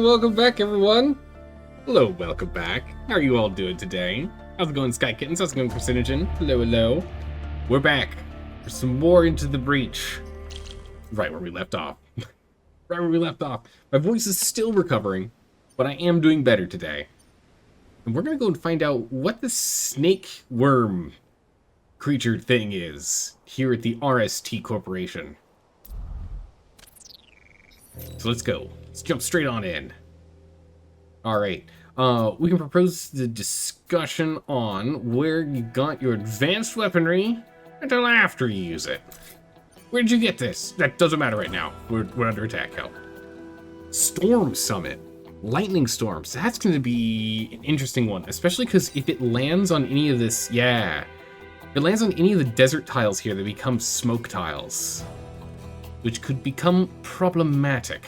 welcome back, everyone. Hello, welcome back. How are you all doing today? How's it going, Sky Kittens? How's it going, Carcinogen? Hello, hello. We're back for some more Into the Breach. Right where we left off. Right where we left off. My voice is still recovering, but I am doing better today. And we're gonna go and find out what the snake worm creature thing is here at the RST Corporation. So let's go. Let's jump straight on in. Alright. We can propose the discussion on where you got your advanced weaponry until after you use it. Where did you get this? That doesn't matter right now. We're under attack, hell. Storm Summit. Lightning storms. That's going to be an interesting one, especially because if it lands on any of this, if it lands on any of the desert tiles here, they become smoke tiles, which could become problematic.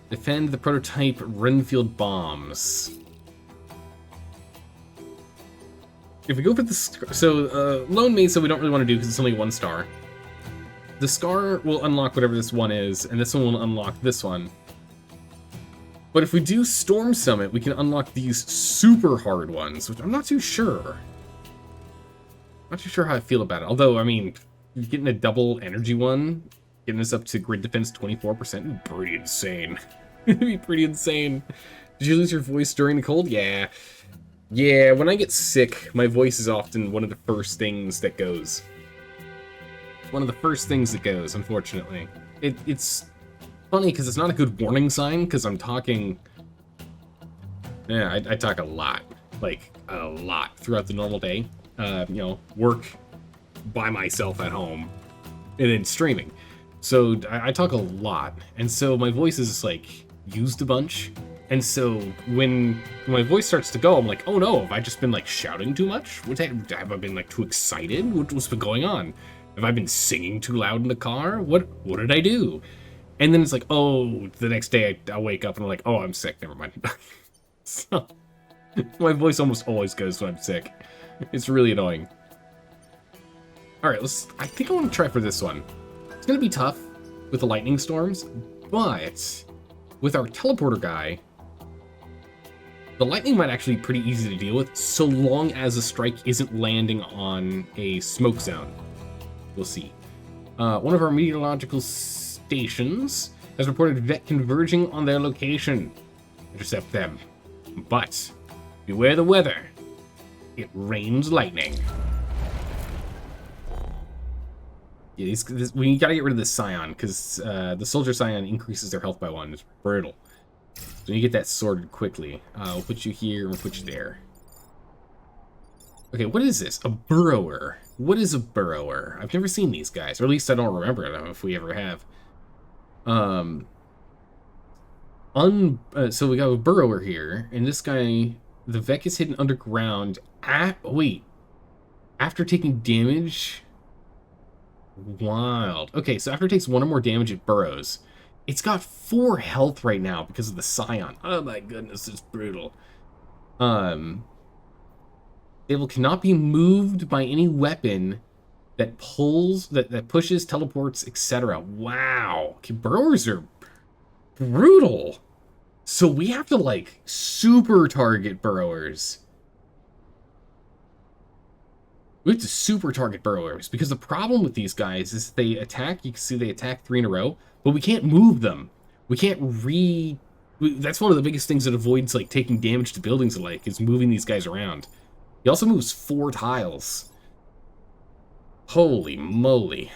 Defend the prototype Renfield bombs. If we go for the Lone Mesa, we don't really want to do because it's only 1 star. The Scar will unlock whatever this one is, and this one will unlock this one. But if we do Storm Summit, we can unlock these super hard ones, which I'm not too sure. Not too sure how I feel about it. Although, I mean, getting a double energy one, getting us up to grid defense 24% would be pretty insane. It'd be pretty insane. Did you lose your voice during the cold? Yeah. Yeah, when I get sick, my voice is often one of the first things that goes. One of the first things that goes, unfortunately. It's funny because it's not a good warning sign because I'm talking... Yeah, I talk a lot. Like, a lot throughout the normal day. You know, work by myself at home and then streaming. So I talk a lot. And so my voice is like used a bunch. And so when my voice starts to go, I'm like, oh no, have I just been like shouting too much? Have I been like too excited? What's been going on? Have I been singing too loud in the car? What did I do? And then it's like, oh, the next day I wake up and I'm like, oh, I'm sick. Never mind. So my voice almost always goes when I'm sick. It's really annoying. All right, I think I want to try for this one. It's going to be tough with the lightning storms, but with our teleporter guy, the lightning might actually be pretty easy to deal with so long as a strike isn't landing on a smoke zone. We'll see. One of our meteorological stations has reported Vet converging on their location. Intercept them. But beware the weather. It rains lightning. Yeah, we gotta get rid of this Scion, because the Soldier Scion increases their health by 1. It's brutal. So you get that sorted quickly. We'll put you here, and we'll put you there. Okay, what is this? A burrower. What is a burrower? I've never seen these guys, or at least I don't remember them if we ever have. So we got a burrower here, and this guy, the Vec is hidden underground. After taking damage. Wild. Okay, so after it takes 1 or more damage, it burrows. It's got 4 health right now because of the Scion. Oh my goodness, it's brutal. Stable cannot be moved by any weapon that pulls, that pushes, teleports, etc. Wow. Okay, burrowers are brutal. So we have to, like, super target burrowers. We have to super target burrowers, because the problem with these guys is they attack, you can see they attack 3 in a row, but we can't move them. We can't that's one of the biggest things that avoids, like, taking damage to buildings alike, is moving these guys around. He also moves 4 tiles. Holy moly.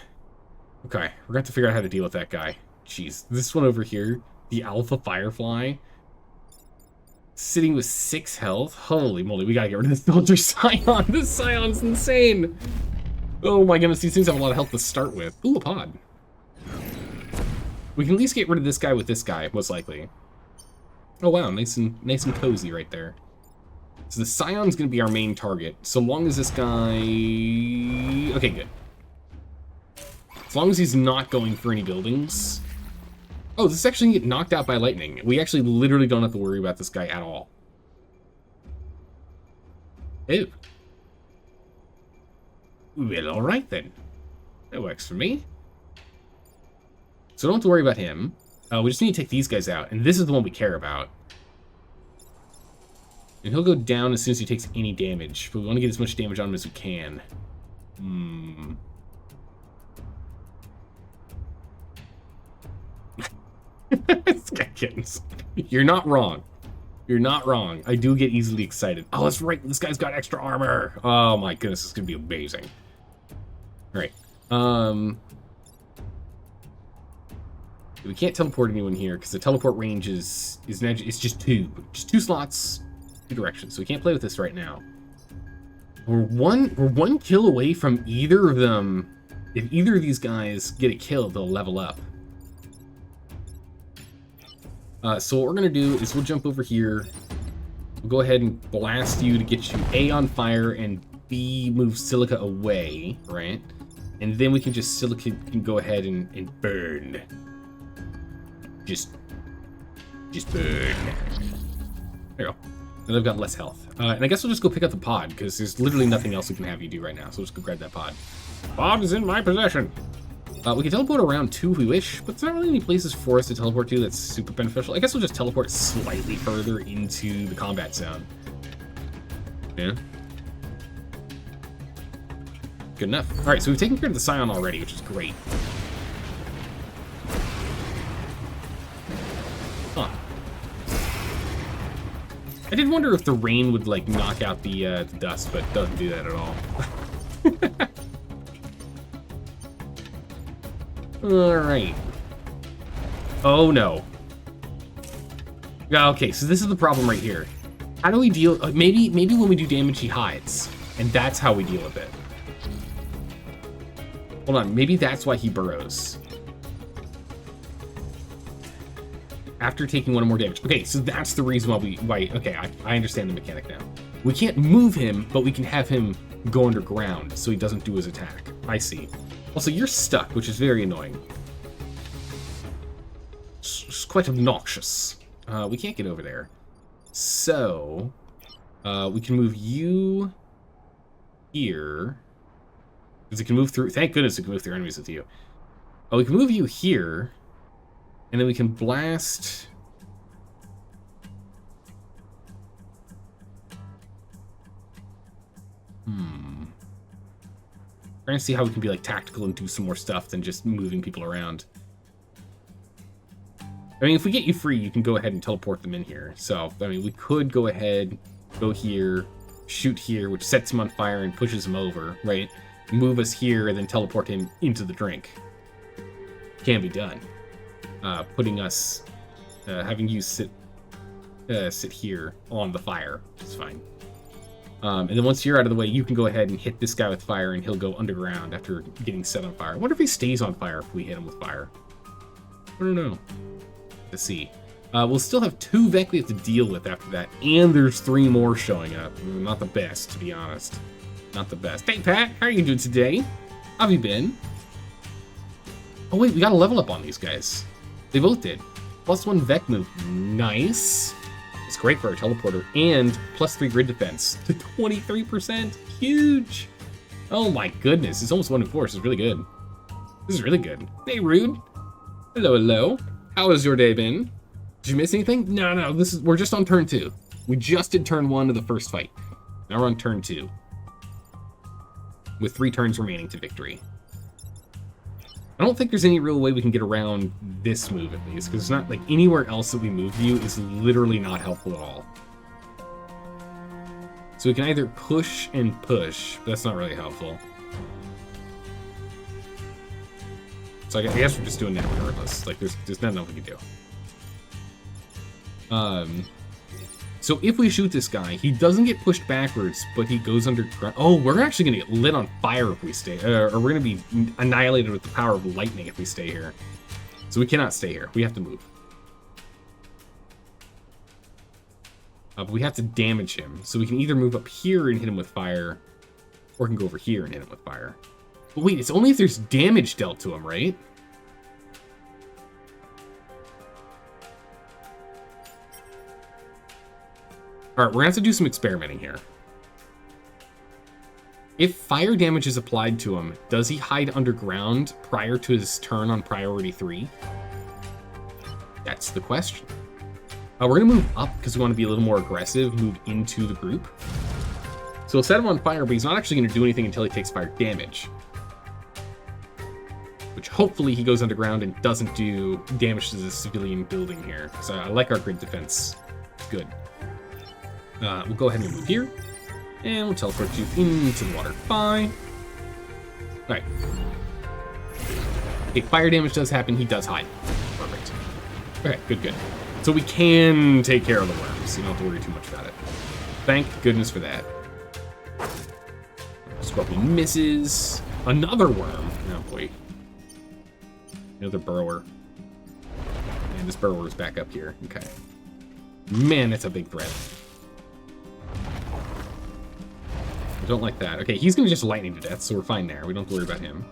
Okay, we're going to have to figure out how to deal with that guy. Jeez, this one over here, the Alpha Firefly, sitting with 6 health. Holy moly, we gotta get rid of this Soldier Scion. This Scion's insane. Oh my goodness, these things have a lot of health to start with. Ooh, a pod. We can at least get rid of this guy with this guy, most likely. Oh wow, nice and cozy right there. So the Scion's gonna be our main target, so long as this guy... Okay, good. As long as he's not going for any buildings... Oh, this is actually gonna get knocked out by lightning. We actually literally don't have to worry about this guy at all. Ew. Well, alright then. That works for me. So don't have to worry about him. We just need to take these guys out, and this is the one we care about. And he'll go down as soon as he takes any damage, but we want to get as much damage on him as we can. Kittens. You're not wrong. You're not wrong. I do get easily excited. Oh, that's right. This guy's got extra armor. Oh my goodness, this is gonna be amazing. All right. We can't teleport anyone here because the teleport range is it's just two slots, two directions. So we can't play with this right now. We're one kill away from either of them. If either of these guys get a kill, they'll level up. So what we're gonna do is we'll jump over here. We'll go ahead and blast you to get you A on fire and B move Silica away, right? And then we can just Silica can go ahead and burn. Just burn. There you go. Then I've got less health. And I guess we'll just go pick up the pod, because there's literally nothing else we can have you do right now. So we'll just go grab that pod. Pod is in my possession. We can teleport around too if we wish, but there's not really any places for us to teleport to that's super beneficial. I guess we'll just teleport slightly further into the combat zone. Yeah. Good enough. All right, so we've taken care of the Scion already, which is great. Huh. I did wonder if the rain would, like, knock out the dust, but it doesn't do that at all. Alright. Oh no. Okay, so this is the problem right here. How do we deal... maybe when we do damage he hides, and that's how we deal with it. Hold on, maybe that's why he burrows. After taking one or more damage. Okay, so that's the reason why okay, I understand the mechanic now. We can't move him, but we can have him go underground so he doesn't do his attack. I see. Also, you're stuck, which is very annoying. It's quite obnoxious. We can't get over there. So, we can move you here. Because it can move through... Thank goodness it can move through enemies with you. Oh, we can move you here. And then we can blast... Trying to see how we can be like tactical and do some more stuff than just moving people around. I mean, if we get you free, you can go ahead and teleport them in here. So, I mean, we could go ahead, go here, shoot here, which sets him on fire and pushes him over, right? Move us here and then teleport him into the drink. Can be done. Putting us, having you sit here on the fire. It's fine. And then once you're out of the way, you can go ahead and hit this guy with fire, and he'll go underground after getting set on fire. I wonder if he stays on fire if we hit him with fire. I don't know. Let's see. We'll still have 2 Vec we have to deal with after that, and there's 3 more showing up. Not the best, to be honest. Not the best. Hey, Pat, how are you doing today? How have you been? Oh, wait, we got a level up on these guys. They both did. +1 Vec move. Nice. It's great for our teleporter, and +3 grid defense to 23%. Huge. Oh my goodness, it's almost 1 in 4. This is really good. This is really good. Hey, Rude. Hello, hello. How has your day been? Did you miss anything? No. We're just on turn 2. We just did turn 1 of the first fight. Now we're on turn 2, with 3 turns remaining to victory. I don't think there's any real way we can get around this move, at least, because it's not like anywhere else that we move you is literally not helpful at all. So we can either push and push, but that's not really helpful. So I guess we're just doing that regardless. Like, there's nothing else we can do. So if we shoot this guy, he doesn't get pushed backwards, but he goes underground. Oh, we're actually going to get lit on fire if we stay, or we're going to be annihilated with the power of lightning if we stay here. So we cannot stay here. We have to move. But we have to damage him. So we can either move up here and hit him with fire, or we can go over here and hit him with fire. But wait, it's only if there's damage dealt to him, right? Alright, we're gonna have to do some experimenting here. If fire damage is applied to him, does he hide underground prior to his turn on priority 3? That's the question. We're going to move up because we want to be a little more aggressive, move into the group. So we'll set him on fire, but he's not actually going to do anything until he takes fire damage. Which hopefully he goes underground and doesn't do damage to the civilian building here. Because I like our grid defense. Good. We'll go ahead and move here. And we'll teleport you into the water. Bye. Alright. Okay, fire damage does happen. He does hide. Perfect. Okay, good. So we can take care of the worms. You don't have to worry too much about it. Thank goodness for that. Scorpion misses. Another worm. Oh, boy. Another burrower. And this burrower is back up here. Okay. Man, that's a big threat. I don't like that. Okay, he's going to just lightning to death, so we're fine there. We don't have to worry about him.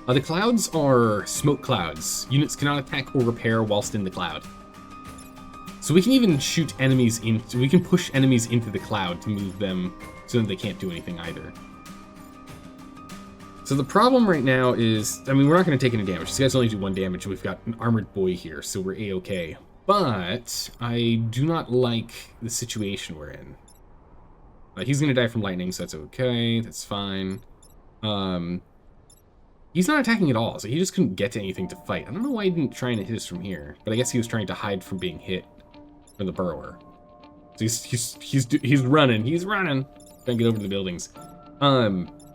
The clouds are smoke clouds. Units cannot attack or repair whilst in the cloud. So we can even shoot enemies into... We can push enemies into the cloud to move them so that they can't do anything either. So the problem right now is... I mean, we're not going to take any damage. These guys only do 1 damage. We've got an armored boy here, so we're A-okay. But I do not like the situation we're in. He's going to die from lightning, so that's okay. That's fine. He's not attacking at all, so he just couldn't get to anything to fight. I don't know why he didn't try and hit us from here, but I guess he was trying to hide from being hit from the burrower. So he's running. He's running. Trying to get over to the buildings.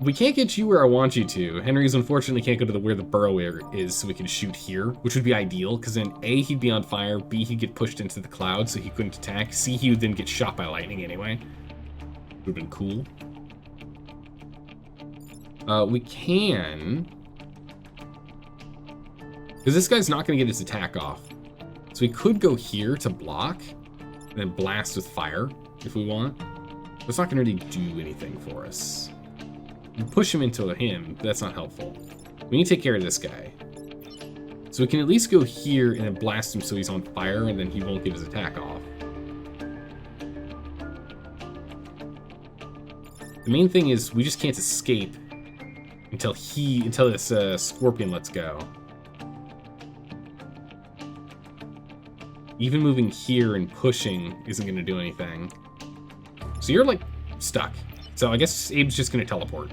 We can't get you where I want you to. Henry's unfortunately can't go to where the burrower is, so we can shoot here, which would be ideal, because then A, he'd be on fire, B, he'd get pushed into the cloud, so he couldn't attack, C, he would then get shot by lightning anyway. Would have been cool. We can... Because this guy's not going to get his attack off. So we could go here to block, and then blast with fire, if we want. But it's not going to really do anything for us. We push him into him, but that's not helpful. We need to take care of this guy. So we can at least go here and then blast him so he's on fire, and then he won't get his attack off. The main thing is we just can't escape until this scorpion lets go. Even moving here and pushing isn't going to do anything. So you're, like, stuck. So I guess Abe's just going to teleport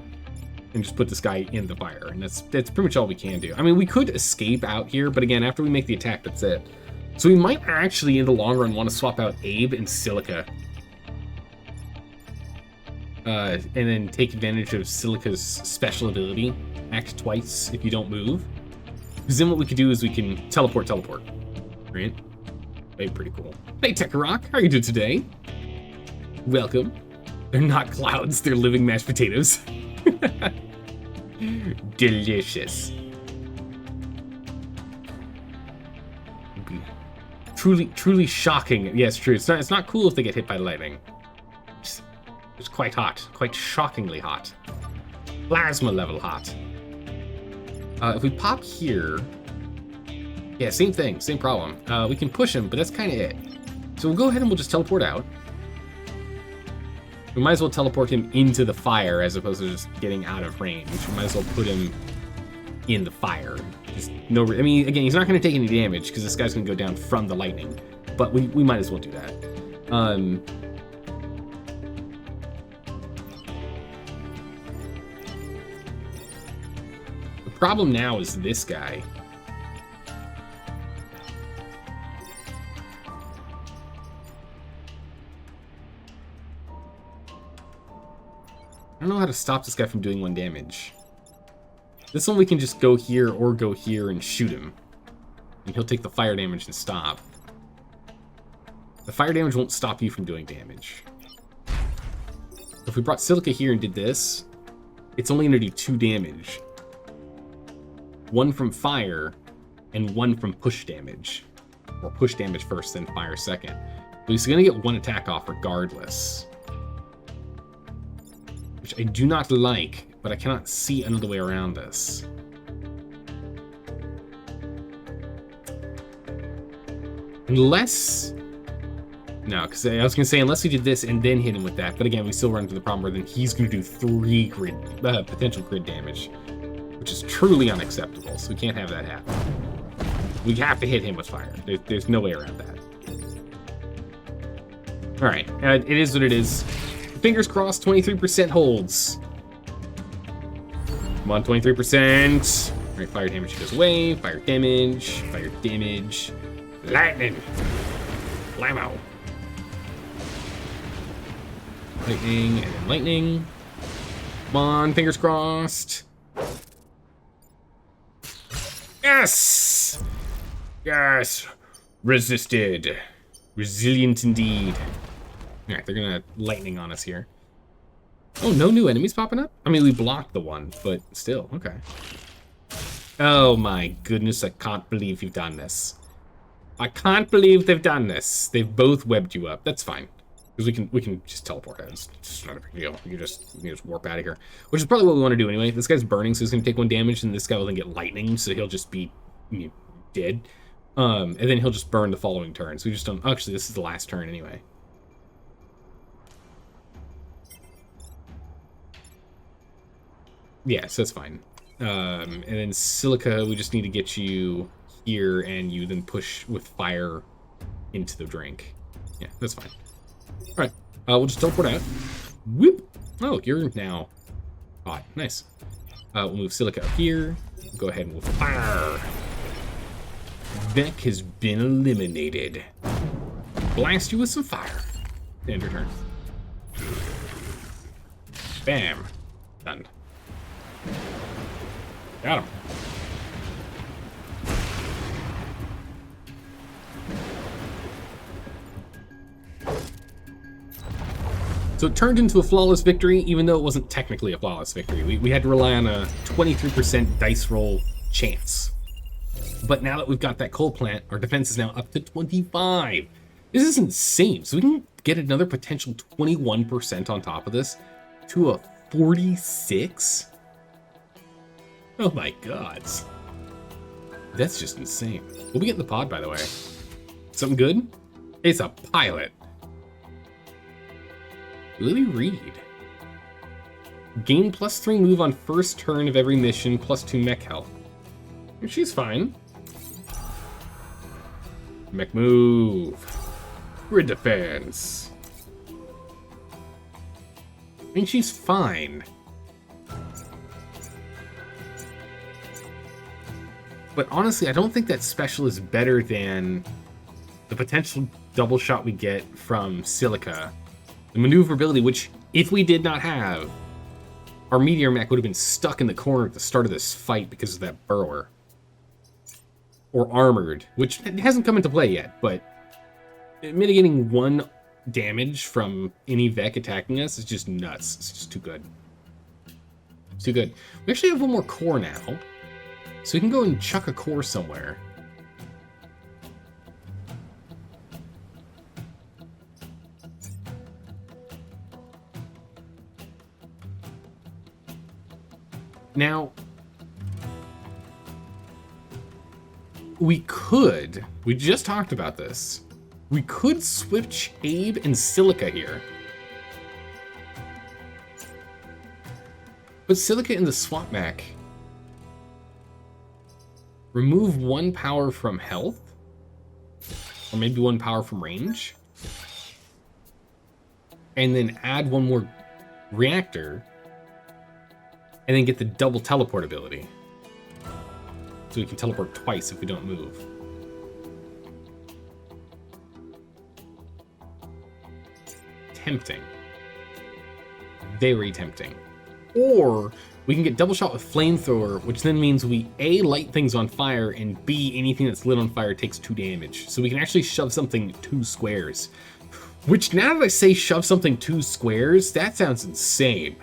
and just put this guy in the fire. And that's pretty much all we can do. I mean, we could escape out here, but again, after we make the attack, that's it. So we might actually, in the long run, want to swap out Abe and Silica. And then take advantage of Silica's special ability. Act twice if you don't move. Because then what we could do is we can teleport. Right? Hey, pretty cool. Hey, Tekarok, how are you doing today? Welcome. They're not clouds, they're living mashed potatoes. Delicious. Truly shocking. Yes, true. It's not cool if they get hit by lightning. It's quite hot. Quite shockingly hot. Plasma level hot. If we pop here... Yeah, same thing, same problem. We can push him, but that's kind of it. So we'll go ahead and we'll just teleport out. We might as well teleport him into the fire as opposed to just getting out of range. We might as well put him in the fire. I mean, again, he's not going to take any damage because this guy's going to go down from the lightning. But we might as well do that. The problem now is this guy. I don't know how to stop this guy from doing 1 damage. This one we can just go here or go here and shoot him. And he'll take the fire damage and stop. The fire damage won't stop you from doing damage. If we brought Silica here and did this, it's only going to do 2 damage. 1 from fire, and 1 from push damage. Or push damage first, then fire second. But he's going to get 1 attack off regardless. Which I do not like, but I cannot see another way around this. Unless No, because I was going to say, unless we did this and then hit him with that, but again, we still run into the problem where then he's going to do 3 potential crit damage, which is truly unacceptable, so we can't have that happen. We have to hit him with fire. There's no way around that. Alright, it is what it is. Fingers crossed, 23% holds. Come on, 23%. Alright, fire damage goes away. Fire damage. Fire damage. Lightning. Blammo. Lightning, and then lightning. Come on, fingers crossed. Yes! Yes! Resisted. Resilient indeed. Alright, they're gonna lightning on us here. Oh, no new enemies popping up? I mean, we blocked the one, but still, okay. Oh my goodness, I can't believe you've done this. I can't believe they've done this. They've both webbed you up. That's fine. Because we can just teleport out. It's just not a big deal. We can just warp out of here. Which is probably what we want to do anyway. This guy's burning, so he's going to take 1 damage, and this guy will then get lightning, so he'll just be dead. And then he'll just burn the following turn. So we just don't... Actually, this is the last turn anyway. Yeah, so that's fine. And then Silica, we just need to get you here, and you then push with fire into the drink. Yeah, that's fine. All right, we'll just teleport out. Whoop! Oh, you're now hot. Nice. We'll move Silica up here. Go ahead and move fire. Vec has been eliminated. Blast you with some fire. End your turn. Bam. Done. Got him. So it turned into a flawless victory, even though it wasn't technically a flawless victory. We had to rely on a 23% dice roll chance. But now that we've got that coal plant, our defense is now up to 25. This is insane. So we can get another potential 21% on top of this to a 46? Oh my god. That's just insane. We'll be getting the pod, by the way. Something good? It's a pilot. Lily Reed. Gain +3 move on first turn of every mission, +2 mech health. She's fine. Mech move. Grid defense. I mean, she's fine. But honestly, I don't think that special is better than the potential double shot we get from Silica. The maneuverability, which, if we did not have, our meteor mech would have been stuck in the corner at the start of this fight because of that burrower. Or armored, which hasn't come into play yet, but mitigating 1 damage from any Vec attacking us is just nuts. It's just too good. It's too good. We actually have 1 more core now, so we can go and chuck a core somewhere. Now, we just talked about this, we could switch Abe and Silica here. Put Silica in the swap mech. Remove 1 power from health, or maybe 1 power from range, and then add 1 more reactor, and then get the double teleport ability. So we can teleport twice if we don't move. Tempting. Very tempting. Or we can get double shot with flamethrower, which then means we A, light things on fire, and B, anything that's lit on fire takes 2 damage. So we can actually shove something 2 squares. Which, now that I say shove something 2 squares, that sounds insane.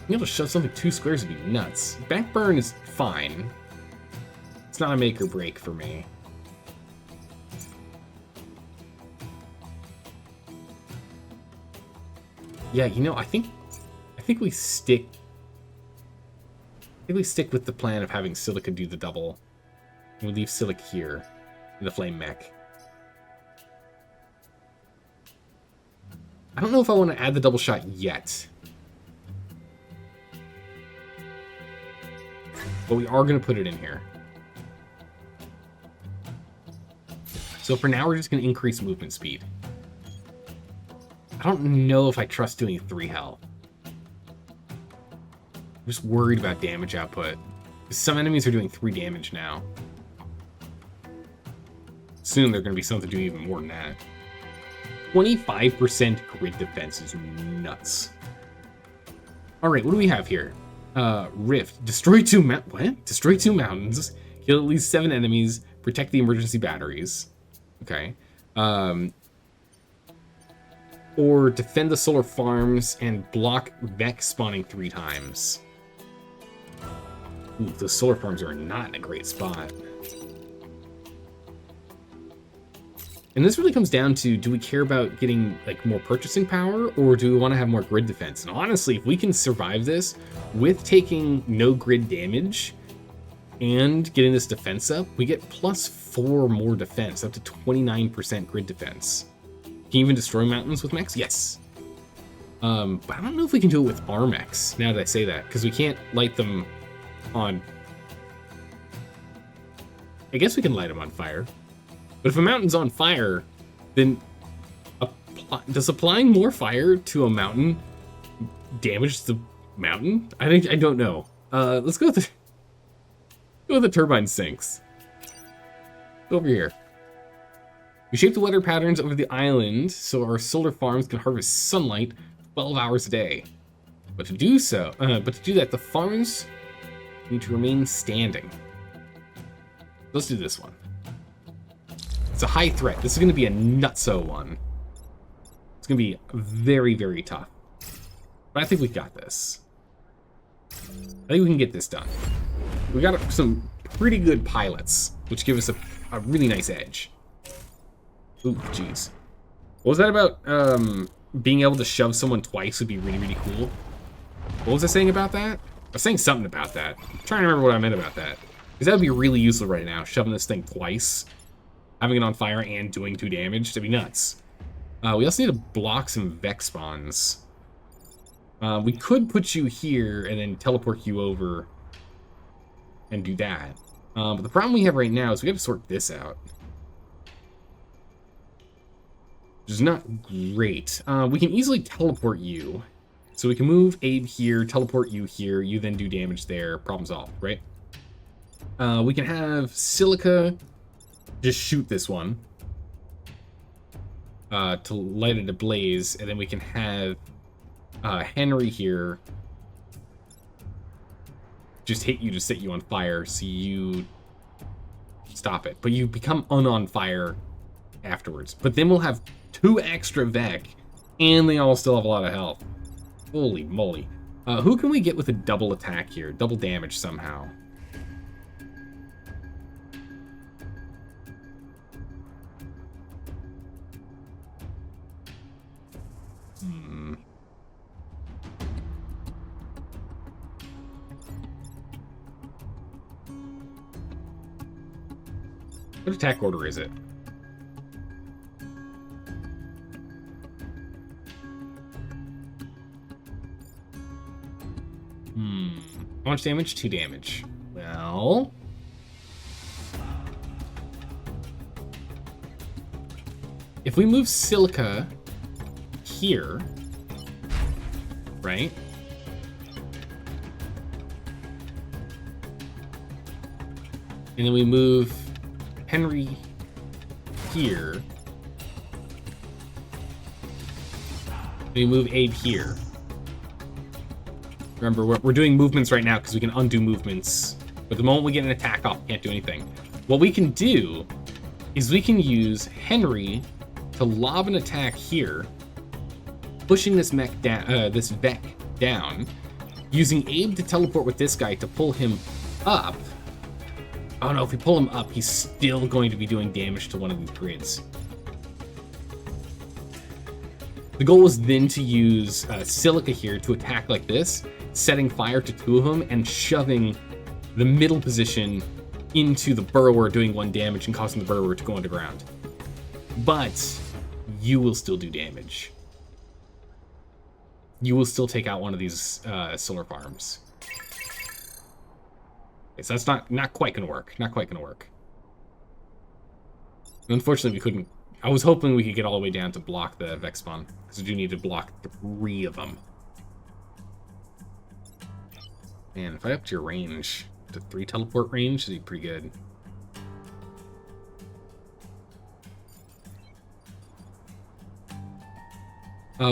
Being able to shove something 2 squares would be nuts. Backburn is fine. It's not a make or break for me. Yeah, you know, I think we stick. I think we stick with the plan of having Silica do the double. And we leave Silica here in the flame mech. I don't know if I want to add the double shot yet. But we are going to put it in here. So for now, we're just going to increase movement speed. I don't know if I trust doing 3 health. I'm just worried about damage output. Some enemies are doing 3 damage now. Soon they're going to be something to do even more than that. 25% grid defense is nuts. Alright, what do we have here? Rift. Destroy 2 Destroy 2 mountains. Kill at least 7 enemies. Protect the emergency batteries. Okay. Or defend the solar farms and block Vex spawning 3 times. Ooh, the solar farms are not in a great spot. And this really comes down to, do we care about getting like more purchasing power, or do we want to have more grid defense? And honestly, if we can survive this with taking no grid damage and getting this defense up, we get +4 more defense, up to 29% grid defense. Can you even destroy mountains with mechs? Yes. But I don't know if we can do it with our mechs, now that I say that, because we can't light them on... I guess we can light them on fire. But if a mountain's on fire, then does applying more fire to a mountain damage the mountain? I don't know. Let's go with the turbine sinks. Go over here. We shape the weather patterns over the island so our solar farms can harvest sunlight 12 hours a day. But to do that, the farms need to remain standing. Let's do this one. It's a high threat. This is going to be a nutso one. It's going to be very, very tough. But I think we got this. I think we can get this done. We got some pretty good pilots, which give us a really nice edge. Ooh, jeez. What was that about being able to shove someone twice would be really, really cool? What was I saying about that? I was saying something about that. I'm trying to remember what I meant about that. Because that would be really useful right now, shoving this thing twice. Having it on fire and doing 2 damage. That'd be nuts. We also need to block some Vex spawns. We could put you here and then teleport you over and do that. But the problem we have right now is we have to sort this out. Which is not great. We can easily teleport you. So we can move Abe here, teleport you here, you then do damage there, problem solved, right? We can have Silica just shoot this one to light it ablaze, and then we can have Henry here just hit you to set you on fire so you stop it. But you become on fire afterwards. But then we'll have 2 extra Vec, and they all still have a lot of health. Holy moly. Who can we get with a double attack here? Double damage somehow. What attack order is it? How much damage? 2 damage. Well... if we move Silica here, right? And then we move Henry here. We move Abe here. Remember, we're doing movements right now because we can undo movements. But the moment we get an attack off, we can't do anything. What we can do is we can use Henry to lob an attack here, pushing this mech down, this Vec down, using Abe to teleport with this guy to pull him up. Oh no, if we pull him up, he's still going to be doing damage to one of these grids. The goal was then to use Silica here to attack like this, setting fire to 2 of them and shoving the middle position into the burrower, doing 1 damage and causing the burrower to go underground. But you will still do damage. you will still take out one of these solar farms. Okay, so that's not quite gonna work. Not quite gonna work. Unfortunately, we couldn't. I was hoping we could get all the way down to block the Vex spawn, because we do need to block 3 of them. Man, if I upped your range to 3 teleport range, it'd be pretty good.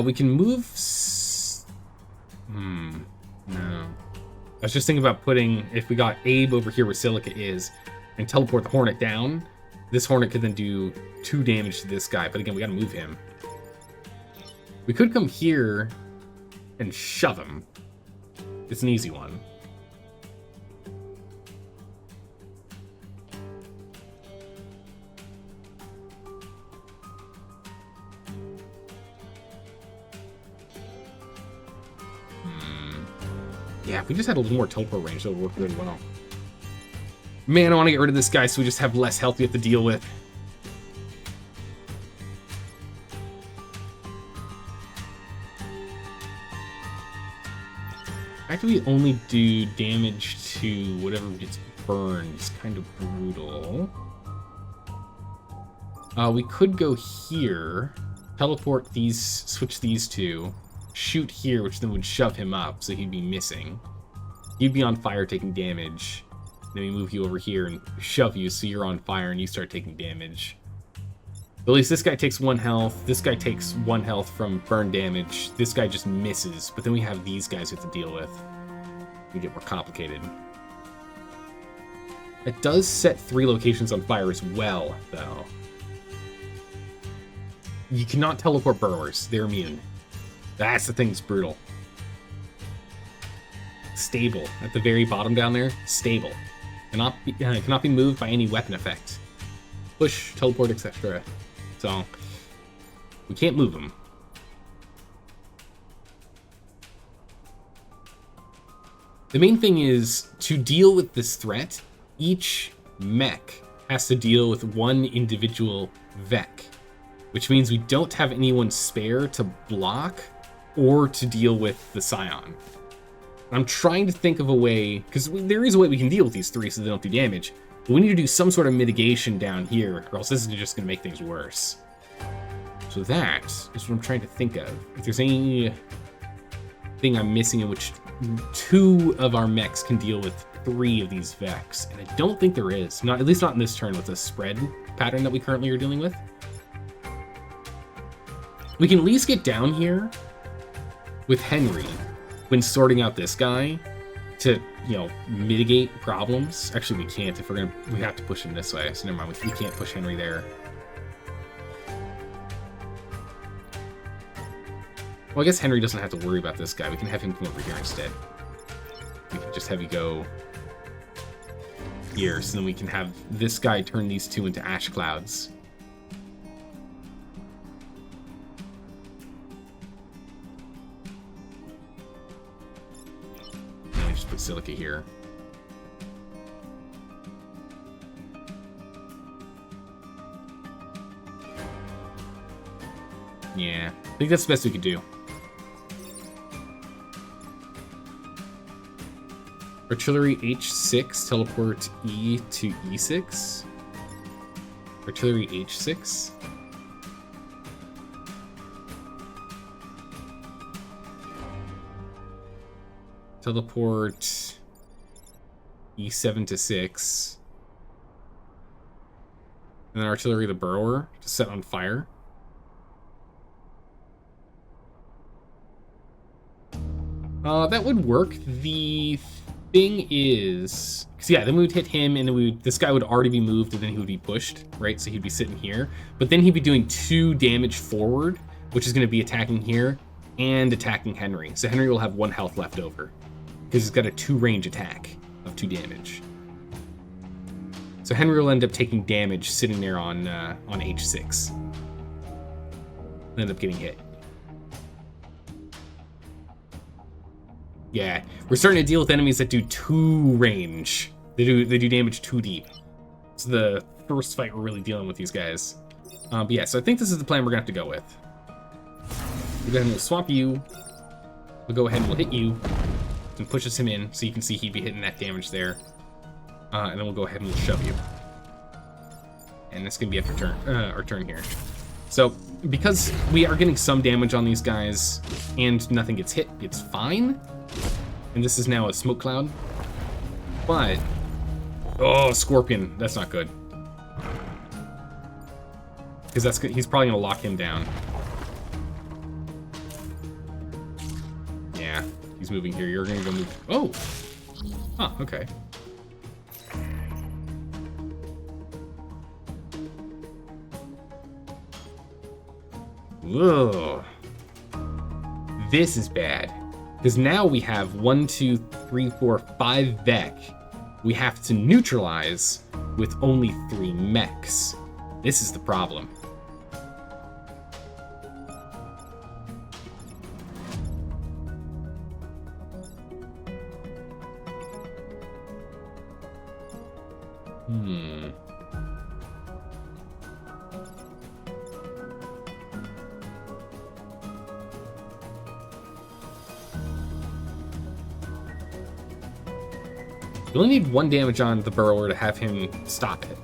We can move... No. I was just thinking about putting... If we got Abe over here where Silica is, and teleport the Hornet down, this Hornet could then do 2 damage to this guy. But again, we gotta move him. We could come here and shove him. It's an easy one. Yeah, if we just had a little more teleport range, that would work really well. Man, I want to get rid of this guy so we just have less health we have to deal with. The fact that we only do damage to whatever gets burned is kind of brutal. We could go here, teleport these, switch these two, shoot here, which then would shove him up, so he'd be missing. You'd be on fire taking damage. Then we move you over here and shove you, so you're on fire and you start taking damage. At least this guy takes 1 health, this guy takes 1 health from burn damage, this guy just misses, but then we have these guys we have to deal with. We get more complicated. It does set 3 locations on fire as well, though. You cannot teleport burrowers, they're immune. That's the thing that's brutal. Stable. At the very bottom down there, stable. Cannot be moved by any weapon effect. Push, teleport, etc. So, we can't move them. The main thing is, to deal with this threat, each mech has to deal with 1 individual Vec, which means we don't have anyone spare to block or to deal with the Scion. I'm trying to think of a way, because there is a way we can deal with these 3 so they don't do damage, but we need to do some sort of mitigation down here, or else this is just going to make things worse. So that is what I'm trying to think of. If there's any thing I'm missing in which 2 of our mechs can deal with 3 of these Vex, and I don't think there is. Not, at least not in this turn with the spread pattern that we currently are dealing with. We can at least get down here with Henry when sorting out this guy to, you know, mitigate problems. Actually, we can't if we're gonna. We have to push him this way. So never mind. We can't push Henry there. Well, I guess Henry doesn't have to worry about this guy. We can have him come over here instead. We can just have you go here, so then we can have this guy turn these 2 into ash clouds. Put Silica here. Yeah, I think that's the best we could do. Artillery H6, teleport E to E6. Artillery H6. Teleport E7 to 6. And then artillery the burrower to set on fire. That would work. The thing is, because yeah, then we would hit him, and then this guy would already be moved, and then he would be pushed, right? So he'd be sitting here, but then he'd be doing 2 damage forward, which is going to be attacking here and attacking Henry. So Henry will have 1 health left over because he's got a 2 range attack of 2 damage. So Henry will end up taking damage sitting there on H6. He'll end up getting hit. Yeah, we're starting to deal with enemies that do 2 range. They do damage 2 deep. It's the first fight we're really dealing with these guys. But yeah, so I think this is the plan we're gonna have to go with. We're gonna swap you We'll go ahead and we'll hit you and pushes him in, so you can see he'd be hitting that damage there. And then we'll go ahead and we'll shove you. And it's gonna be after our turn here. So because we are getting some damage on these guys and nothing gets hit, it's fine. And this is now a smoke cloud. But oh, Scorpion, that's not good. Because he's probably gonna lock him down. Yeah, he's moving here. You're gonna go move. Oh, huh, okay. Whoa. This is bad. Because now we have 1, 2, 3, 4, 5 Vec. We have to neutralize with only 3 mechs. This is the problem. You only need 1 damage on the burrower to have him stop it.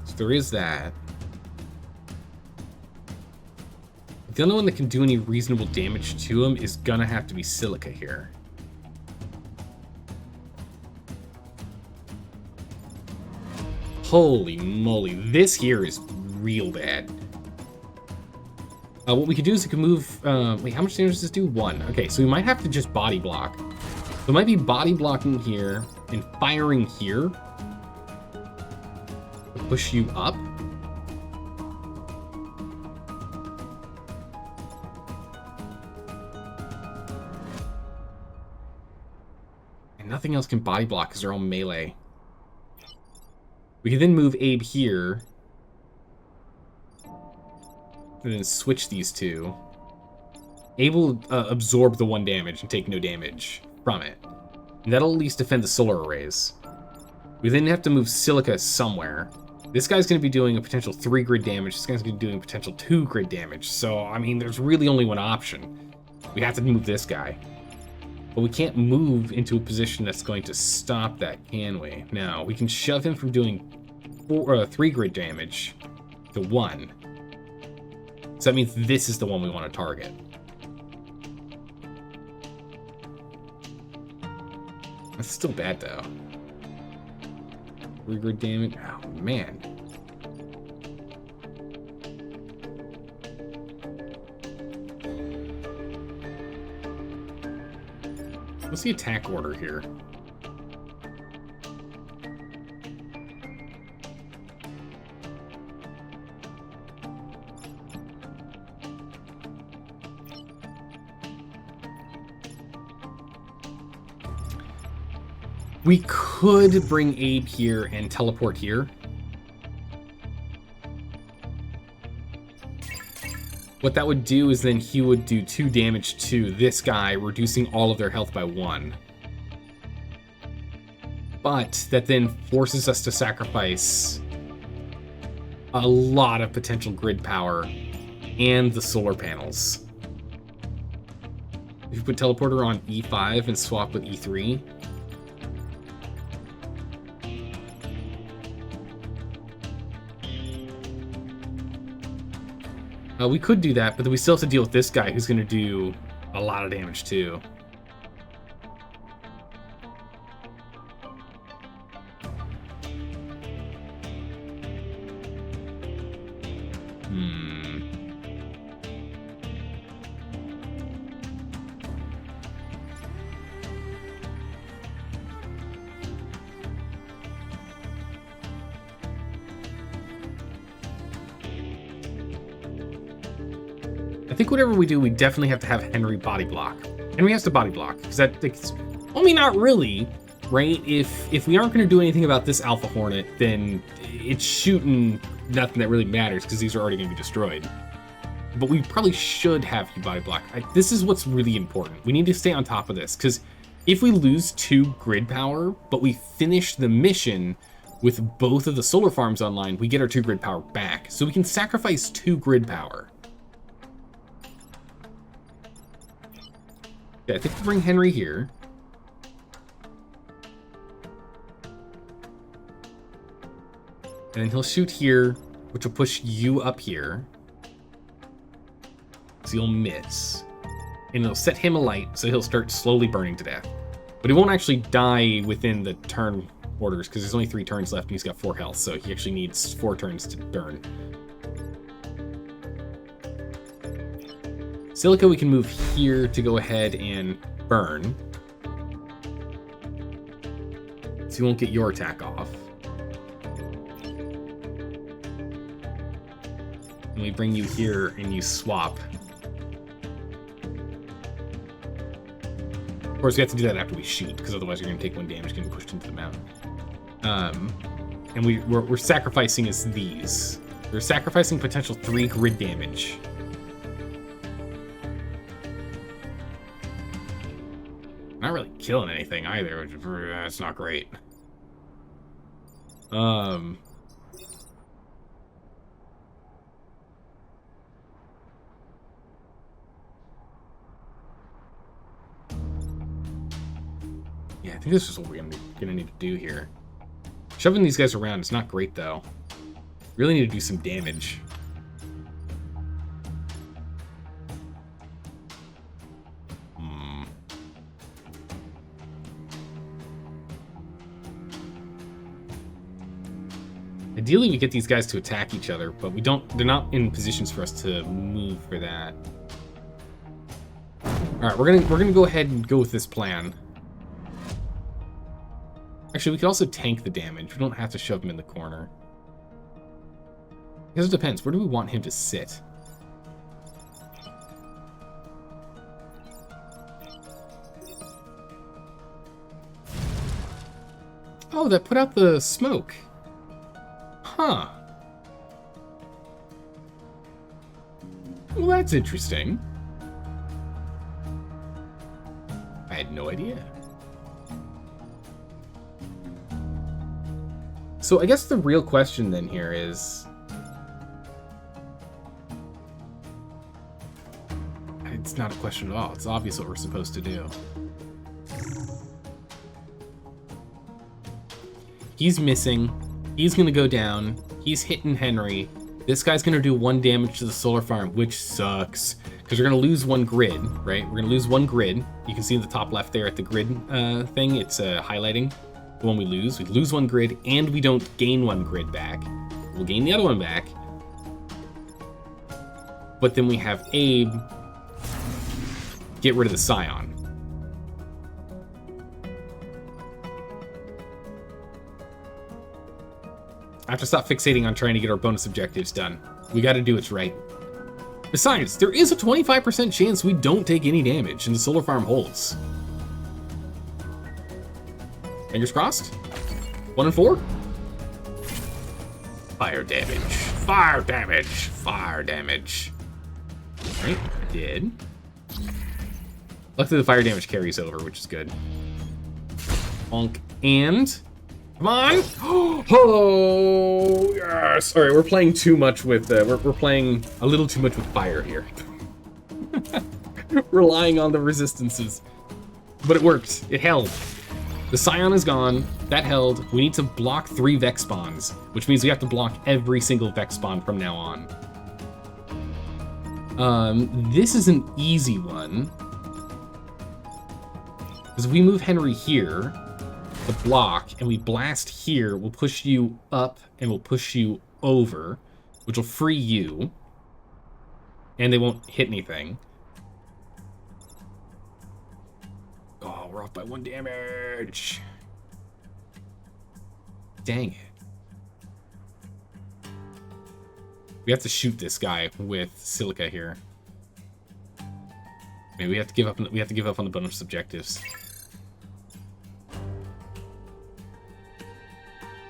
So there is that. The only one that can do any reasonable damage to him is gonna have to be Silica here. Holy moly, this here is real bad. What we could do is we can move, wait, how much damage does this do? 1. Okay, so we might have to just body block. So it might be body blocking here and firing here to push you up. And nothing else can body block because they're all melee. We can then move Abe here. And then switch these two. Abe will absorb the 1 damage and take no damage from it. And that'll at least defend the solar arrays. We then have to move Silica somewhere. This guy's going to be doing a potential 3 grid damage. This guy's going to be doing potential 2 grid damage. So, I mean, there's really only one option. We have to move this guy. But we can't move into a position that's going to stop that, can we? No, we can shove him from doing 3 grid damage to 1. So that means this is the one we want to target. That's still bad, though. 3 grid damage. Oh, man. What's the attack order here? We could bring Abe here and teleport here. What that would do is then he would do 2 damage to this guy, reducing all of their health by 1. But that then forces us to sacrifice a lot of potential grid power and the solar panels. If you put teleporter on E5 and swap with E3, we could do that, but then we still have to deal with this guy who's going to do a lot of damage too. I think whatever we do, we definitely have to have Henry body block. Henry has to body block, because that's, I mean, not really, right? If we aren't going to do anything about this Alpha Hornet, then it's shooting nothing that really matters, because these are already going to be destroyed. But we probably should have you body block. This is what's really important. We need to stay on top of this, because if we lose 2 grid power, but we finish the mission with both of the solar farms online, we get our 2 grid power back. So we can sacrifice 2 grid power. Yeah, I think we'll bring Henry here. And then he'll shoot here, which will push you up here. So you'll miss. And it'll set him alight, so he'll start slowly burning to death. But he won't actually die within the turn orders, because there's only 3 turns left and he's got 4 health, so he actually needs 4 turns to burn. Silica we can move here to go ahead and burn. So you won't get your attack off. And we bring you here and you swap. Of course, we have to do that after we shoot, because otherwise you're going to take 1 damage getting pushed into the mountain. And we're sacrificing as these. We're sacrificing potential 3 grid damage. Not really killing anything either, which that's not great. Yeah, I think this is what we're gonna need to do here. Shoving these guys around is not great though. Really need to do some damage. Ideally, we get these guys to attack each other, but we don't. They're not in positions for us to move for that. All right, we're gonna go ahead and go with this plan. Actually, we could also tank the damage. We don't have to shove him in the corner. Because it depends. Where do we want him to sit? Oh, that put out the smoke. Huh. Well, that's interesting. I had no idea. So I guess the real question then here is... It's not a question at all. It's obvious what we're supposed to do. He's missing. He's going to go down. He's hitting Henry. This guy's going to do 1 damage to the solar farm, which sucks. Because we're going to lose 1 grid, right? We're going to lose 1 grid. You can see in the top left there at the grid thing, it's highlighting the one we lose. We lose 1 grid, and we don't gain 1 grid back. We'll gain the other one back. But then we have Abe get rid of the Scion. I have to stop fixating on trying to get our bonus objectives done. We gotta do what's right. Besides, there is a 25% chance we don't take any damage and the solar farm holds. Fingers crossed. 1 and 4. Fire damage. Fire damage. Fire damage. Alright, did. Luckily the fire damage carries over, which is good. Bonk. And... Come on! Oh, yes! Alright, we're playing too much with... we're playing a little too much with fire here. Relying on the resistances. But it worked. It held. The Scion is gone. That held. We need to block 3 Vex spawns, which means we have to block every single Vex spawn from now on. This is an easy one. Because if we move Henry here, the block, and we blast here, we'll push you up and we'll push you over, which will free you. And they won't hit anything. Oh, we're off by 1 damage. Dang it. We have to shoot this guy with Silica here. Maybe we have to give up. We have to give up on the bonus objectives.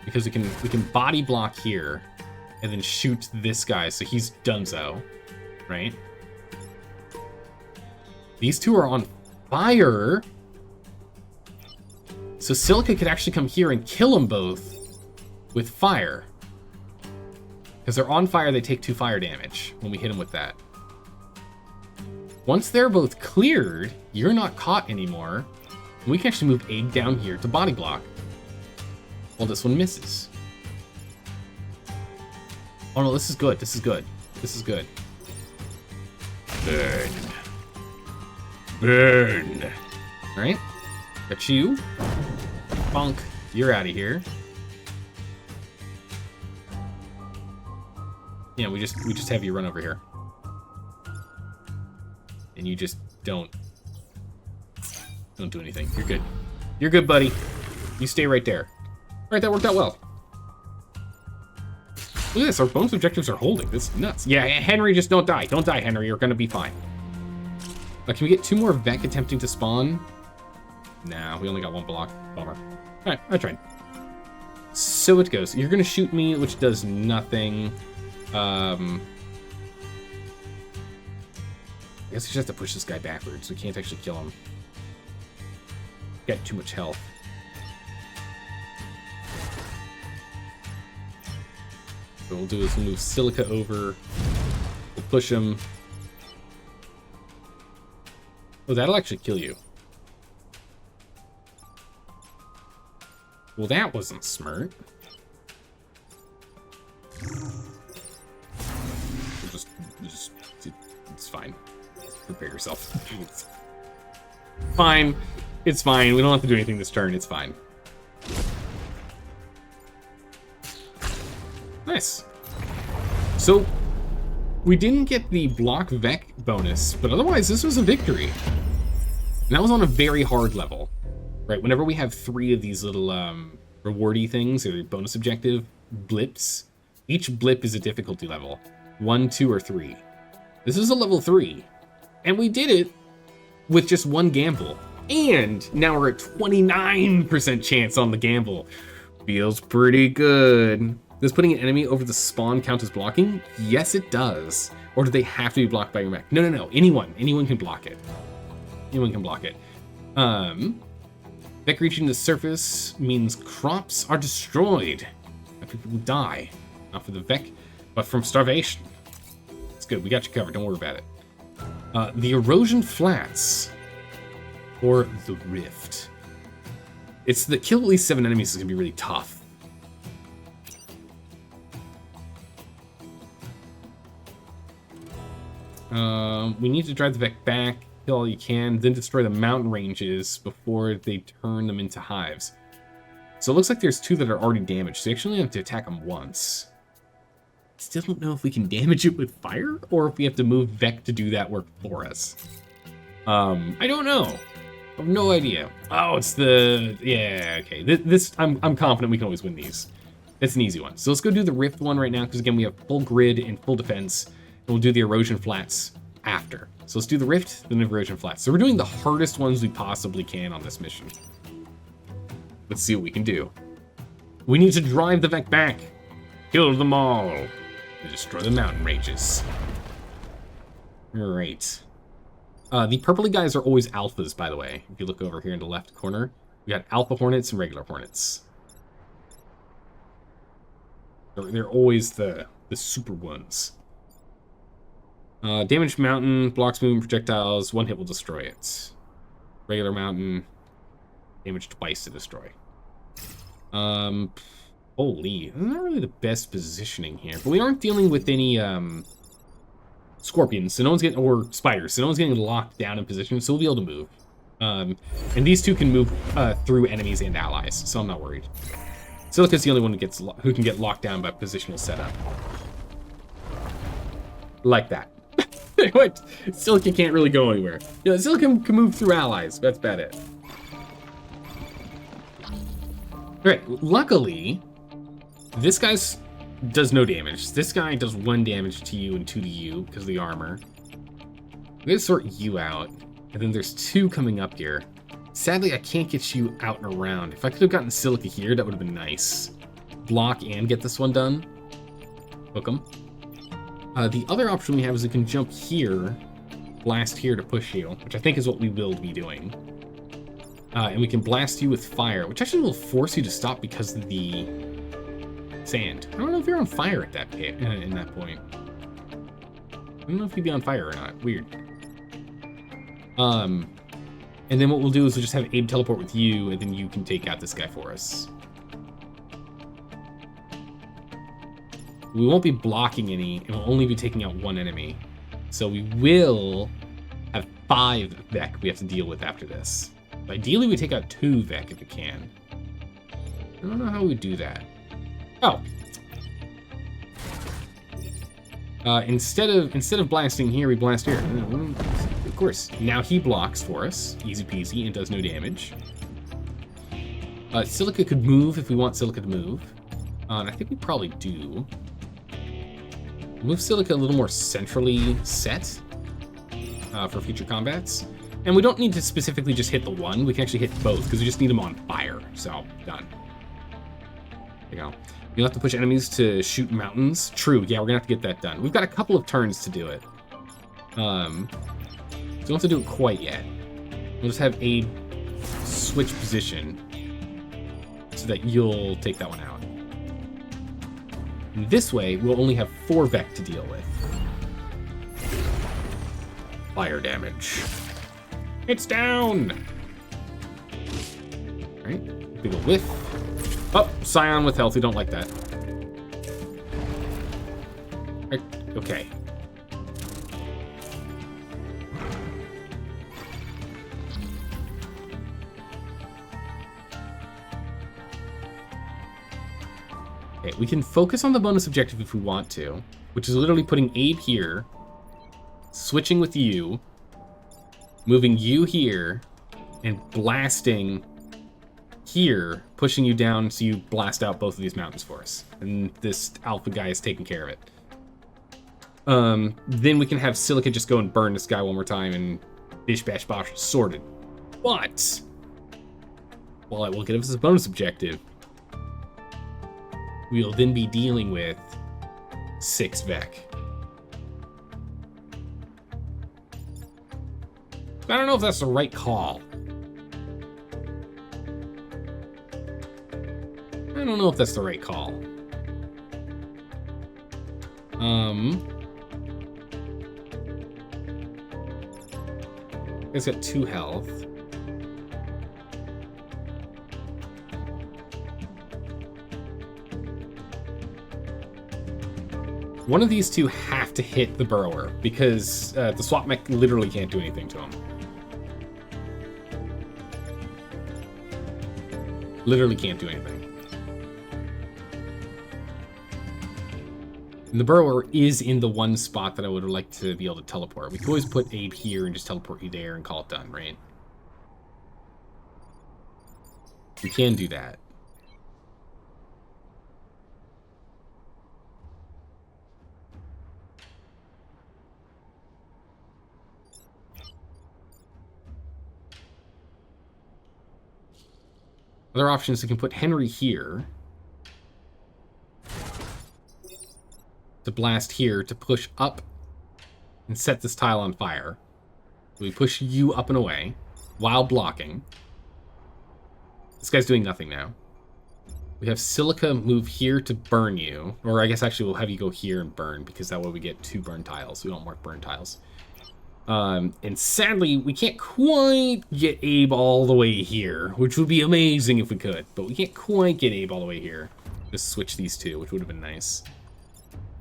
Because we can body block here and then shoot this guy, so he's donezo, right? These 2 are on fire. So Silica could actually come here and kill them both with fire. Because they're on fire, they take 2 fire damage when we hit them with that. Once they're both cleared, you're not caught anymore. We can actually move Egg down here to body block. Well, this one misses. Oh no, this is good. This is good. This is good. Burn. Burn. Alright. Got you. Bonk. You're out of here. Yeah, we just have you run over here. And you just don't do anything. You're good. You're good, buddy. You stay right there. Alright, that worked out well. Look at this, our bonus objectives are holding. This is nuts. Yeah, Henry, just don't die. Don't die, Henry. You're gonna be fine. Can we get 2 more Vec attempting to spawn? Nah, we only got 1 block. Bummer. Alright, I tried. So it goes. You're gonna shoot me, which does nothing. I guess we just have to push this guy backwards. We can't actually kill him. Got too much health. What we'll do is we'll move Silica over. We'll push him. Oh, that'll actually kill you. Well, that wasn't smart. It's fine. Prepare yourself. It's fine. It's fine. We don't have to do anything this turn. It's fine. Nice. So, we didn't get the block Vec bonus, but otherwise this was a victory. And that was on a very hard level. Right, whenever we have 3 of these little rewardy things, or bonus objective blips, each blip is a difficulty level. 1, 2, or 3. This is a level 3. And we did it with just 1 gamble. And now we're at 29% chance on the gamble. Feels pretty good. Does putting an enemy over the spawn count as blocking? Yes, it does. Or do they have to be blocked by your mech? No, no, no. Anyone can block it. Anyone can block it. Vec reaching the surface means crops are destroyed. After people die. Not for the Vec, but from starvation. It's good. We got you covered. Don't worry about it. The erosion flats. Or the rift. It's the kill at least 7 enemies is going to be really tough. We need to drive the Vec back, kill all you can, then destroy the mountain ranges before they turn them into hives. So it looks like there's 2 that are already damaged, so you actually have to attack them once. Still don't know if we can damage it with fire, or if we have to move Vec to do that work for us. I don't know. I have no idea. Oh, it's the... Yeah, okay. This I'm confident we can always win these. It's an easy one. So let's go do the Rift one right now, because again, we have full grid and full defense. And we'll do the erosion flats after. So let's do the Rift, then the erosion flats. So we're doing the hardest ones we possibly can on this mission. Let's see what we can do. We need to drive the Vec back. Kill them all. And destroy the mountain ranges. Alright. The purpley guys are always alphas, by the way. If you look over here in the left corner, we got alpha hornets and regular hornets. They're always the super ones. Damaged mountain, blocks moving projectiles, 1 hit will destroy it. Regular mountain, damage twice to destroy. Holy, not really the best positioning here, but we aren't dealing with any scorpions, so no one's getting, or spiders, so no one's getting locked down in position, so we'll be able to move. And these 2 can move through enemies and allies, so I'm not worried. Silica's the only one who can get locked down by positional setup. Like that. What? Silica can't really go anywhere. Yeah, Silica can move through allies. That's about it. Alright, luckily, this guy does no damage. This guy does 1 damage to you and 2 to you because of the armor. I'm gonna sort you out, and then there's 2 coming up here. Sadly, I can't get you out and around. If I could have gotten Silica here, that would have been nice. Block and get this one done. Hook him. The other option we have is we can jump here, blast here to push you, which I think is what we will be doing. And we can blast you with fire, which actually will force you to stop because of the sand. I don't know if you're on fire at that in that point. I don't know if you'd be on fire or not. Weird. And then what we'll do is we'll just have Abe teleport with you, and then you can take out this guy for us. We won't be blocking any, and we'll only be taking out one enemy. So we will have 5 Vec we have to deal with after this. Ideally, we take out 2 Vec if we can. I don't know how we do that. Oh. Instead of blasting here, we blast here. Of course. Now he blocks for us. Easy peasy, and does no damage. Silica could move if we want Silica to move. And I think we probably do. Move Silica a little more centrally set for future combats. And we don't need to specifically just hit the one. We can actually hit both, because we just need them on fire. So, done. There you go. You'll have to push enemies to shoot mountains. True, yeah, we're gonna have to get that done. We've got a couple of turns to do it. So we don't have to do it quite yet. We'll just have Abe switch position so that you'll take that one out. And this way, we'll only have 4 Vec to deal with. Fire damage. It's down! Alright, big ol' whiff. Oh, Scion with health, we don't like that. Okay. Okay, we can focus on the bonus objective if we want to, which is literally putting Abe here, switching with you, moving you here, and blasting here, pushing you down so you blast out both of these mountains for us. And this alpha guy is taking care of it. Then we can have Silica just go and burn this guy one more time and bish bash bosh sorted. But while it will give us a bonus objective, we'll then be dealing with 6 Vec. I don't know if that's the right call. I don't know if that's the right call. He's got 2 health. One of these 2 have to hit the burrower because the swap mech literally can't do anything to him. Literally can't do anything. And the burrower is in the one spot that I would like to be able to teleport. We could always put Abe here and just teleport you there and call it done, right? We can do that. Other options, we can put Henry here to blast here to push up and set this tile on fire. We push you up and away while blocking. This guy's doing nothing now. We have Silica move here to burn you, or I guess actually we'll have you go here and burn because that way we get 2 burn tiles. We don't mark burn tiles. And sadly, we can't quite get Abe all the way here, which would be amazing if we could, but we can't quite get Abe all the way here. Just switch these 2, which would have been nice.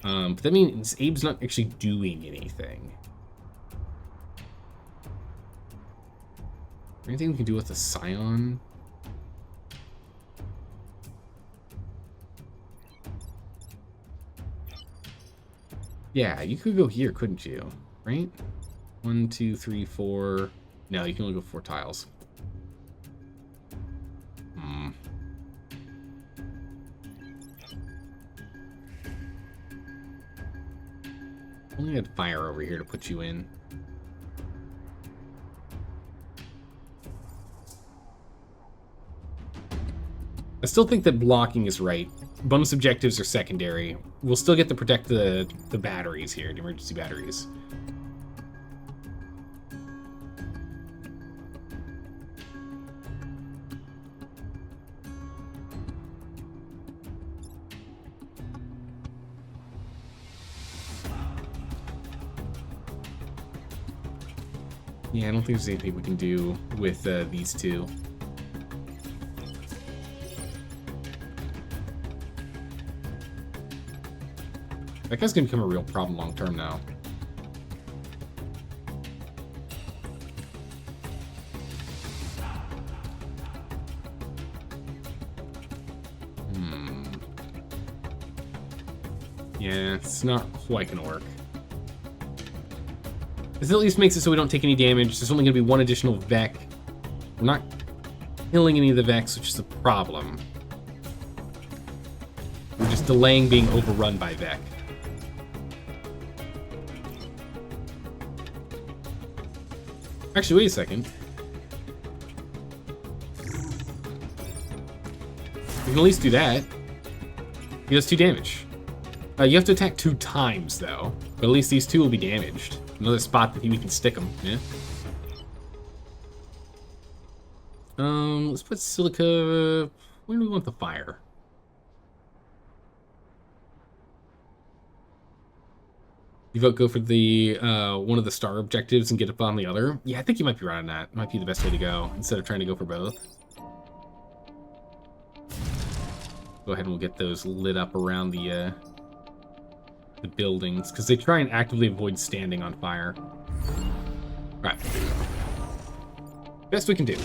But that means Abe's not actually doing anything. Anything we can do with the Scion? Yeah, you could go here, couldn't you? Right? 1, 2, 3, 4. No, you can only go 4 tiles. Only had fire over here to put you in. I still think that blocking is right. Bonus objectives are secondary. We'll still get to protect the batteries here, the emergency batteries. Yeah, I don't think there's anything we can do with these two. That guy's gonna become a real problem long term now. Yeah, it's not quite gonna work. This at least makes it so we don't take any damage. There's only gonna be one additional Vec. We're not killing any of the Vecs, which is a problem. We're just delaying being overrun by Vec. Actually, wait a second. We can at least do that. He does 2 damage. You have to attack 2 times, though. But at least these 2 will be damaged. Another spot that we can stick them, yeah? Let's put Silica... Where do we want the fire? You vote go for the one of the star objectives and get up on the other? Yeah, I think you might be right on that. Might be the best way to go, instead of trying to go for both. Go ahead and we'll get those lit up around the buildings, because they try and actively avoid standing on fire. Right. Best we can do.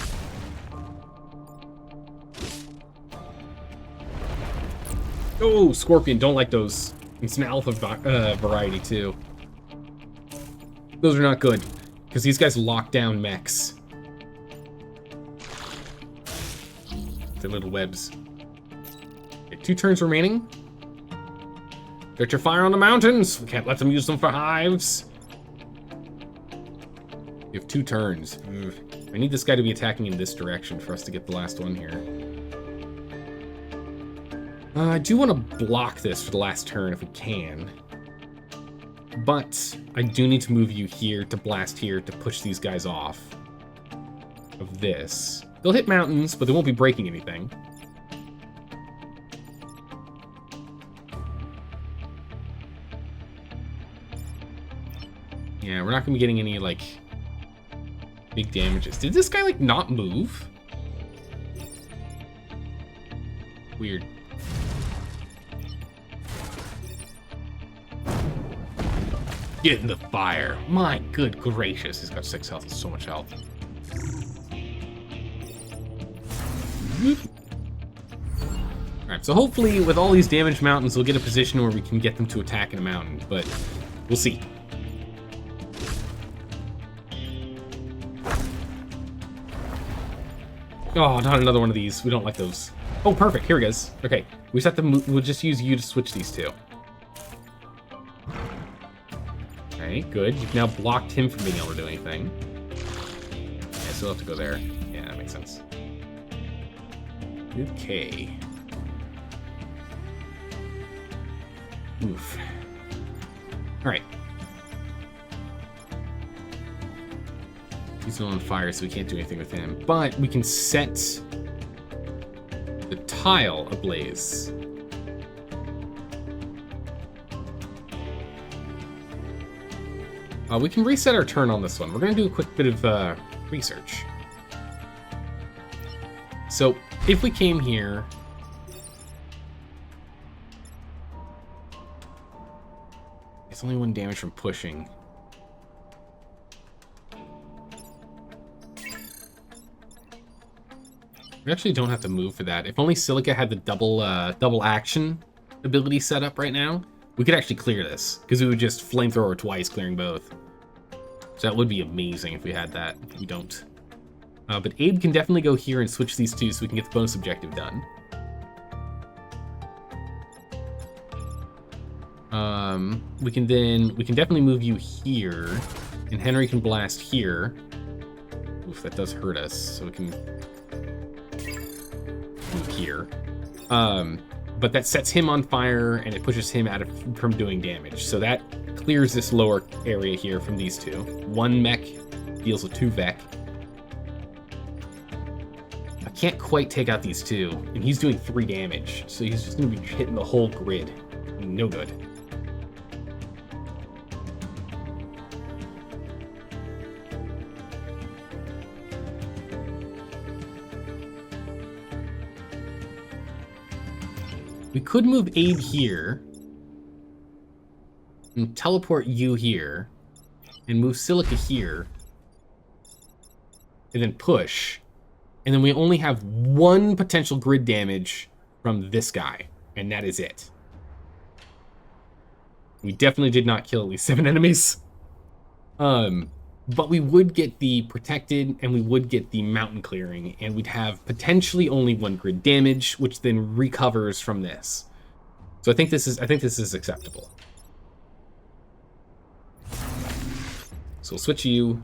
Oh, Scorpion, don't like those. It's an alpha variety, too. Those are not good, because these guys lock down mechs. They're little webs. Okay, 2 turns remaining. Get your fire on the mountains! We can't let them use them for hives. You have 2 turns. Ugh. I need this guy to be attacking in this direction for us to get the last one here. I do want to block this for the last turn if we can. But I do need to move you here to blast here to push these guys off of this. They'll hit mountains, but they won't be breaking anything. Yeah, we're not going to be getting any, like, big damages. Did this guy, like, not move? Weird. Get in the fire. My good gracious. He's got 6 health and so much health. Alright, so hopefully with all these damaged mountains, we'll get a position where we can get them to attack in a mountain, but we'll see. Oh, not another one of these. We don't like those. Oh, perfect. Here he goes. Okay, we just have to move. We'll just use you to switch these 2. Okay, good. You've now blocked him from being able to do anything. Yeah, so we'll have to go there. Yeah, that makes sense. Okay. Oof. Alright. He's still on fire, so we can't do anything with him. But we can set the tile ablaze. We can reset our turn on this one. We're going to do a quick bit of research. So, if we came here... It's only 1 damage from pushing. We actually don't have to move for that. If only Silica had the double action ability set up right now, we could actually clear this, because we would just flamethrower twice, clearing both. So that would be amazing if we had that. We don't. But Abe can definitely go here and switch these 2 so we can get the bonus objective done. We can definitely move you here, and Henry can blast here. Oof, that does hurt us, so we can move here. But that sets him on fire, and it pushes him out from doing damage. So that clears this lower area here from these 2. 1 mech deals with 2 Vec. I can't quite take out these 2, and he's doing 3 damage. So he's just going to be hitting the whole grid. No good. We could move Abe here. And teleport you here. And move Silica here. And then push. And then we only have one potential grid damage from this guy. And that is it. We definitely did not kill at least 7 enemies. But we would get the protected and we would get the mountain clearing, and we'd have potentially only 1 grid damage, which then recovers from this. So I think this is acceptable. So we'll switch you.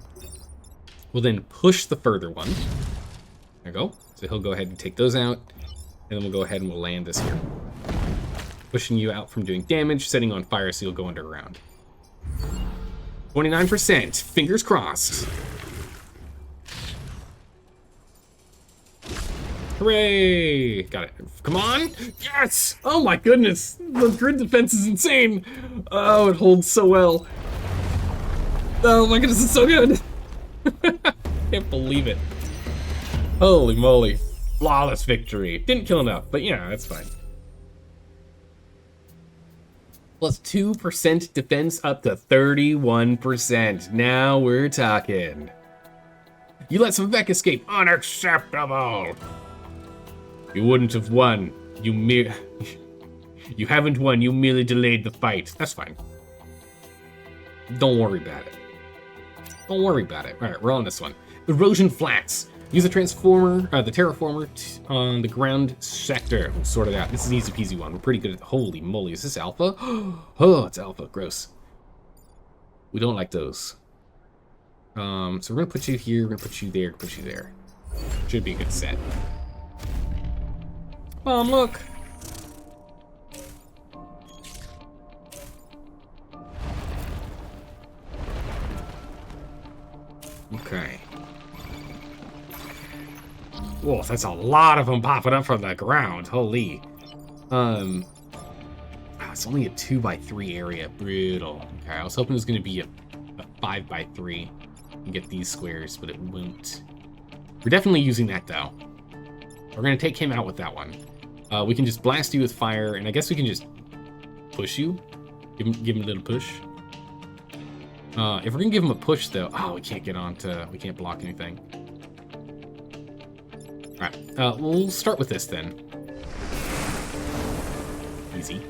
We'll then push the further one. There we go. So he'll go ahead and take those out, and then we'll go ahead and we'll land this here. Pushing you out from doing damage, setting on fire so you'll go underground. 29%. Fingers crossed. Hooray! Got it. Come on! Yes! Oh my goodness! The grid defense is insane! Oh, it holds so well. Oh my goodness, it's so good! Can't believe it. Holy moly. Flawless victory. Didn't kill enough, but yeah, that's fine. Plus 2% defense up to 31%. Now we're talking. You let some Vec escape. Unacceptable. You wouldn't have won. You haven't won. You merely delayed the fight. That's fine. Don't worry about it. Don't worry about it. All right, we're on this one. Erosion Flats. Use the terraformer on the ground sector. We'll sort it out. This is an easy peasy one. We're pretty good at. Holy moly, is this alpha? Oh, it's alpha. Gross. We don't like those. So we're gonna put you here. We're gonna put you there. Put you there. Should be a good set. Look. Okay. Whoa, that's a lot of them popping up from the ground. Holy. It's only a 2x3 area. Brutal. Okay, I was hoping it was going to be a 5x3 and get these squares, but it won't. We're definitely using that, though. We're going to take him out with that one. We can just blast you with fire, and I guess we can just push you. Give him a little push. If we're going to give him a push, though... Oh, we can't get onto... We can't block anything. Alright, we'll start with this then. Easy.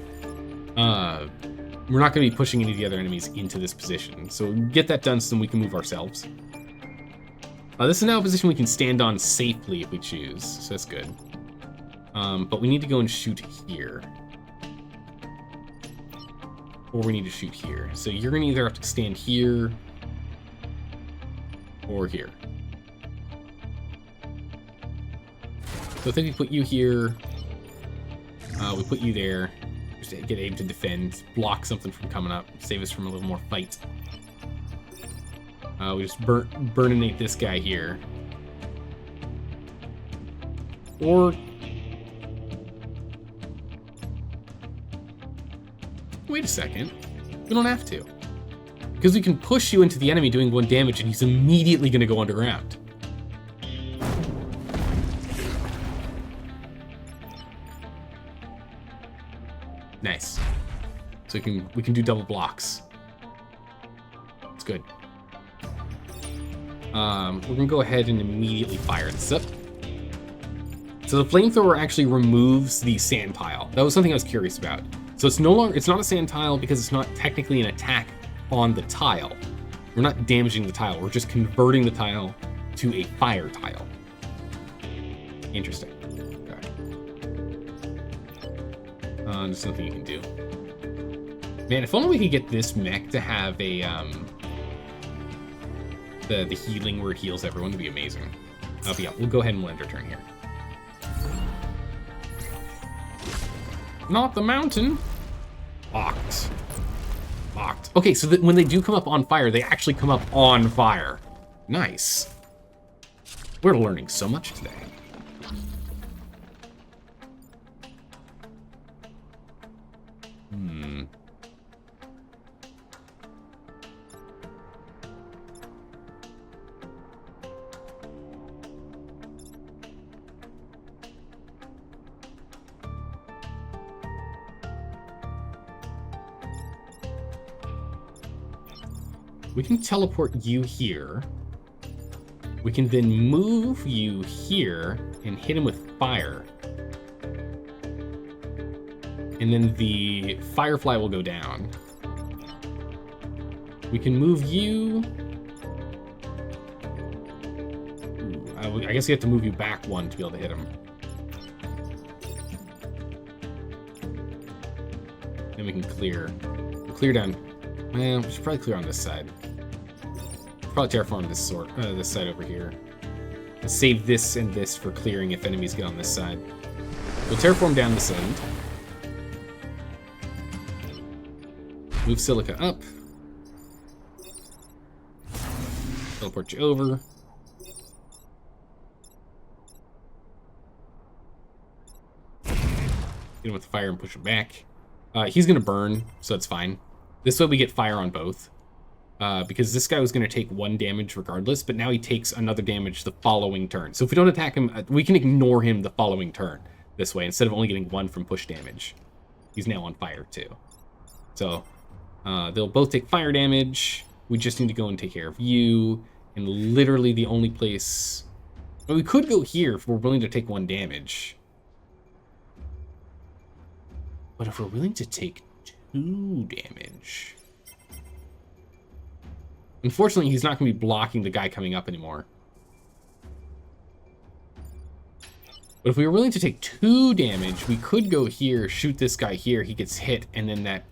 We're not going to be pushing any of the other enemies into this position, so get that done so then we can move ourselves. This is now a position we can stand on safely if we choose, so that's good. But we need to go and shoot here. Or we need to shoot here. So you're going to either have to stand here or here. So I think we put you here, we put you there, just to get Abe to defend, block something from coming up, save us from a little more fight. We just burninate this guy here. Or... Wait a second, we don't have to. Because we can push you into the enemy doing 1 damage and he's immediately going to go underground. Nice. So we can do double blocks. It's good. We're gonna go ahead and immediately fire this up. So the flamethrower actually removes the sand pile. That was something I was curious about. So it's not a sand tile because it's not technically an attack on the tile. We're not damaging the tile. We're just converting the tile to a fire tile. Interesting. There's nothing you can do. Man, if only we could get this mech to have a the healing where it heals everyone would be amazing. But yeah, we'll go ahead and we'll end our turn here. Not the mountain. Locked. Locked. Okay, so that when they do come up on fire, they actually come up on fire. Nice. We're learning so much today. We can teleport you here. We can then move you here and hit him with fire. And then the Firefly will go down. We can move you. Ooh, I guess you have to move you back one to be able to hit him. Then we can clear. We'll clear down. Well, we should probably clear on this side. Probably terraform this side over here. And save this and this for clearing if enemies get on this side. We'll terraform down this end. Move Silica up. Teleport you over. Hit him with fire and push him back. He's gonna burn, so that's fine. This way we get fire on both. Because this guy was gonna take 1 damage regardless, but now he takes another damage the following turn. So if we don't attack him, we can ignore him the following turn this way, instead of only getting 1 from push damage. He's now on fire too. So they'll both take fire damage. We just need to go and take care of you. And literally the only place... Well, we could go here if we're willing to take 1 damage. But if we're willing to take 2 damage... Unfortunately, he's not going to be blocking the guy coming up anymore. But if we were willing to take 2 damage, we could go here, shoot this guy here, he gets hit, and then that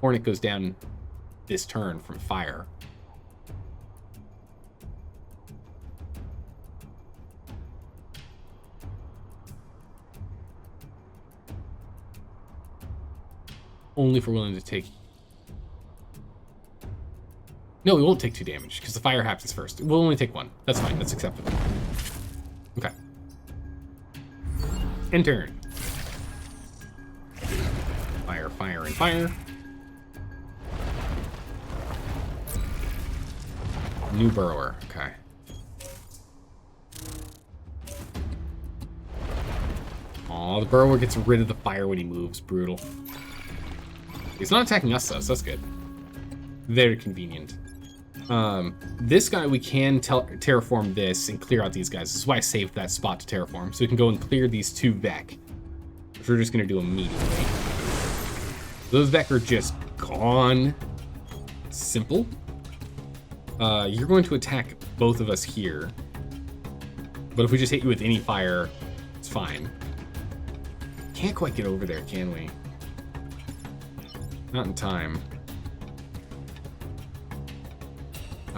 Hornet goes down this turn from fire. Only if we're willing to take... No, we won't take 2 damage, because the fire happens first. We'll only take 1. That's fine, that's acceptable. Okay. End turn. Fire, fire, and fire. New burrower, okay. Aw, the burrower gets rid of the fire when he moves. Brutal. He's not attacking us, though, so that's good. Very convenient. This guy, we can terraform this and clear out these guys. This is why I saved that spot to terraform. So we can go and clear these 2 Vec, which we're just going to do immediately. Those Vec are just gone. Simple. You're going to attack both of us here. But if we just hit you with any fire, it's fine. Can't quite get over there, can we? Not in time.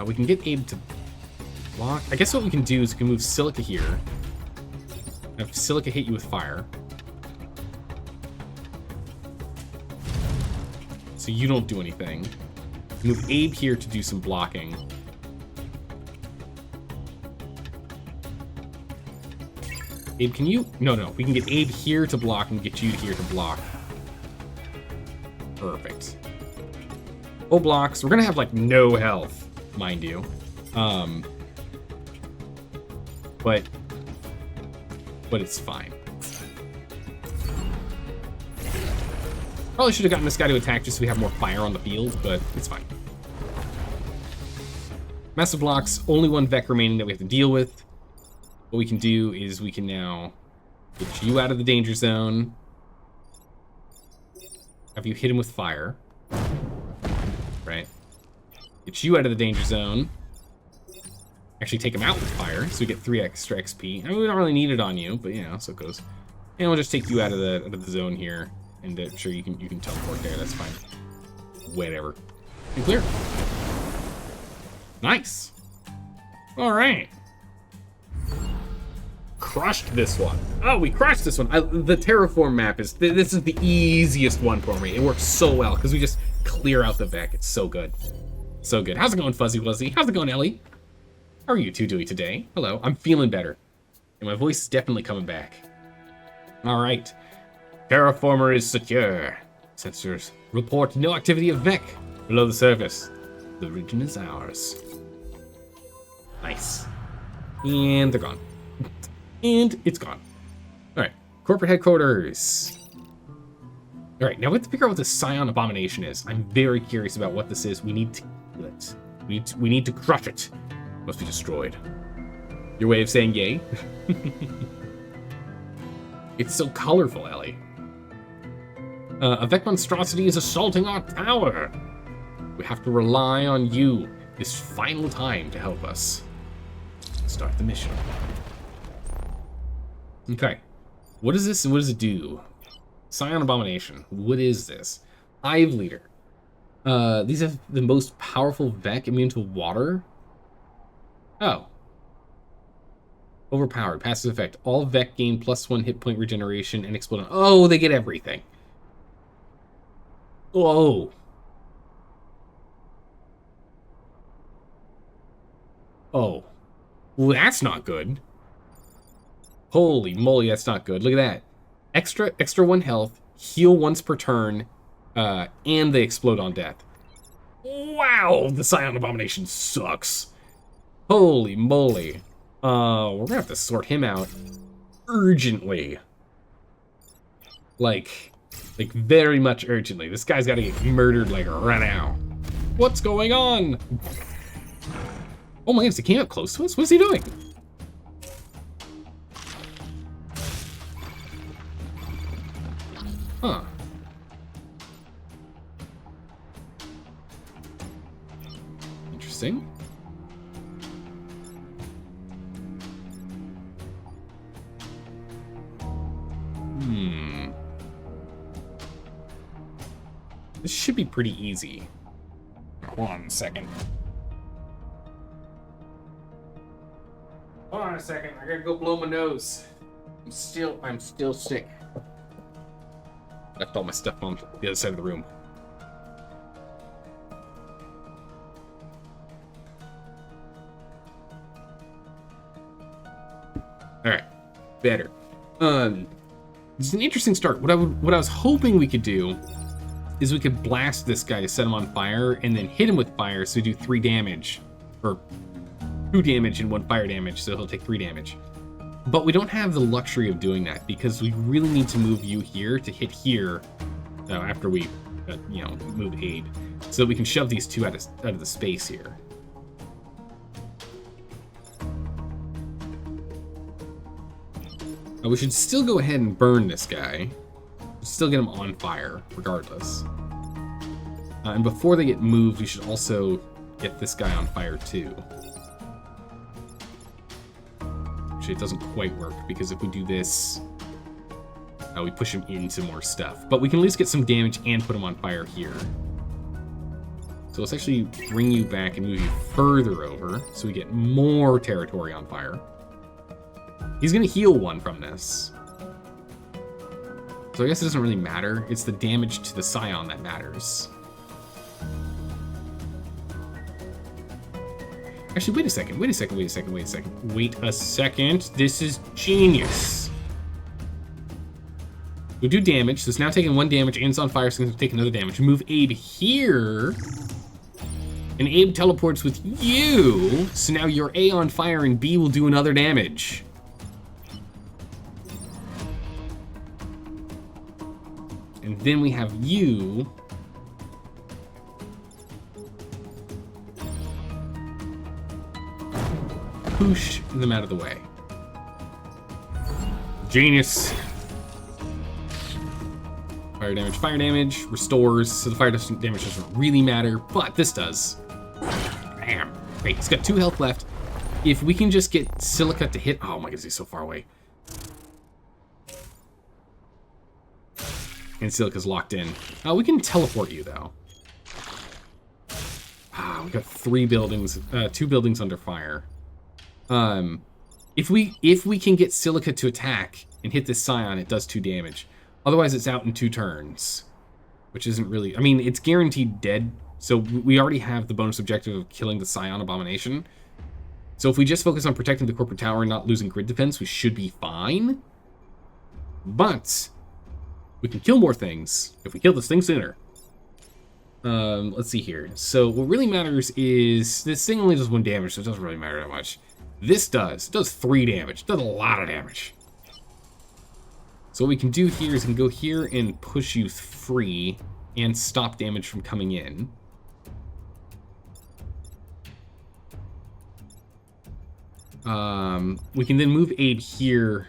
We can get Abe to block. I guess what we can do is we can move Silica here. Have Silica hit you with fire. So you don't do anything. Move Abe here to do some blocking. Abe, can you? No, we can get Abe here to block and get you here to block. Perfect. Full blocks. We're gonna have like no health, mind you. But it's fine. Probably should have gotten this guy to attack just so we have more fire on the field, but it's fine. Massive blocks, only 1 Vec remaining that we have to deal with. What we can do is we can now get you out of the danger zone. Have you hit him with fire. Right. Get you out of the danger zone. Actually take him out with fire, so we get 3 extra XP. I mean, we don't really need it on you, but you know, so it goes. And we'll just take you out of the zone here. And sure, you can teleport there, that's fine. Whatever. And clear. Nice. All right. Crushed this one. Oh, we crushed this one. The terraform map is, this is the easiest one for me. It works so well, because we just clear out the Vec. It's so good. So good. How's it going, Fuzzy Wuzzy? How's it going, Ellie? How are you two doing today? Hello, I'm feeling better. And my voice is definitely coming back. All right. Terraformer is secure. Sensors report no activity of Vec below the surface. The region is ours. Nice. And they're gone. And it's gone. All right, corporate headquarters. Alright, now we have to figure out what this Scion Abomination is. I'm very curious about what this is. We need to kill it. We need to crush it. It must be destroyed. Your way of saying yay? It's so colorful, Ellie. A Vec monstrosity is assaulting our tower. We have to rely on you this final time to help us. Start the mission. Okay. What is this and what does it do? Scion Abomination. What is this? Hive Leader. These have the most powerful Vec immune to water. Oh. Overpowered. Passive effect. All Vec gain +1 hit point regeneration and explode. Oh, they get everything. Whoa. Oh. Well, that's not good. Holy moly, that's not good. Look at that. Extra 1 health, heal once per turn, and they explode on death. Wow, the Scion Abomination sucks. Holy moly. We're gonna have to sort him out urgently. Like very much urgently. This guy's gotta get murdered like right now. What's going on? Oh my goodness, he came up close to us? What's he doing? Huh. Interesting. This should be pretty easy. Hold on a second. Hold on a second. I gotta go blow my nose. I'm still sick. Left all my stuff on the other side of the room. All right, better. It's an interesting start. What I was hoping we could do is we could blast this guy to set him on fire and then hit him with fire so we do 3 damage, or 2 damage and 1 fire damage, so he'll take 3 damage. But we don't have the luxury of doing that because we really need to move you here to hit here after we, move aid, so that we can shove these 2 out of the space here. We should still go ahead and burn this guy. Still get him on fire, regardless. And before they get moved, we should also get this guy on fire too. Actually, it doesn't quite work, because if we do this, we push him into more stuff. But we can at least get some damage and put him on fire here. So let's actually bring you back and move you further over, so we get more territory on fire. He's gonna heal 1 from this. So I guess it doesn't really matter. It's the damage to the Scion that matters. Actually, wait a second. Wait a second. This is genius. We do damage, so it's now taking 1 damage and it's on fire, so it's gonna take another damage. Move Abe here. And Abe teleports with you. So now you're A on fire and B will do another damage. And then we have you. Push them out of the way. Genius. Fire damage restores, so the fire damage doesn't really matter, but this does. Bam. Great, he's got 2 health left. If we can just get Silica to hit, oh my goodness, he's so far away. And Silica's locked in. We can teleport you though. We got 3 buildings, 2 buildings under fire. If we can get Silica to attack and hit this Scion, it does 2 damage. Otherwise, it's out in 2 turns, which isn't really. I mean, it's guaranteed dead. So we already have the bonus objective of killing the Scion Abomination. So if we just focus on protecting the corporate tower and not losing grid defense, we should be fine. But we can kill more things if we kill this thing sooner. Let's see here. So what really matters is this thing only does 1 damage, so it doesn't really matter that much. This does. It does 3 damage. It does a lot of damage. So what we can do here is we can go here and push you free and stop damage from coming in. We can then move aid here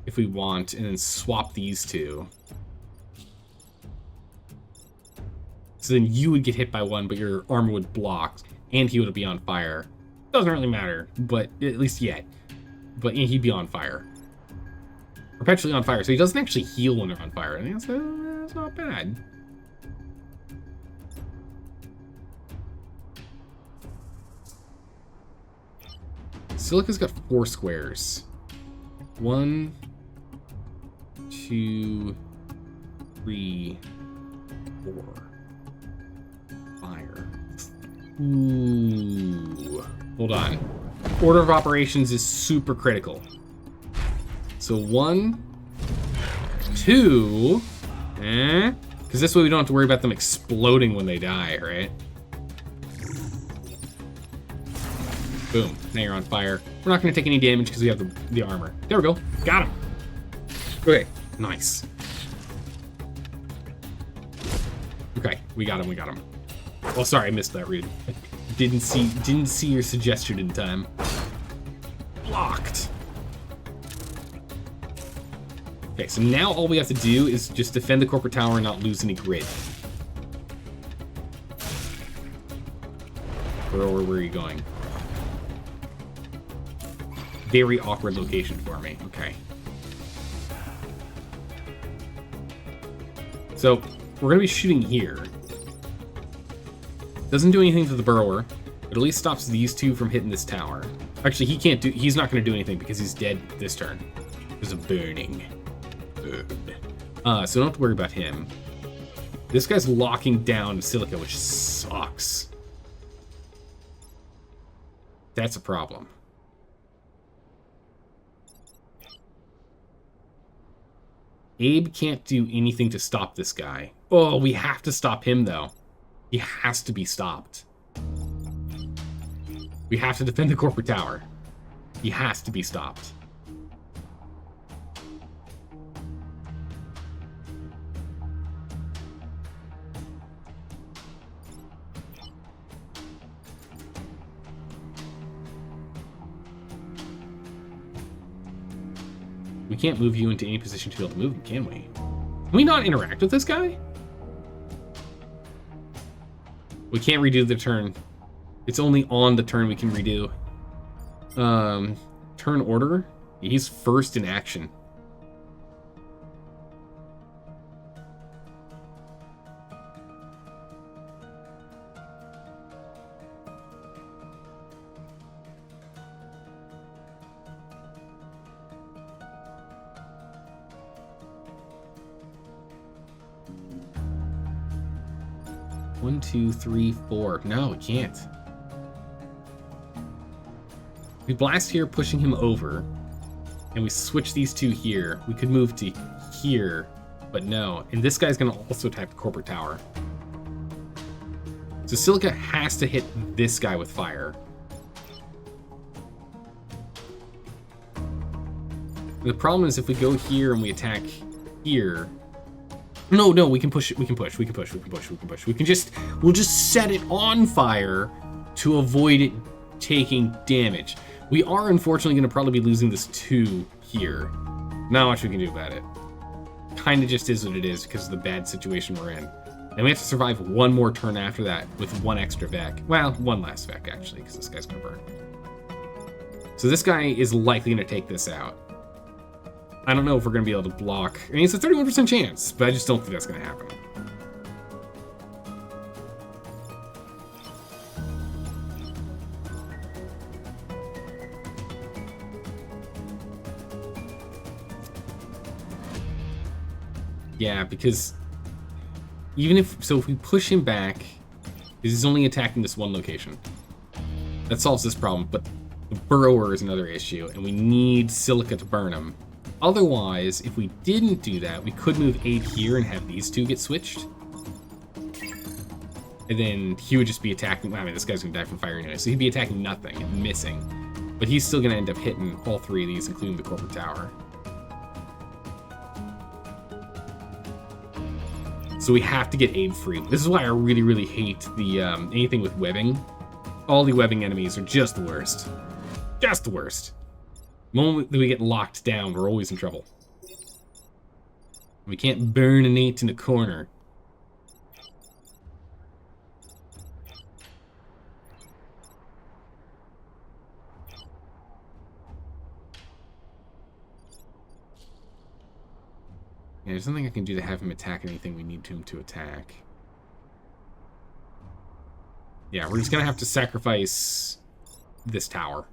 if we want, and then swap these two. So then you would get hit by one, but your armor would block, and he would be on fire. Doesn't really matter, but at least yet. But yeah, he'd be on fire. Perpetually on fire, so he doesn't actually heal when they're on fire. I think that's not bad. Silica's got 4 squares. 1, 2, 3, 4. Fire. Ooh. Hold on. Order of operations is super critical. So 1, 2, because this way we don't have to worry about them exploding when they die, right? Boom. Now you're on fire. We're not going to take any damage because we have the armor. There we go. Got him. Okay. Nice. Okay. We got him. We got him. Well, sorry. I missed that read. Didn't see your suggestion in time. Blocked. Okay. So now all we have to do is just defend the corporate tower and not lose any grid. Where are you going? Very awkward location for me. Okay. So, we're gonna be shooting here. Doesn't do anything to the burrower, but at least stops these two from hitting this tower. Actually, he's not gonna do anything because he's dead this turn. There's a burning. Good. So don't have to worry about him. This guy's locking down Silica, which sucks. That's a problem. Abe can't do anything to stop this guy. Oh, we have to stop him, though. He has to be stopped. We have to defend the corporate tower. He has to be stopped. We can't move you into any position to be able to move him, can we? Can we not interact with this guy? We can't redo the turn. It's only on the turn we can redo. Turn order? He's first in action. One, two, three, four. No, we can't. We blast here, pushing him over, and we switch these two here. We could move to here, but no. And this guy's going to also attack the corporate tower. So Silica has to hit this guy with fire. The problem is if we go here and we attack here. No, we can push it. We can push. We'll just set it on fire to avoid it taking damage. We are unfortunately going to probably be losing this 2 here. Not much we can do about it. Kind of just is what it is because of the bad situation we're in. And we have to survive one more turn after that with 1 extra Vec. Well, 1 last Vec actually, because this guy's going to burn. So this guy is likely going to take this out. I don't know if we're going to be able to block. I mean, it's a 31% chance, but I just don't think that's going to happen. Yeah, because if we push him back, he's only attacking this one location. That solves this problem, but the burrower is another issue, and we need Silica to burn him. Otherwise, if we didn't do that, we could move 8 here and have these 2 get switched. And then he would just be attacking. I mean, this guy's gonna die from fire anyway, so he'd be attacking nothing and missing. But he's still going to end up hitting all three of these, including the corporate tower. So we have to get Abe free. This is why I really, really hate the anything with webbing. All the webbing enemies are just the worst. Just the worst. The moment that we get locked down, we're always in trouble. We can't burn an 8 in a corner. Yeah, there's nothing I can do to have him attack anything we need him to attack. Yeah, we're just gonna have to sacrifice this tower.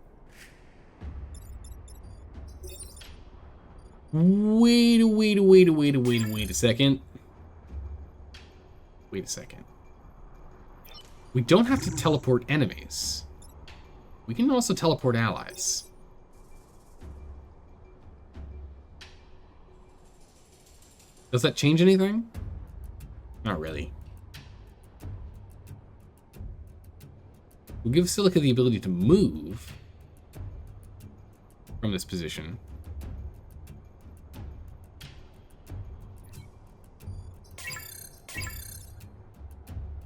Wait a second. Wait a second. We don't have to teleport enemies. We can also teleport allies. Does that change anything? Not really. We'll give Silica the ability to move from this position.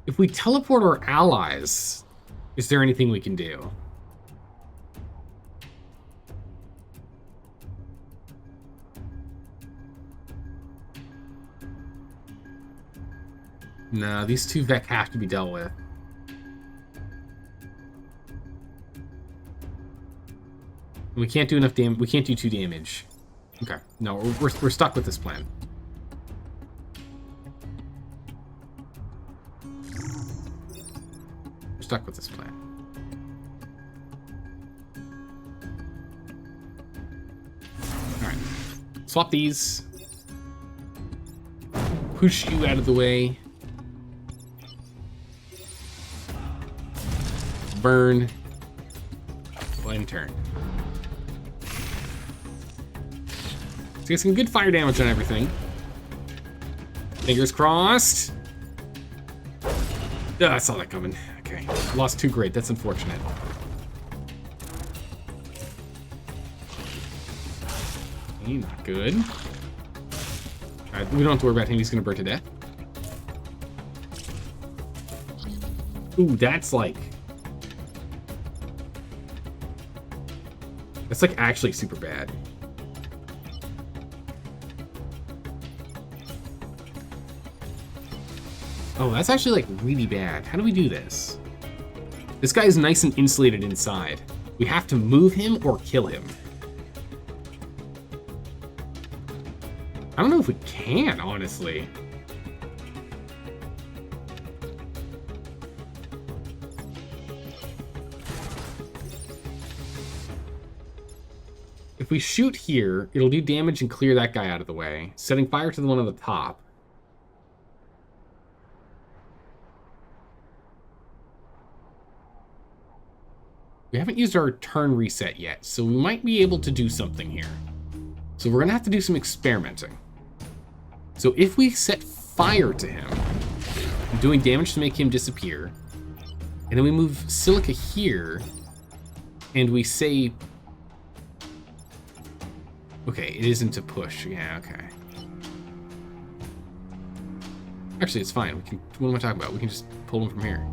If we teleport our allies, is there anything we can do? No, these two Vec have to be dealt with. We can't do enough damage. We can't do 2 damage. Okay, no, we're stuck with this plan. We're stuck with this plan. All right, swap these. Push you out of the way. Burn. Blame turn. So get some good fire damage on everything. Fingers crossed. I saw that coming. Okay. Lost 2 great. That's unfortunate. Okay, not good. Alright, we don't have to worry about him. He's gonna burn to death. Ooh, that's like actually super bad. Oh, that's actually like really bad. How do we do this? This guy is nice and insulated inside. We have to move him or kill him. I don't know if we can, honestly. If we shoot here, it'll do damage and clear that guy out of the way, setting fire to the one on the top. We haven't used our turn reset yet, so we might be able to do something here. So we're gonna have to do some experimenting. So if we set fire to him, doing damage to make him disappear, and then we move Silica here, and we say, okay, it isn't a push. Yeah, okay. Actually, it's fine. We can. What am I talking about? We can just pull him from here.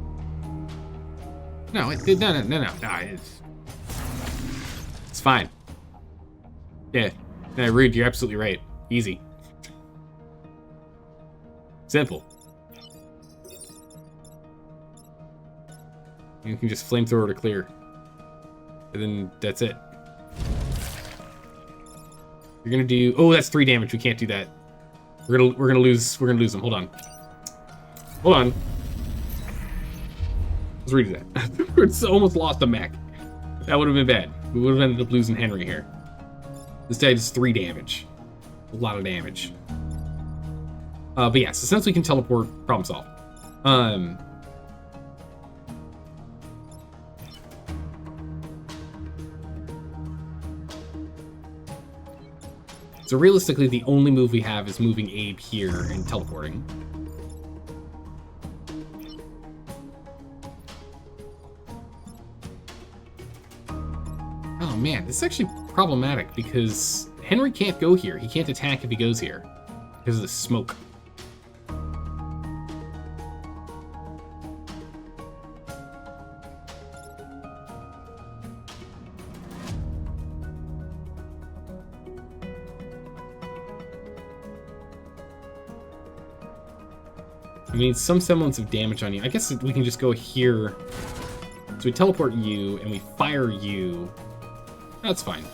No, no. It's fine. Yeah. No, Rude, you're absolutely right. Easy. Simple. You can just flamethrower to clear. And then that's it. You're gonna do. Oh, that's 3 damage. We can't do that. We're gonna lose them. Hold on. Hold on. Let's redo that. It's almost lost a mech. That would have been bad. We would have ended up losing Henry here. This guy does 3 damage. A lot of damage. But yeah, so since we can teleport, problem solved. So realistically, the only move we have is moving Abe here and teleporting. Oh man, this is actually problematic because Henry can't go here. He can't attack if he goes here because of the smoke. We need some semblance of damage on you. I guess we can just go here. So we teleport you, and we fire you. That's fine.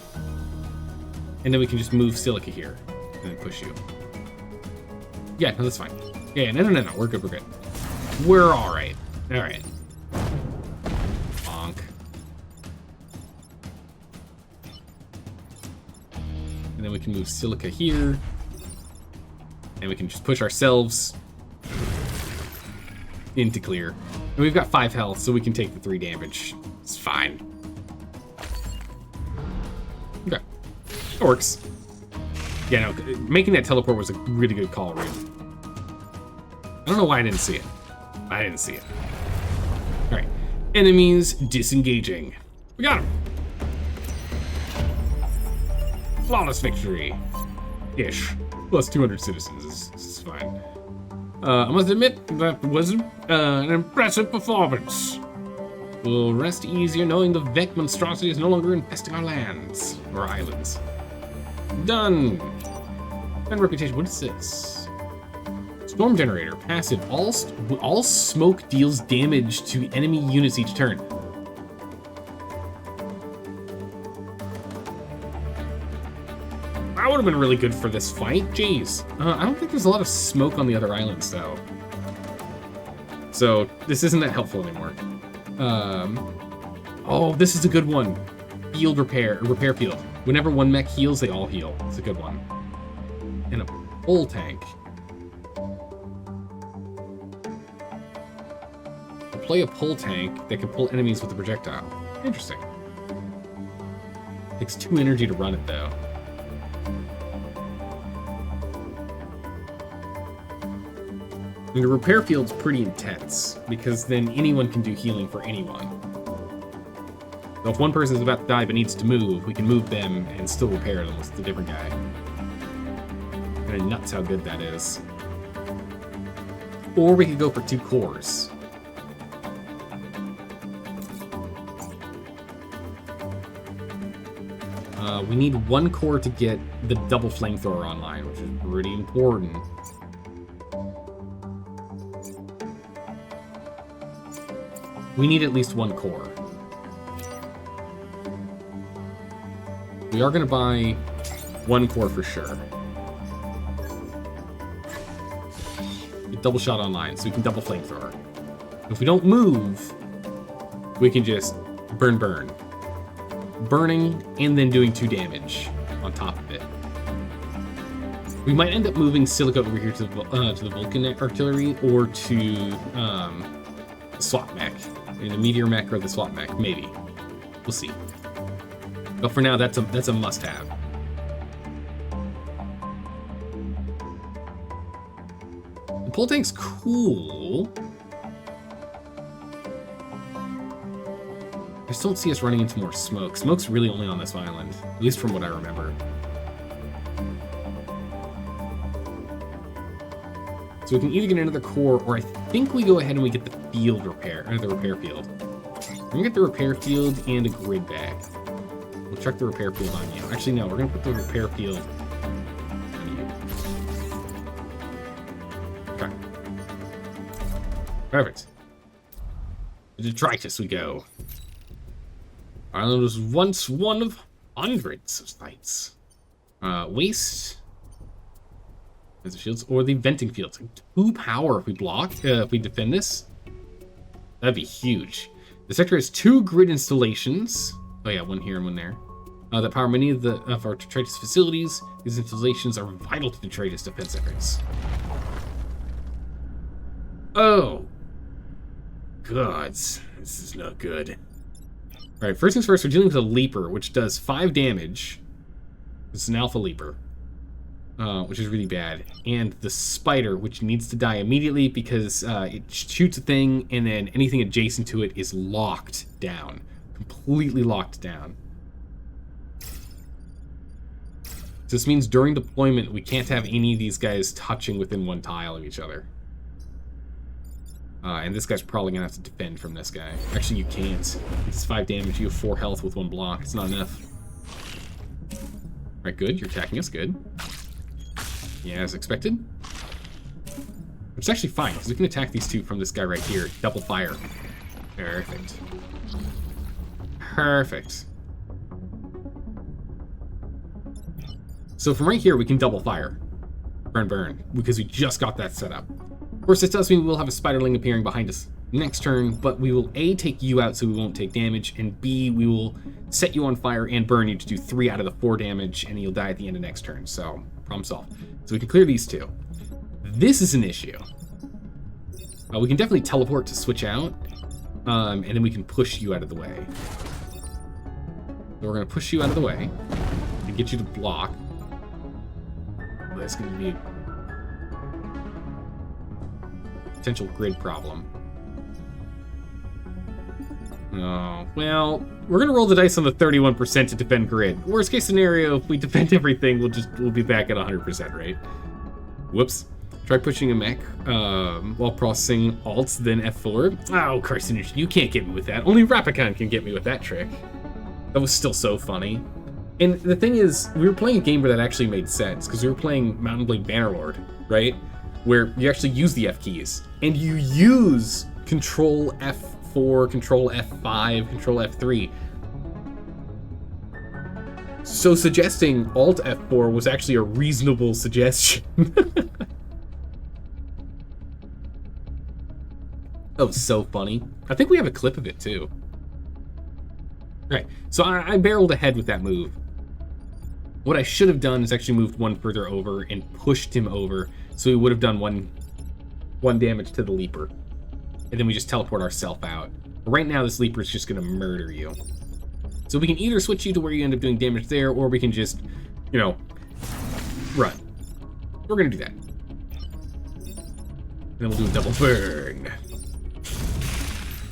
And then we can just move Silica here, and then push you. Yeah, no, that's fine. Yeah, no. We're good, we're good. We're alright. Alright. Bonk. And then we can move Silica here. And we can just push ourselves into clear. And we've got 5 health, so we can take the 3 damage. It's fine. Okay. It works. Yeah, no, making that teleport was a really good call, Reed. I don't know why I didn't see it. I didn't see it. Alright. Enemies disengaging. We got him! Flawless victory. Ish. Plus 200 citizens is fine. I must admit, that was an impressive performance. We'll rest easier knowing the Vec monstrosity is no longer infesting our lands, or islands. Done. And reputation, what is this? Storm generator, passive. All smoke deals damage to enemy units each turn. That would have been really good for this fight. Jeez. I don't think there's a lot of smoke on the other islands, though. So, this isn't that helpful anymore. Oh, this is a good one. Field repair, or repair field. Whenever one mech heals, they all heal. It's a good one. And a pull tank. Play a pull tank that can pull enemies with a projectile. Interesting. Takes 2 energy to run it, though. And the repair field's pretty intense, because then anyone can do healing for anyone. So if one person's about to die but needs to move, we can move them and still repair them with a different guy. Kind of nuts how good that is. Or we could go for 2 cores. We need 1 core to get the double flamethrower online, which is pretty important. We need at least 1 core. We are going to buy 1 core for sure. Get double shot online, so we can double flamethrower. If we don't move, we can just burn. Burning, and then doing 2 damage on top of it. We might end up moving Silica over here to the Vulcan artillery, or to swap mech. The meteor mech or the swap mech, maybe. We'll see. But for now, that's a must-have. The pull tank's cool. I just don't see us running into more smoke. Smoke's really only on this island, at least from what I remember. So we can either get another core, or I think we go ahead and we get the field repair, or the repair field. We're gonna get the repair field and a grid bag. We'll check the repair field on you. Actually, no, we're gonna put the repair field on you. Okay. Perfect. To Detritus we go. Ireland was once one of hundreds of sites. Waste. As the shields, or the venting fields. 2 power if we block, if we defend this. That'd be huge. The sector has 2 grid installations. Oh yeah, 1 here and 1 there. That power many of our Detritus facilities. These installations are vital to Detritus defense efforts. Oh. Gods. This is not good. Alright, first things first, we're dealing with a Leaper, which does 5 damage. It's an Alpha Leaper. Which is really bad. And the Spider, which needs to die immediately because it shoots a thing and then anything adjacent to it is locked down. Completely locked down. So this means during deployment, we can't have any of these guys touching within 1 tile of each other. And this guy's probably going to have to defend from this guy. Actually, you can't. It's 5 damage. You have 4 health with 1 block. It's not enough. Alright, good. You're attacking us. Good. Yeah, as expected. Which is actually fine, because we can attack these 2 from this guy right here. Double fire. Perfect. Perfect. So from right here, we can double fire. Burn, burn. Because we just got that set up. Of course, this does mean we'll have a spiderling appearing behind us next turn, but we will A, take you out so we won't take damage, and B, we will set you on fire and burn you to do 3 out of the 4 damage, and you'll die at the end of next turn. So, problem solved. So we can clear these 2. This is an issue. We can definitely teleport to switch out, and then we can push you out of the way. So we're going to push you out of the way and get you to block. That's going to be a potential grid problem. Oh, well, we're going to roll the dice on the 31% to defend grid. Worst case scenario, if we defend everything, we'll be back at 100%, right? Whoops. Try pushing a mech while processing Alt, then F4. Oh, Carcination, you can't get me with that. Only Rapicon can get me with that trick. That was still so funny. And the thing is, we were playing a game where that actually made sense, because we were playing Mountain Blade Bannerlord, right? Where you actually use the F keys, and you use Control F4, Control F5, Control F3. So suggesting Alt F4 was actually a reasonable suggestion. That was so funny. I think we have a clip of it too. Right, so I barreled ahead with that move. What I should have done is actually moved 1 further over and pushed him over, so he would have done one damage to the Leaper. And then we just teleport ourselves out. But right now, this Leaper is just going to murder you. So we can either switch you to where you end up doing damage there, or we can just, you know, run. We're going to do that. And then we'll do a double burn.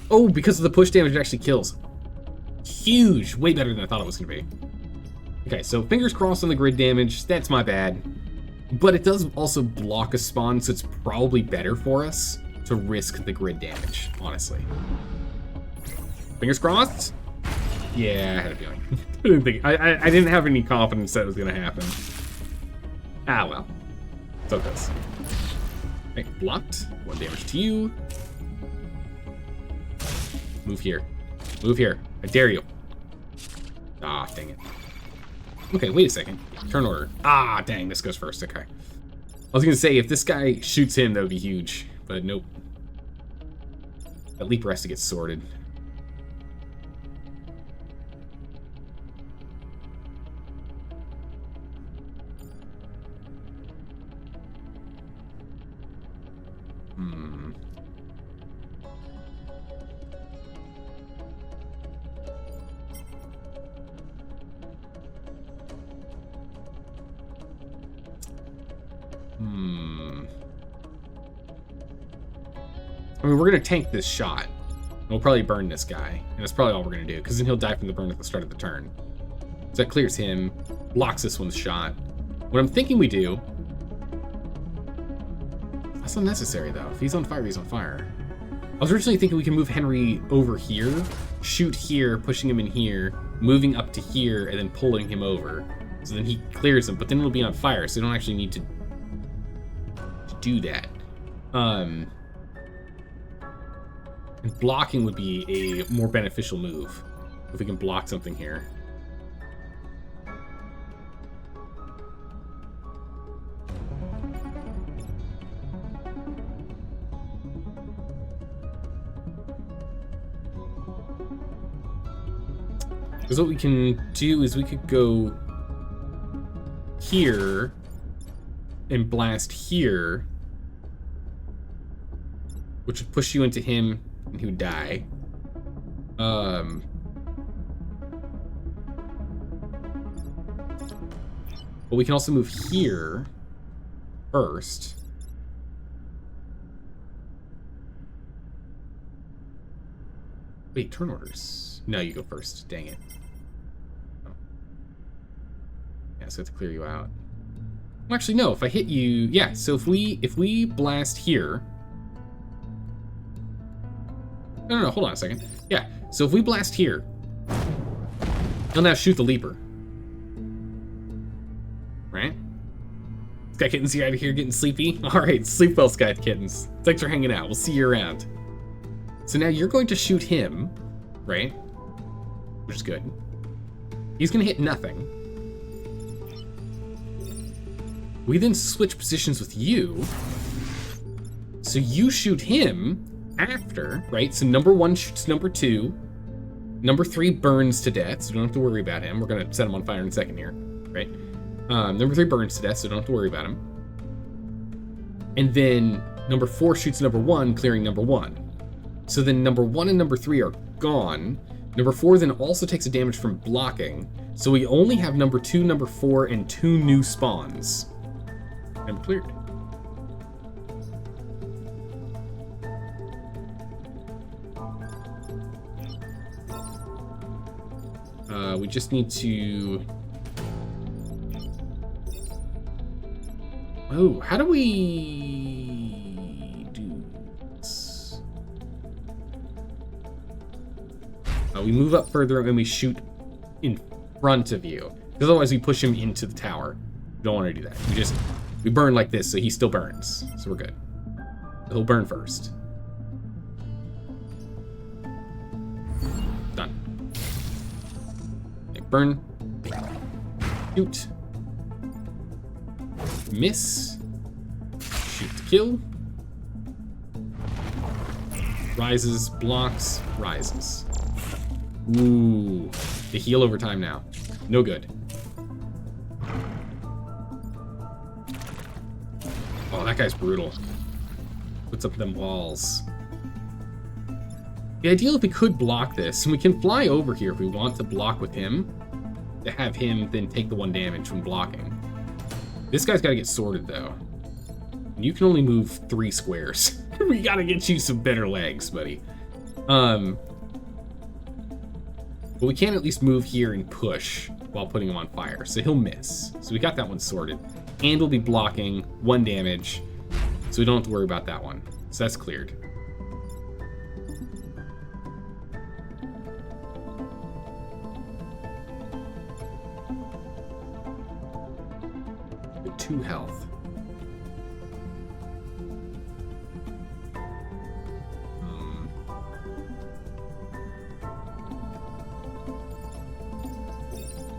Oh, because of the push damage, it actually kills. Huge! Way better than I thought it was going to be. Okay, so fingers crossed on the grid damage. That's my bad. But it does also block a spawn, so it's probably better for us to risk the grid damage, honestly. Fingers crossed? Yeah, I had a feeling. I didn't have any confidence that it was going to happen. Ah, well. So it goes. Okay, blocked. 1 damage to you. Move here. Move here. I dare you. Ah, dang it. Okay, wait a second. Turn order. Ah, dang, this goes first. Okay. I was going to say, if this guy shoots him, that would be huge. But nope. That Leaper has to get sorted. I mean, we're going to tank this shot. We'll probably burn this guy. And that's probably all we're going to do, because then he'll die from the burn at the start of the turn. So that clears him, blocks this one's shot. What I'm thinking we do... That's unnecessary, though. If he's on fire, he's on fire. I was originally thinking we can move Henry over here, shoot here, pushing him in here, moving up to here, and then pulling him over. So then he clears him, but then it'll be on fire, so we don't actually need to do that. And blocking would be a more beneficial move if we can block something here. Because what we can do is we could go here and blast here, which would push you into him, and he would die. But we can also move here first. Wait, turn orders. No, you go first. Dang it. Yeah, so I have to clear you out. Well, actually, no. If I hit you, yeah. So if we blast here, no. Hold on a second. Yeah. So if we blast here, he'll now shoot the leaper. Right? Sky Kittens, you out of here getting sleepy? All right, sleep well, Sky Kittens. Thanks for hanging out. We'll see you around. So now you're going to shoot him, right? Which is good. He's going to hit nothing. We then switch positions with you. So you shoot him after, right? So number 1 shoots number 2. Number 3 burns to death, so don't have to worry about him. We're going to set him on fire in a second here, right? Number 3 burns to death, so don't have to worry about him. And then number 4 shoots number 1, clearing number 1. So then number 1 and number 3 are gone. Number 4 then also takes a damage from blocking. So we only have number 2, number 4, and 2 new spawns. And cleared. We just need to... Oh, how do we do this? We move up further and we shoot in front of you. Because otherwise we push him into the tower. We don't want to do that. We burn like this, so he still burns. So we're good. He'll burn first. Done. Okay, burn. Shoot. Miss. Shoot to kill. Rises, blocks, rises. Ooh. They heal over time now. No good. Oh, that guy's brutal. Puts up them walls. The ideal if we could block this, and we can fly over here if we want to block with him, to have him then take the 1 damage from blocking. This guy's gotta get sorted though. You can only move 3 squares. We gotta get you some better legs, buddy. But we can at least move here and push while putting him on fire, so he'll miss. So we got that one sorted. And we'll be blocking 1 damage, so we don't have to worry about that one. So that's cleared. Good 2 health.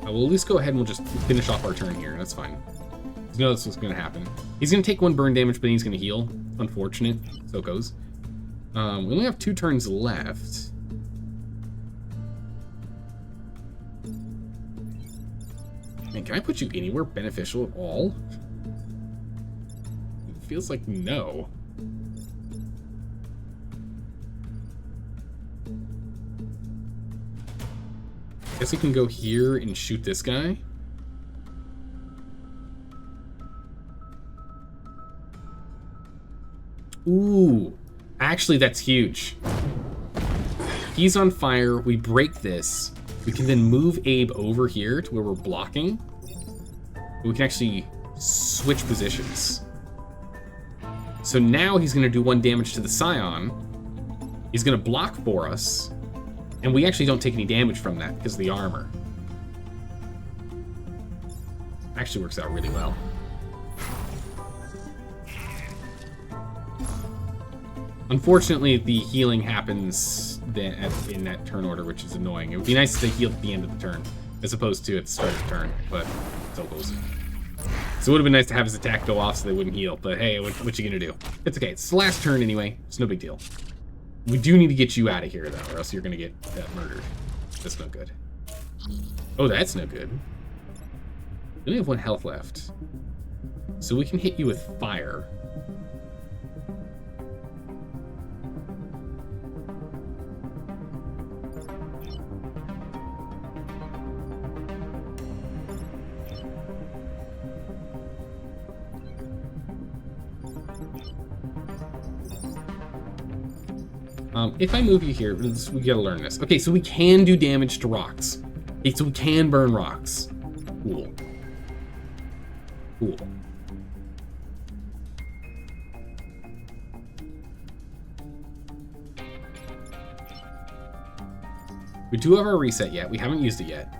We'll at least go ahead and we'll just finish off our turn here. That's fine. You know that's what's going to happen. He's going to take 1 burn damage, but then he's going to heal. Unfortunate. So it goes. We only have 2 turns left. Man, can I put you anywhere beneficial at all? It feels like no. Guess we can go here and shoot this guy. Ooh, actually that's huge. He's on fire, we break this. We can then move Abe over here to where we're blocking. We can actually switch positions. So now he's gonna do 1 damage to the Scion. He's gonna block for us. And we actually don't take any damage from that because of the armor. Actually works out really well. Unfortunately, the healing happens in that turn order, which is annoying. It would be nice if they healed at the end of the turn, as opposed to at the start of the turn, but so close. So it would have been nice to have his attack go off so they wouldn't heal, but hey, what you gonna do? It's okay, it's the last turn anyway, it's no big deal. We do need to get you out of here, though, or else you're going to get murdered. That's no good. Oh, that's no good. We only have 1 health left. So we can hit you with fire. If I move you here, we gotta learn this. Okay, so we can do damage to rocks. Okay, so we can burn rocks. Cool. Cool. We do have our reset yet. We haven't used it yet.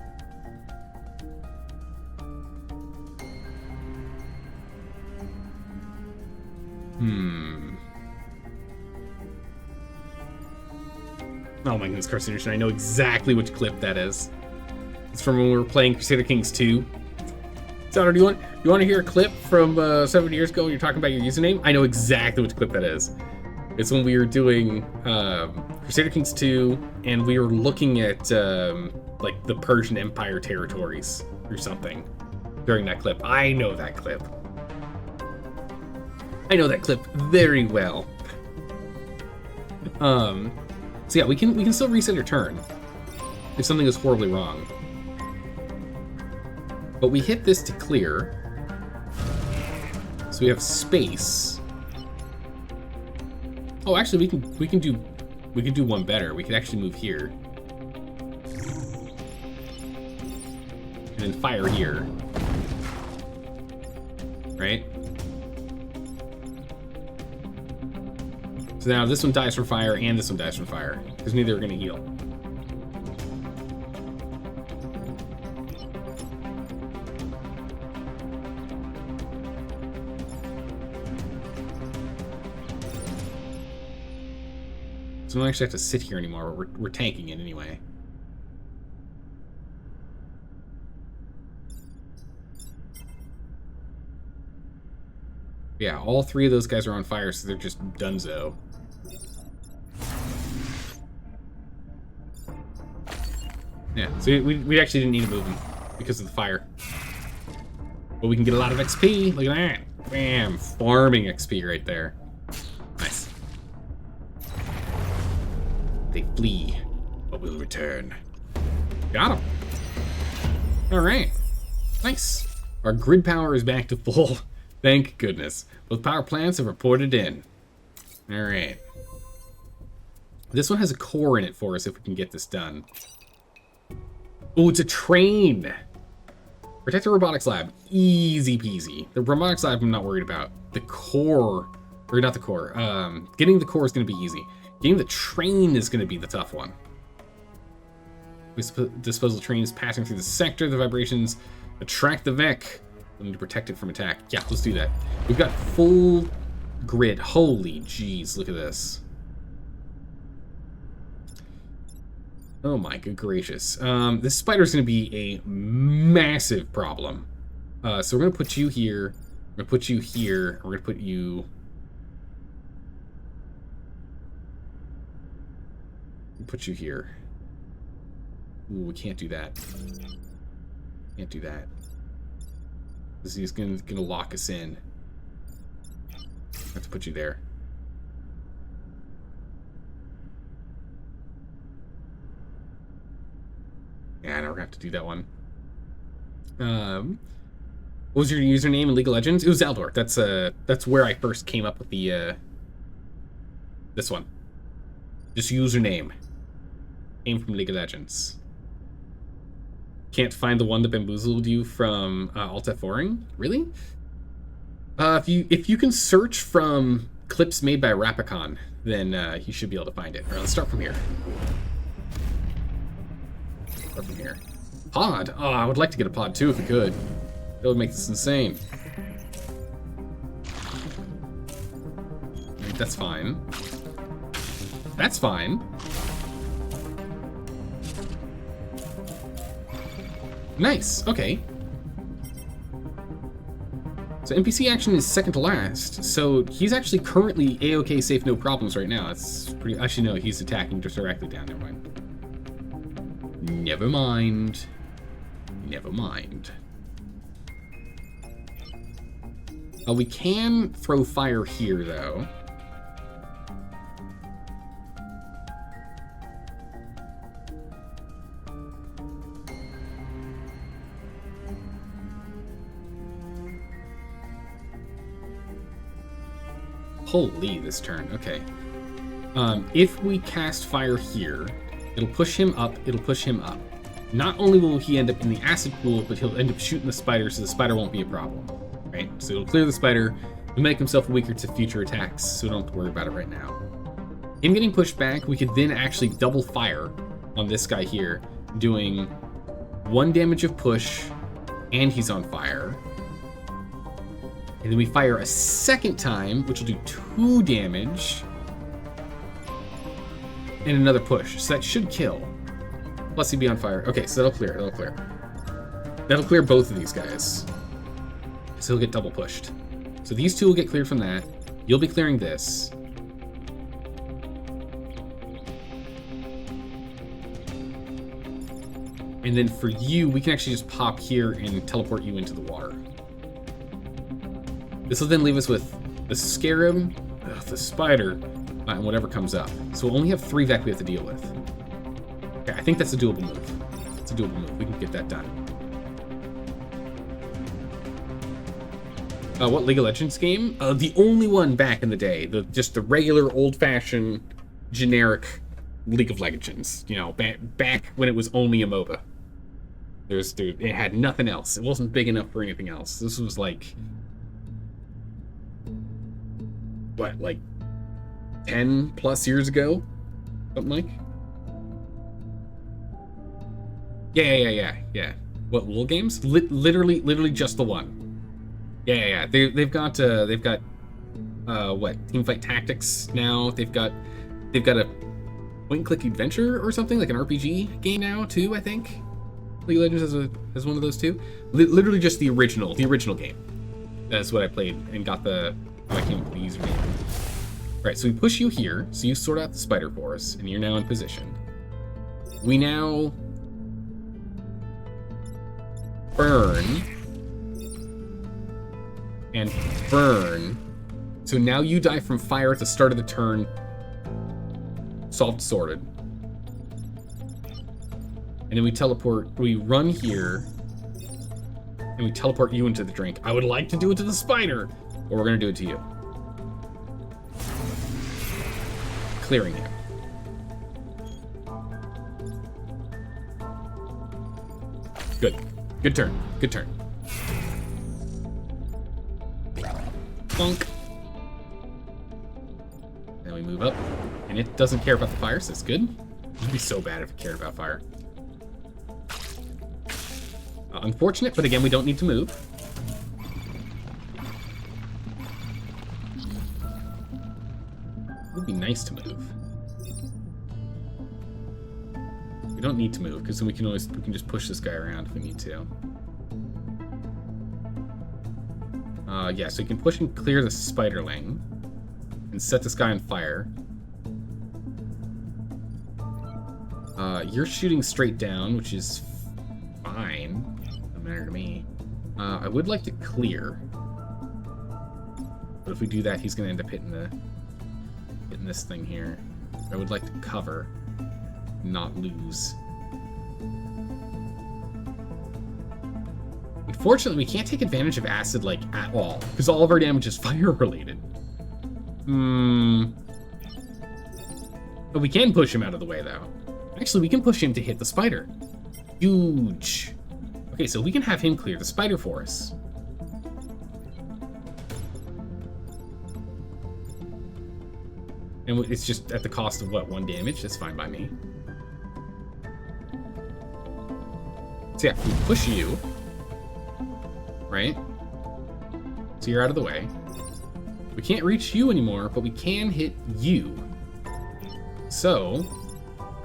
Oh my goodness, Carcination, I know exactly which clip that is. It's from when we were playing Crusader Kings 2. Sauter, do you want to hear a clip from 7 years ago when you're talking about your username? I know exactly which clip that is. It's when we were doing Crusader Kings 2, and we were looking at like the Persian Empire territories or something during that clip. I know that clip. I know that clip very well. So yeah, we can still reset your turn if something is horribly wrong. But we hit this to clear, so we have space. Oh, actually, we can do one better. We could actually move here, and then fire here, right? So now this one dies from fire, and this one dies from fire, because neither are going to heal. So we don't actually have to sit here anymore. We're tanking it anyway. Yeah, all three of those guys are on fire, so they're just donezo. Yeah, so we actually didn't need to move them because of the fire. But we can get a lot of XP. Look at that. Bam. Farming XP right there. Nice. They flee, but will return. Got them. Alright. Nice. Our grid power is back to full. Thank goodness. Both power plants have reported in. Alright. This one has a core in it for us if we can get this done. Oh, it's a train! Protect the robotics lab. Easy peasy. The robotics lab I'm not worried about. The core, or not the core. Getting the core is going to be easy. Getting the train is going to be the tough one. Disposal trains passing through the sector. The vibrations attract the Vec. We need to protect it from attack. Yeah, let's do that. We've got full grid. Holy jeez, look at this. Oh my good gracious. This spider's going to be a massive problem. So we're going to put you here. We're going to put you here. We're going to put you... Put you here. Ooh, we can't do that. Can't do that. Because he's going to lock us in. I have to put you there. Yeah, now we're gonna have to do that one. What was your username in League of Legends? It was Zaldor. That's where I first came up with the this one. Just username. Came from League of Legends. Can't find the one that bamboozled you from Alt F4ing? Really? If you can search from clips made by Rapicon, then you should be able to find it. All right, let's start from here. From here. Pod? Oh, I would like to get a pod too if we could. That would make this insane. That's fine. That's fine. Nice, okay. So NPC action is second to last, so he's actually currently A-OK safe, no problems right now. That's pretty... Actually, no, he's attacking just directly down. Never mind. Never mind. Never mind. We can throw fire here, though. Holy, this turn. Okay. If we cast fire here, it'll push him up, it'll push him up. Not only will he end up in the acid pool, but he'll end up shooting the spider, so the spider won't be a problem. right? So it'll clear the spider, and make himself weaker to future attacks, so we don't have to worry about it right now. Him getting pushed back, we could then actually double fire on this guy here, doing 1 damage of push, and he's on fire. And then we fire a second time, which will do 2 damage, and another push. So that should kill. Plus he'd be on fire. Okay, so that'll clear, that'll clear. That'll clear both of these guys. So he'll get double pushed. So these two will get cleared from that. You'll be clearing this. And then for you, we can actually just pop here and teleport you into the water. This will then leave us with the scarab, the spider, and whatever comes up. So we'll only have 3 Vec we have to deal with. Okay, I think that's a doable move. It's a doable move. We can get that done. What League of Legends game? The only one back in the day. Just the regular, old-fashioned, generic League of Legends. You know, back when it was only a MOBA. It had nothing else. It wasn't big enough for anything else. This was like... what, like 10 plus years ago? Something like? Yeah. What, LoL games? Literally just the one. Yeah. They've got what, Teamfight Tactics now. They've got a point-and-click adventure or something, like an RPG game now too, I think. League of Legends has one of those too. Literally just the original game. That's what I played and got the... I came up with the username. Right, so we push you here, so you sort out the spider for us, and you're now in position. We now burn and burn. So now you die from fire at the start of the turn. Solved, sorted. And then we run here, and we teleport you into the drink. I would like to do it to the spider, but we're gonna do it to you. Clearing him. Good turn. Bonk. Then we move up, and it doesn't care about the fire, so it's good. It'd be so bad if it cared about fire. Unfortunate, but again, we don't need to move. It would be nice to move. We don't need to move, because then we can just push this guy around if we need to. Yeah, so you can push and clear the spiderling and set this guy on fire. You're shooting straight down, which is fine. Doesn't matter to me. I would like to clear, but if we do that, he's going to end up hitting this thing here. I would like to cover, not lose. Unfortunately, we can't take advantage of acid, like, at all, because all of our damage is fire-related. But we can push him out of the way, though. Actually, we can push him to hit the spider. Huge. Okay, so we can have him clear the spider for us. And it's just at the cost of, what, 1 damage? That's fine by me. So yeah, we push you. Right? So you're out of the way. We can't reach you anymore, but we can hit you. So,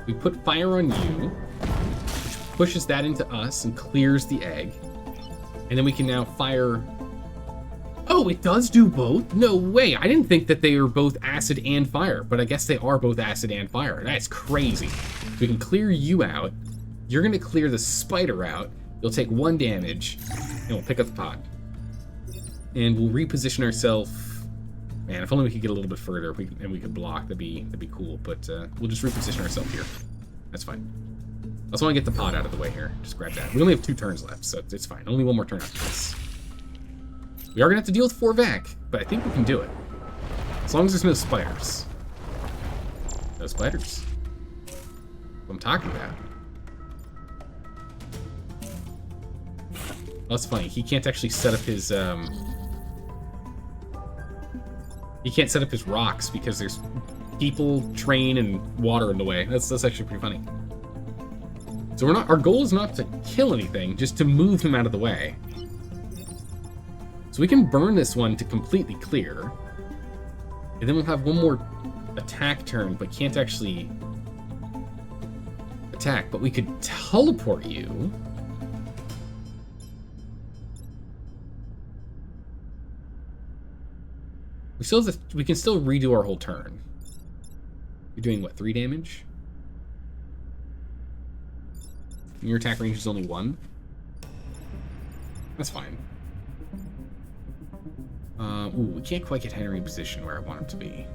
we put fire on you, which pushes that into us and clears the egg. And then we can now fire... Oh, it does do both? No way! I didn't think that they were both acid and fire, but I guess they are both acid and fire. That's crazy. We can clear you out. You're going to clear the spider out. You'll take 1 damage, and we'll pick up the pot. And we'll reposition ourselves. Man, if only we could get a little bit further and we could block, that'd be cool. But we'll just reposition ourselves here. That's fine. I just want to get the pot out of the way here. Just grab that. We only have 2 turns left, so it's fine. Only 1 more turn after this. We are going to have to deal with 4 Vac, but I think we can do it. As long as there's no spiders. No spiders. What I'm talking about. That's funny. He can't actually set up his He can't set up his rocks because there's people, train, and water in the way. That's actually pretty funny. So our goal is not to kill anything, just to move him out of the way. So we can burn this one to completely clear. And then we'll have one more attack turn, but can't actually attack. But we could teleport you. We can still redo our whole turn. You're doing what, 3 damage? And your attack range is only 1? That's fine. Ooh, we can't quite get Henry in position where I want him to be.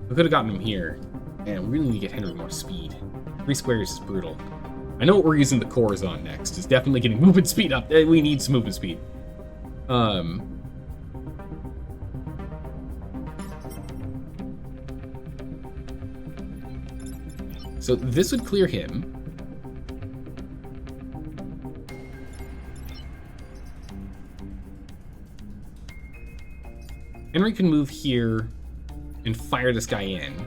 We could have gotten him here. And we really need to get Henry more speed. 3 squares is brutal. I know what we're using the cores on next. It's definitely getting movement speed up. We need some movement speed. So this would clear him. Henry can move here and fire this guy in.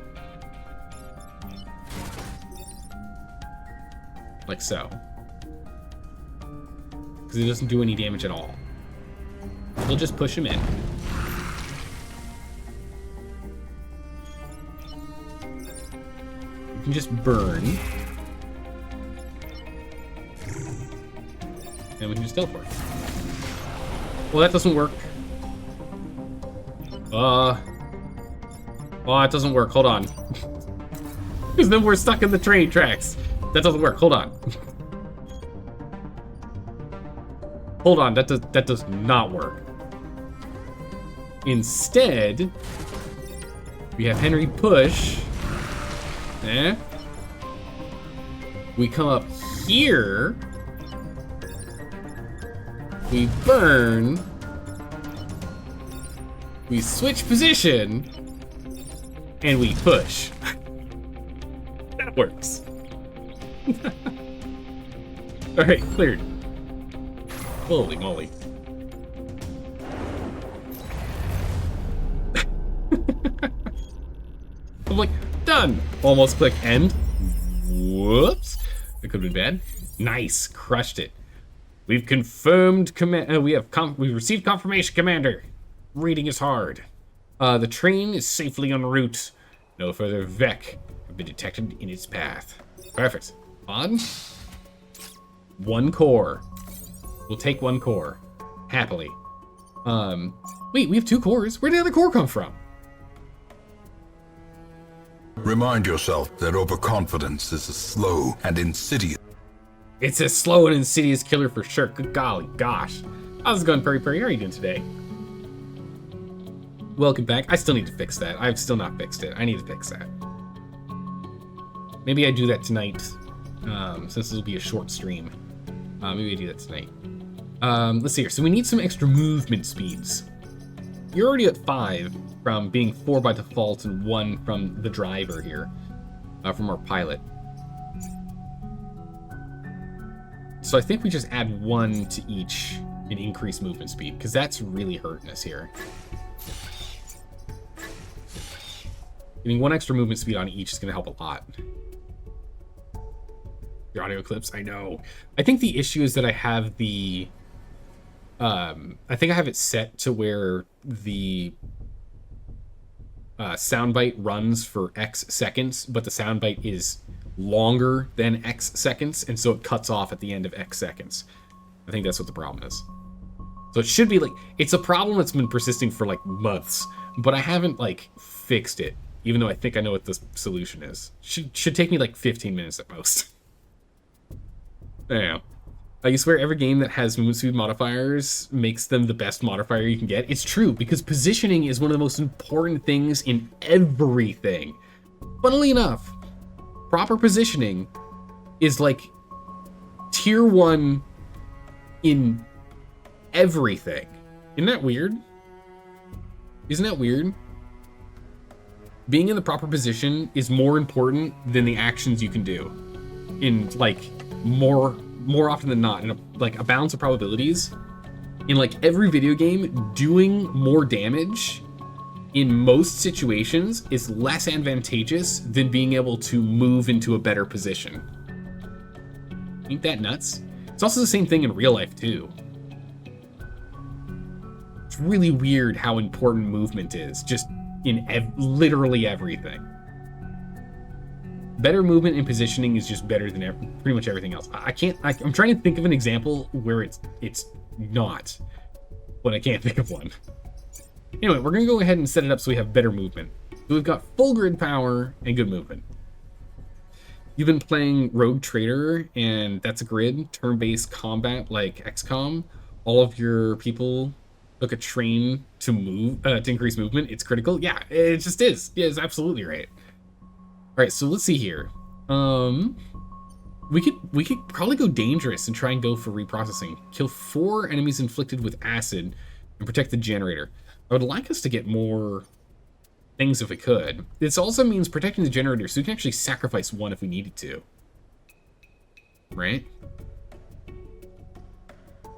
Like so. Because it doesn't do any damage at all. We'll just push him in. We can just burn. And we can just teleport. Well, that doesn't work. Oh, it doesn't work. Hold on. Because then we're stuck in the train tracks. That doesn't work. Hold on. Hold on. That does not work. Instead, we have Henry push. We come up here. We burn. We switch position. And we push. That works. Alright, cleared. Holy moly. I'm like, done. Almost click end. Whoops. That could have been bad. Nice. Crushed it. We've confirmed command. We've received confirmation, Commander. Reading is hard. The train is safely en route. No further Vec have been detected in its path. Perfect. On. 1 core. We'll take 1 core. Happily. Wait, we have 2 cores? Where did the other core come from? Remind yourself that overconfidence is a slow and insidious. It's a slow and insidious killer for sure. Good golly, gosh. How's it going, Perry? How are you doing today? Welcome back. I still need to fix that. I've still not fixed it. I need to fix that. Maybe I do that tonight, since this will be a short stream. Maybe I do that tonight. Let's see here. So we need some extra movement speeds. You're already at 5 from being 4 by default and 1 from the driver here, from our pilot. So I think we just add 1 to each and increase movement speed, because that's really hurting us here. Getting 1 extra movement speed on each is going to help a lot. Your audio clips, I know. I think the issue is that I have the... I think I have it set to where the soundbite runs for X seconds, but the soundbite is longer than X seconds, and so it cuts off at the end of X seconds. I think that's what the problem is. So it should be like... It's a problem that's been persisting for like months, but I haven't like fixed it. Even though I think I know what the solution is. Should take me like 15 minutes at most. Yeah. You swear every game that has movement speed modifiers makes them the best modifier you can get? It's true, because positioning is one of the most important things in everything. Funnily enough, proper positioning is like tier 1 in everything. Isn't that weird? Isn't that weird? Being in the proper position is more important than the actions you can do. In like more often than not, in a balance of probabilities, in like every video game, doing more damage in most situations is less advantageous than being able to move into a better position. Ain't that nuts? It's also the same thing in real life too. It's really weird how important movement is, just in literally everything. Better movement and positioning is just better than pretty much everything else. I'm trying to think of an example where it's not, but I can't think of one. Anyway, we're gonna go ahead and set it up so we have better movement. So we've got full grid power and good movement. You've been playing Rogue Trader, and that's a grid, turn-based combat like XCOM. All of your people took a train to move, to increase movement. It's critical. Yeah, it just is. Yeah, it's absolutely right. All right, so let's see here. We could probably go dangerous and try and go for reprocessing. Kill 4 enemies inflicted with acid and protect the generator. I would like us to get more things if we could. This also means protecting the generator, so we can actually sacrifice one if we needed to. Right?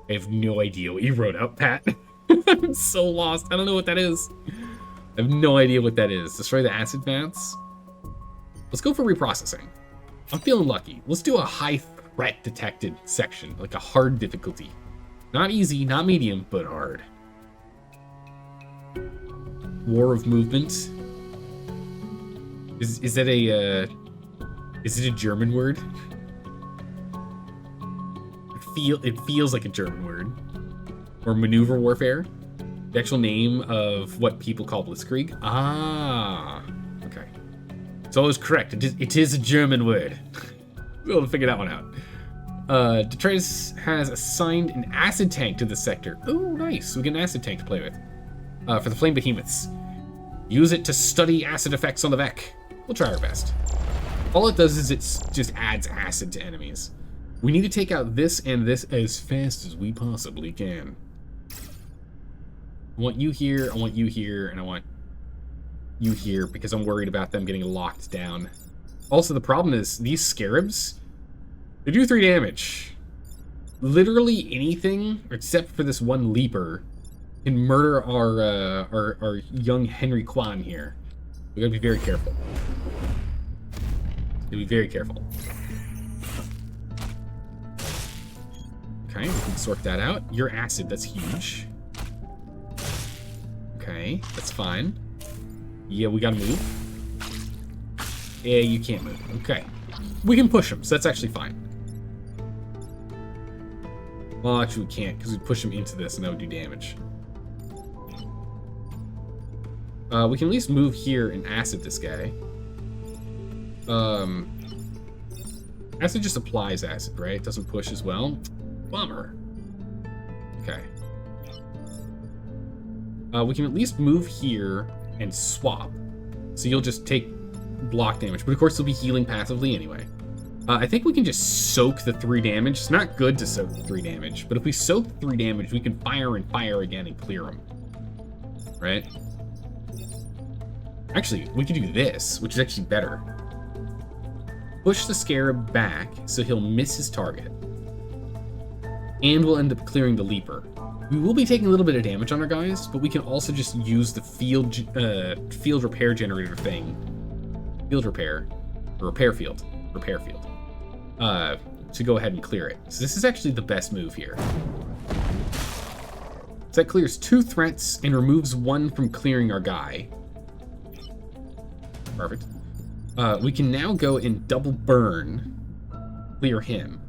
I have no idea what you wrote up, Pat. I'm so lost. I don't know what that is. I have no idea what that is. Destroy the acid vats. Let's go for reprocessing. I'm feeling lucky. Let's do a high threat detected section, like a hard difficulty. Not easy, not medium, but hard. War of movement. Is that a is it a German word? It feels like a German word. Or maneuver warfare. The actual name of what people call Blitzkrieg. Ah, okay. So I was correct. It is a German word. We'll figure that one out. Detritus has assigned an acid tank to this sector. Oh, nice. We get an acid tank to play with. For the flame behemoths. Use it to study acid effects on the Vec. We'll try our best. All it does is it just adds acid to enemies. We need to take out this and this as fast as we possibly can. I want you here, I want you here, and I want you here because I'm worried about them getting locked down. Also, the problem is these scarabs, they do 3 damage. Literally anything, except for this one leaper, can murder our young Henry Kwan here. We gotta be very careful. Be very careful. Okay, we can sort that out. Your acid, that's huge. Okay, that's fine. Yeah, we gotta move. Yeah, you can't move. Okay. We can push him, so that's actually fine. Well, actually we can't, because we push him into this and that would do damage. We can at least move here and acid this guy. Acid just applies acid, right? It doesn't push as well. Bummer. Okay. We can at least move here and swap. So you'll just take block damage, but of course you'll be healing passively anyway. I think we can just soak the 3 damage. It's not good to soak the 3 damage, but if we soak the 3 damage, we can fire and fire again and clear them. Right? Actually, we could do this, which is actually better. Push the scarab back so he'll miss his target. And we'll end up clearing the leaper. We will be taking a little bit of damage on our guys, but we can also just use the field repair generator thing. Field repair. Or repair field. To go ahead and clear it. So this is actually the best move here. So that clears 2 threats and removes 1 from clearing our guy. Perfect. We can now go and double burn, clear him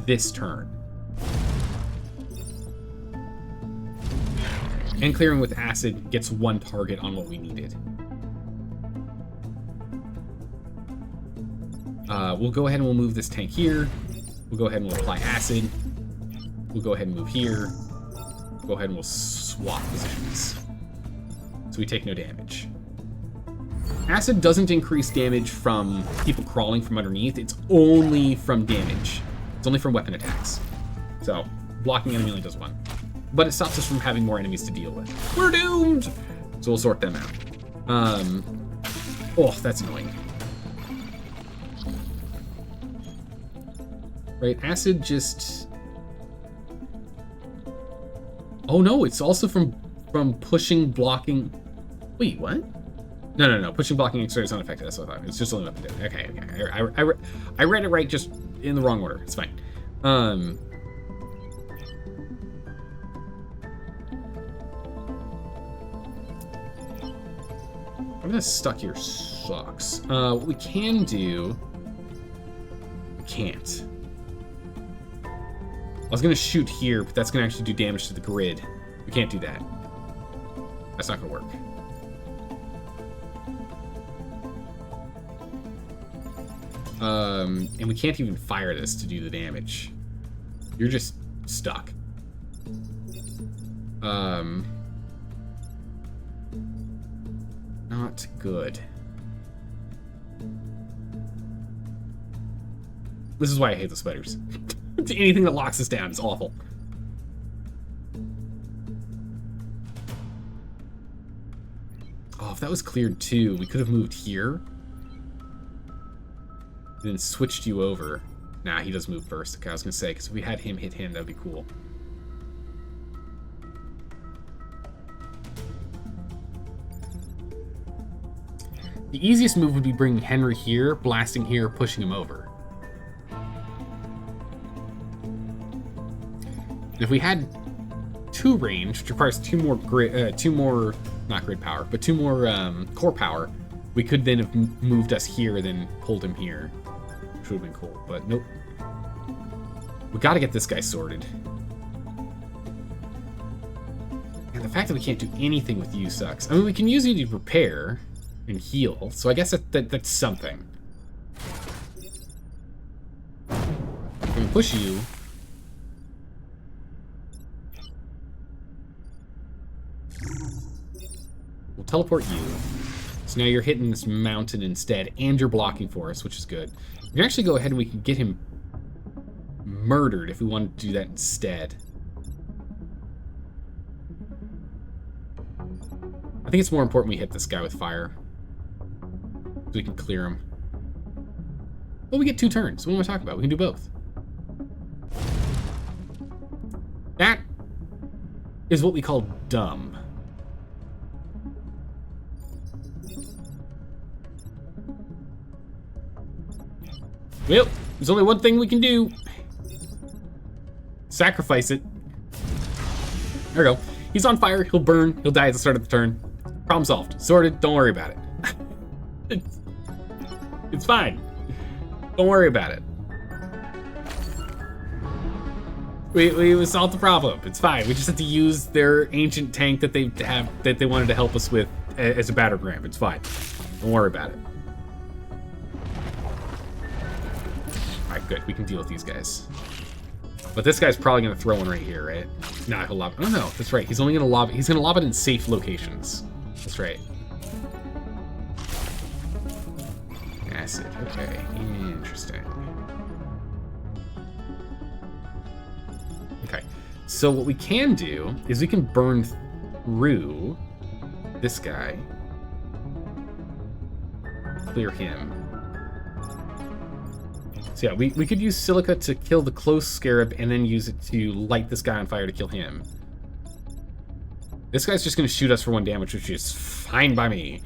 this turn. And clearing with acid gets 1 target on what we needed. We'll go ahead and we'll move this tank here. We'll go ahead and we'll apply acid. We'll go ahead and move here. Go ahead and we'll swap positions. So we take no damage. Acid doesn't increase damage from people crawling from underneath. It's only from damage. It's only from weapon attacks. So blocking enemy only does 1. But it stops us from having more enemies to deal with. We're doomed! So we'll sort them out. Oh, that's annoying. Right, acid just... Oh no, it's also from pushing, blocking. Wait, what? No. Pushing, blocking, exterior is unaffected. That's what I thought. It's just only left. Okay. I read it right, just in the wrong order. It's fine. I'm gonna stuck here sucks. What we can do. We can't. I was gonna shoot here, but that's gonna actually do damage to the grid. We can't do that. That's not gonna work. And we can't even fire this to do the damage. You're just stuck. Not good. This is why I hate the spiders. Anything that locks us down is awful. Oh, if that was cleared too, we could have moved here. And then switched you over. Nah, he does move first. Okay, I was gonna say, because if we had him hit him, that'd be cool. The easiest move would be bringing Henry here, blasting here, pushing him over. And if we had 2 range, which requires 2 more not grid power, but 2 more core power, we could then have moved us here, then pulled him here, which would have been cool. But nope. We got to get this guy sorted. And the fact that we can't do anything with you sucks. I mean, we can use you to repair and heal, so I guess that's something. We can push you. We'll teleport you. So now you're hitting this mountain instead, and you're blocking for us, which is good. We can actually go ahead and we can get him murdered if we want to do that instead. I think it's more important we hit this guy with fire, so we can clear him. Well, we get 2 turns. What am I talking about? We can do both. That is what we call dumb. Well, there's only one thing we can do. Sacrifice it. There we go. He's on fire. He'll burn. He'll die at the start of the turn. Problem solved. Sorted. Don't worry about it. It's fine. Don't worry about it. We solved the problem. It's fine. We just have to use their ancient tank that they wanted to help us with as a battering ram. It's fine. Don't worry about it. Alright, good. We can deal with these guys. But this guy's probably going to throw one right here, right? Nah, he'll lob it. Oh, no. That's right. He's only going to lob it. He's going to lob it in safe locations. That's right. Acid. Okay. Interesting. Okay. So what we can do is we can burn through this guy. Clear him. So yeah, we could use silica to kill the close scarab and then use it to light this guy on fire to kill him. This guy's just going to shoot us for 1 damage, which is fine by me.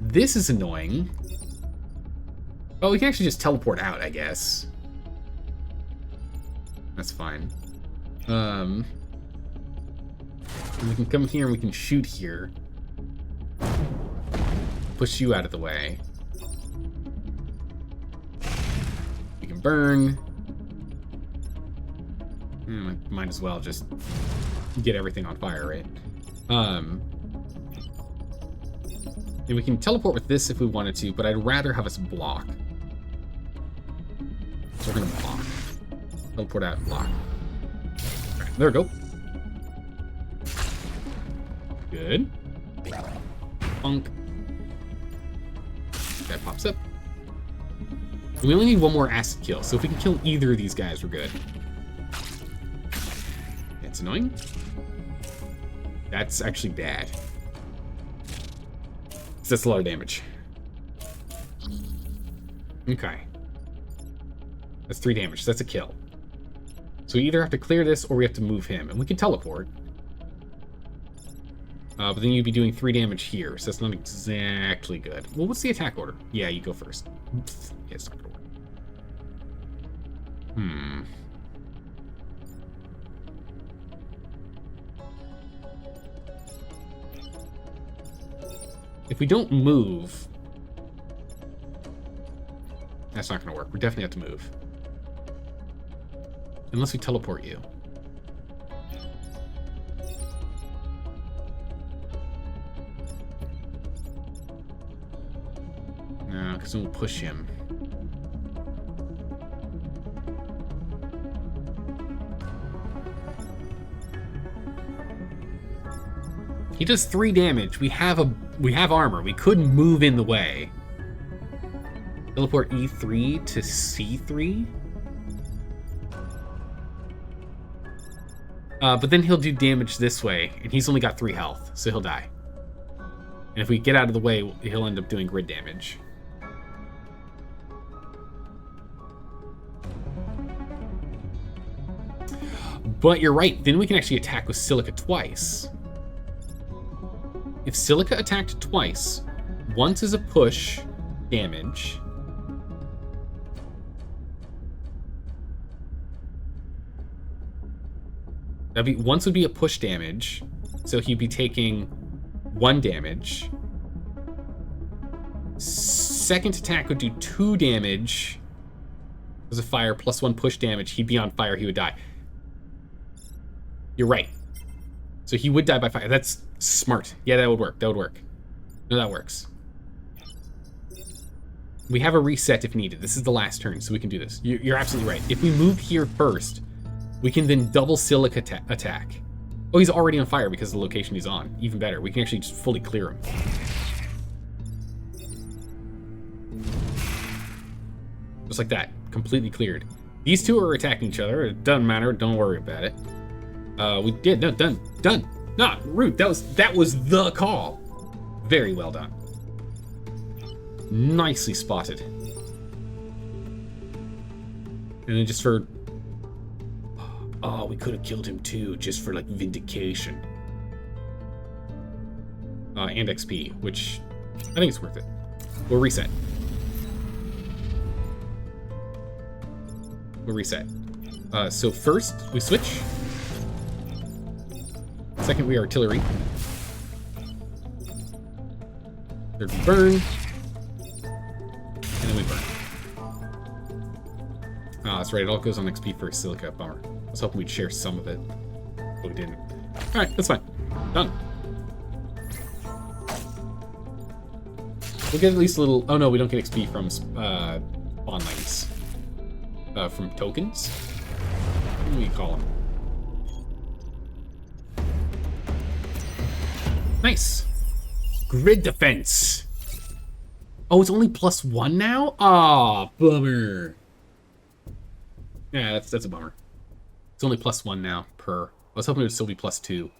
This is annoying. Oh, we can actually just teleport out, I guess. That's fine. We can come here and we can shoot here. Push you out of the way. Burn. Might as well just get everything on fire, right? And we can teleport with this if we wanted to, but I'd rather have us block. So we're gonna block. Teleport out and block. Alright, there we go. Good. Bonk. That pops up. We only need 1 more acid kill, so if we can kill either of these guys, we're good. It's annoying. That's actually bad. That's a lot of damage. Okay. That's 3 damage, so that's a kill. So we either have to clear this or we have to move him, and we can teleport. But then you'd be doing 3 damage here, so that's not exactly good. Well, what's the attack order? Yeah, you go first. Yeah, it's not gonna work. If we don't move... That's not gonna work. We definitely have to move. Unless we teleport you. No, because then we'll push him. He does 3 damage. We have armor. We could move in the way. Teleport E3 to C3. But then he'll do damage this way, and he's only got 3 health, so he'll die. And if we get out of the way, he'll end up doing grid damage. But you're right, then we can actually attack with Silica twice. If Silica attacked twice, once is a push damage. Once would be a push damage, so he'd be taking 1 damage. Second attack would do 2 damage. As a fire plus 1 push damage, he'd be on fire, he would die. You're right. So he would die by fire. That's smart. Yeah, that would work. That would work. No, that works. We have a reset if needed. This is the last turn, so we can do this. You're absolutely right. If we move here first, we can then double Silica attack. Oh, he's already on fire because of the location he's on. Even better. We can actually just fully clear him. Just like that. Completely cleared. These two are attacking each other. It doesn't matter. Don't worry about it. We did. No, done. No, Root. That was the call. Very well done. Nicely spotted. And then just for... Oh, we could have killed him too, just for like vindication. And XP, which I think it's worth it. We'll reset. So first, we switch. Second, we artillery. Third, we burn. And then we burn. Oh, that's right. It all goes on XP for Silica. Bummer. I was hoping we'd share some of it, but we didn't. All right, that's fine. Done. We'll get at least a little... Oh, no, we don't get XP from spawn lanes. From tokens? What do we call them? Nice. Grid defense. Oh, it's only +1 now? Aw, bummer. Yeah, that's a bummer. It's only +1 now per. I was hoping it would still be +2.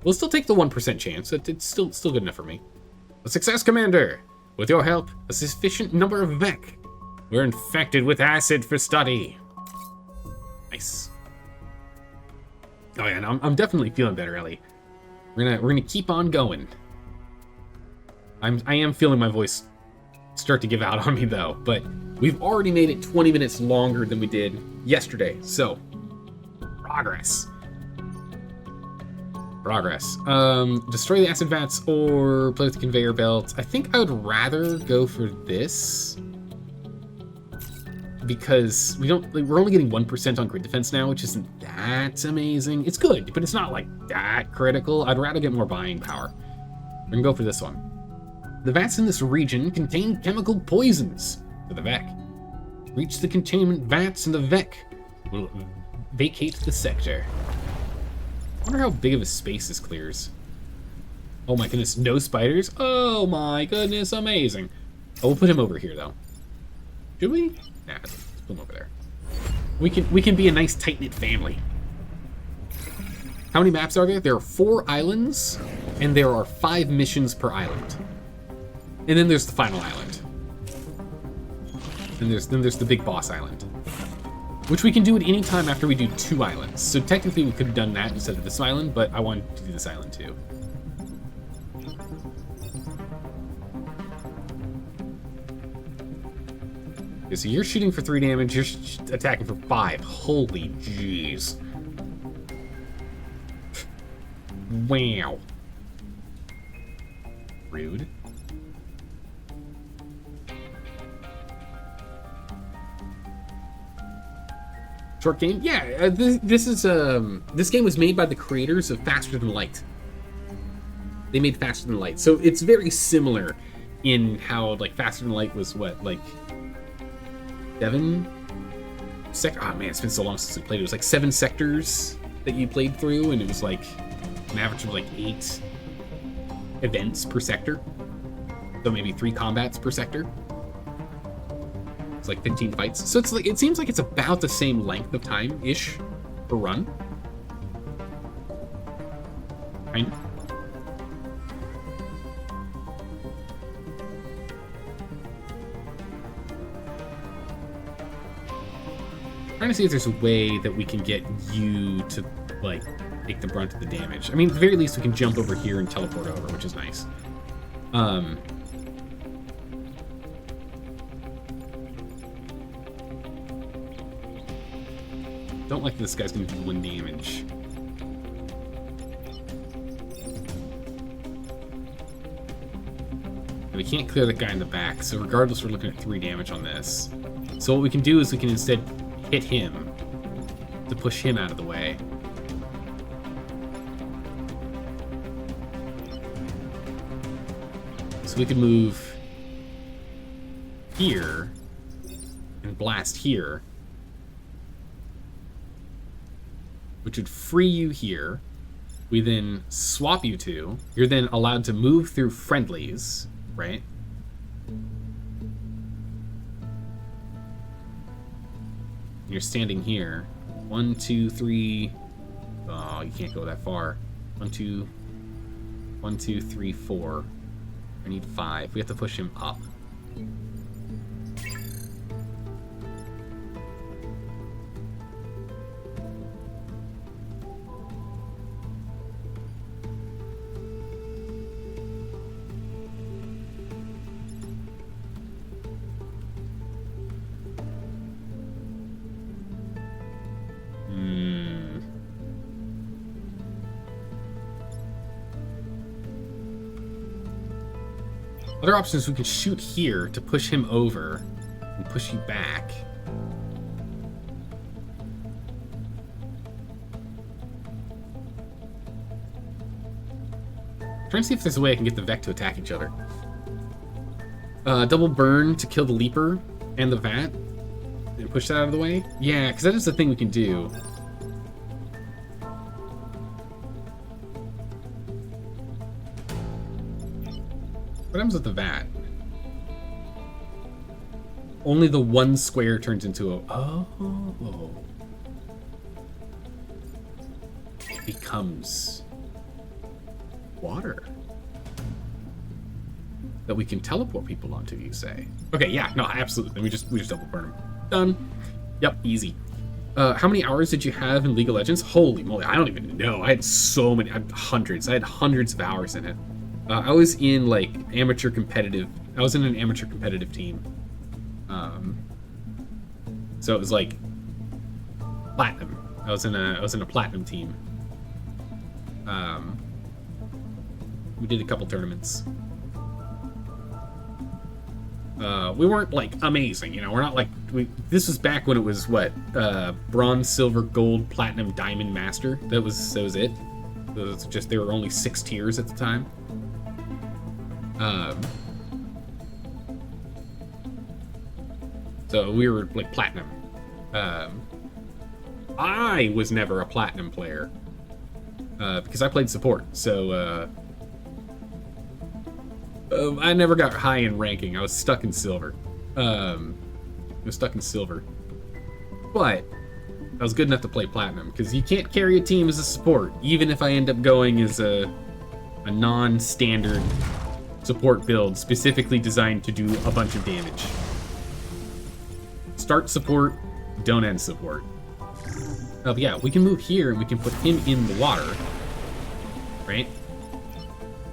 We'll still take the 1% chance. It's still good enough for me. A success, Commander! With your help, a sufficient number of Vec. We're infected with acid for study. Nice. Oh yeah, no, I'm definitely feeling better, Ellie. We're gonna keep on going. I am feeling my voice start to give out on me though, but we've already made it 20 minutes longer than we did yesterday, so progress. Destroy the acid vats or play with the conveyor belts. I think I would rather go for this because we're only getting 1% on grid defense now, which isn't that amazing. It's good, but it's not like that critical. I'd rather get more buying power. We're gonna go for this one. The vats in this region contain chemical poisons for the Vec. Reach the containment vats and the Vec will vacate the sector. I wonder how big of a space this clears. Oh my goodness, no spiders? Oh my goodness, amazing. Oh, we'll put him over here though. Should we? Nah, let's put him over there. We can be a nice tight-knit family. How many maps are there? There are 4 islands, and there are 5 missions per island. And then there's the final island. And then there's the big boss island, which we can do at any time after we do 2 islands. So technically we could have done that instead of this island, but I wanted to do this island too. Okay, so you're shooting for 3 damage, you're attacking for 5. Holy jeez. Wow. Rude. Short game? Yeah, this game was made by the creators of Faster Than Light. They made Faster Than Light. So it's very similar in how, like, Faster Than Light was what, like 7 oh man, it's been so long since I played. It was like 7 sectors that you played through, and it was like an average of like 8 events per sector. So maybe 3 combats per sector. It's like 15 fights. So it's like, it seems like it's about the same length of time-ish per run. Kind of. Trying to see if there's a way that we can get you to, like, take the brunt of the damage. I mean, at the very least, we can jump over here and teleport over, which is nice. Don't like this guy's gonna do 1 damage. And we can't clear the guy in the back, so regardless, we're looking at 3 damage on this. So what we can do is we can instead hit him to push him out of the way. So we can move here and blast here, which would free you here. We then swap you two. You're then allowed to move through friendlies, right? You're standing here. 1, 2, 3. Oh, you can't go that far. 1, 2, 3, 4. I need 5. We have to push him up. Other option is we can shoot here to push him over and push you back. Trying to see if there's a way I can get the Vec to attack each other. Double burn to kill the Leaper and the Vat and push that out of the way. Yeah, because that is the thing we can do. What happens with the Vat? Only the 1 square turns into a... Oh. It becomes water that we can teleport people onto, you say? Okay, yeah, no, absolutely. We just double burn them. Done. Yep, easy. How many hours did you have in League of Legends? Holy moly, I don't even know. I had so many, I had hundreds. I had hundreds of hours in it. I was in like amateur competitive. I was in an amateur competitive team. So it was like platinum. I was in a platinum team. We did a couple tournaments. We weren't like amazing, you know. We're not like this was back when it was what bronze, silver, gold, platinum, diamond, master. That was it. It was just there were only 6 tiers at the time. So we were like platinum. I was never a platinum player because I played support. So I never got high in ranking. I was stuck in silver. But I was good enough to play platinum because you can't carry a team as a support, even if I end up going as a non-standard support build specifically designed to do a bunch of damage. Start support, don't end support. But yeah, we can move here and we can put him in the water, right?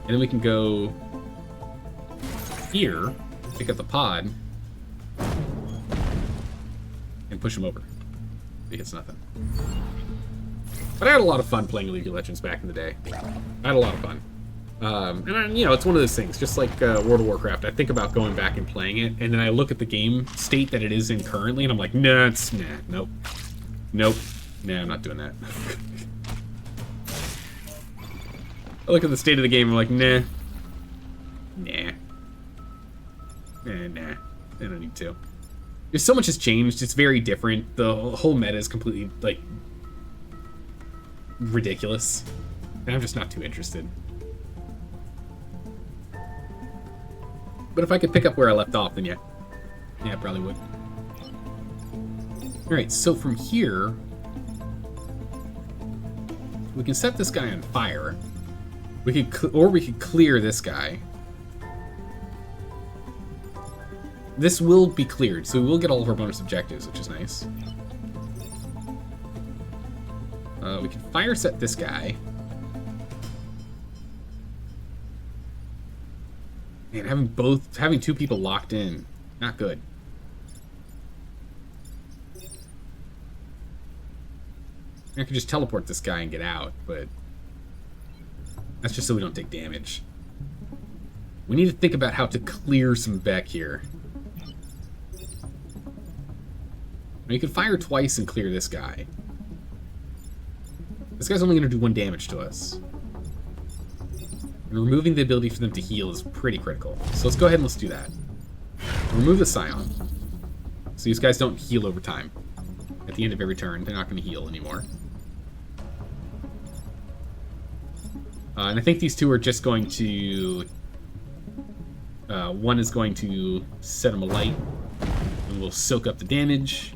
And then we can go here, pick up the pod, and push him over. He hits nothing. But I had a lot of fun playing League of Legends back in the day. I had a lot of fun. You know, it's one of those things, just like World of Warcraft. I think about going back and playing it, and then I look at the game state that it is in currently, and I'm like, nah, nope. Nah, I'm not doing that. I look at the state of the game, I'm like, nah. I don't need to. There's so much has changed. It's very different. The whole meta is completely, like, ridiculous. And I'm just not too interested. But if I could pick up where I left off, then yeah. Yeah, I probably would. Alright, so from here, we can set this guy on fire. We could clear this guy. This will be cleared, so we will get all of our bonus objectives, which is nice. We can fire set this guy. Man, having two people locked in, not good. I could just teleport this guy and get out, but that's just so we don't take damage. We need to think about how to clear some Beck here. Now, you can fire twice and clear this guy. This guy's only going to do 1 damage to us. And removing the ability for them to heal is pretty critical. So let's go ahead and let's do that. Remove the Scion. So these guys don't heal over time. At the end of every turn, they're not going to heal anymore. And I think these two are just going to... one is going to set him alight, and we'll soak up the damage.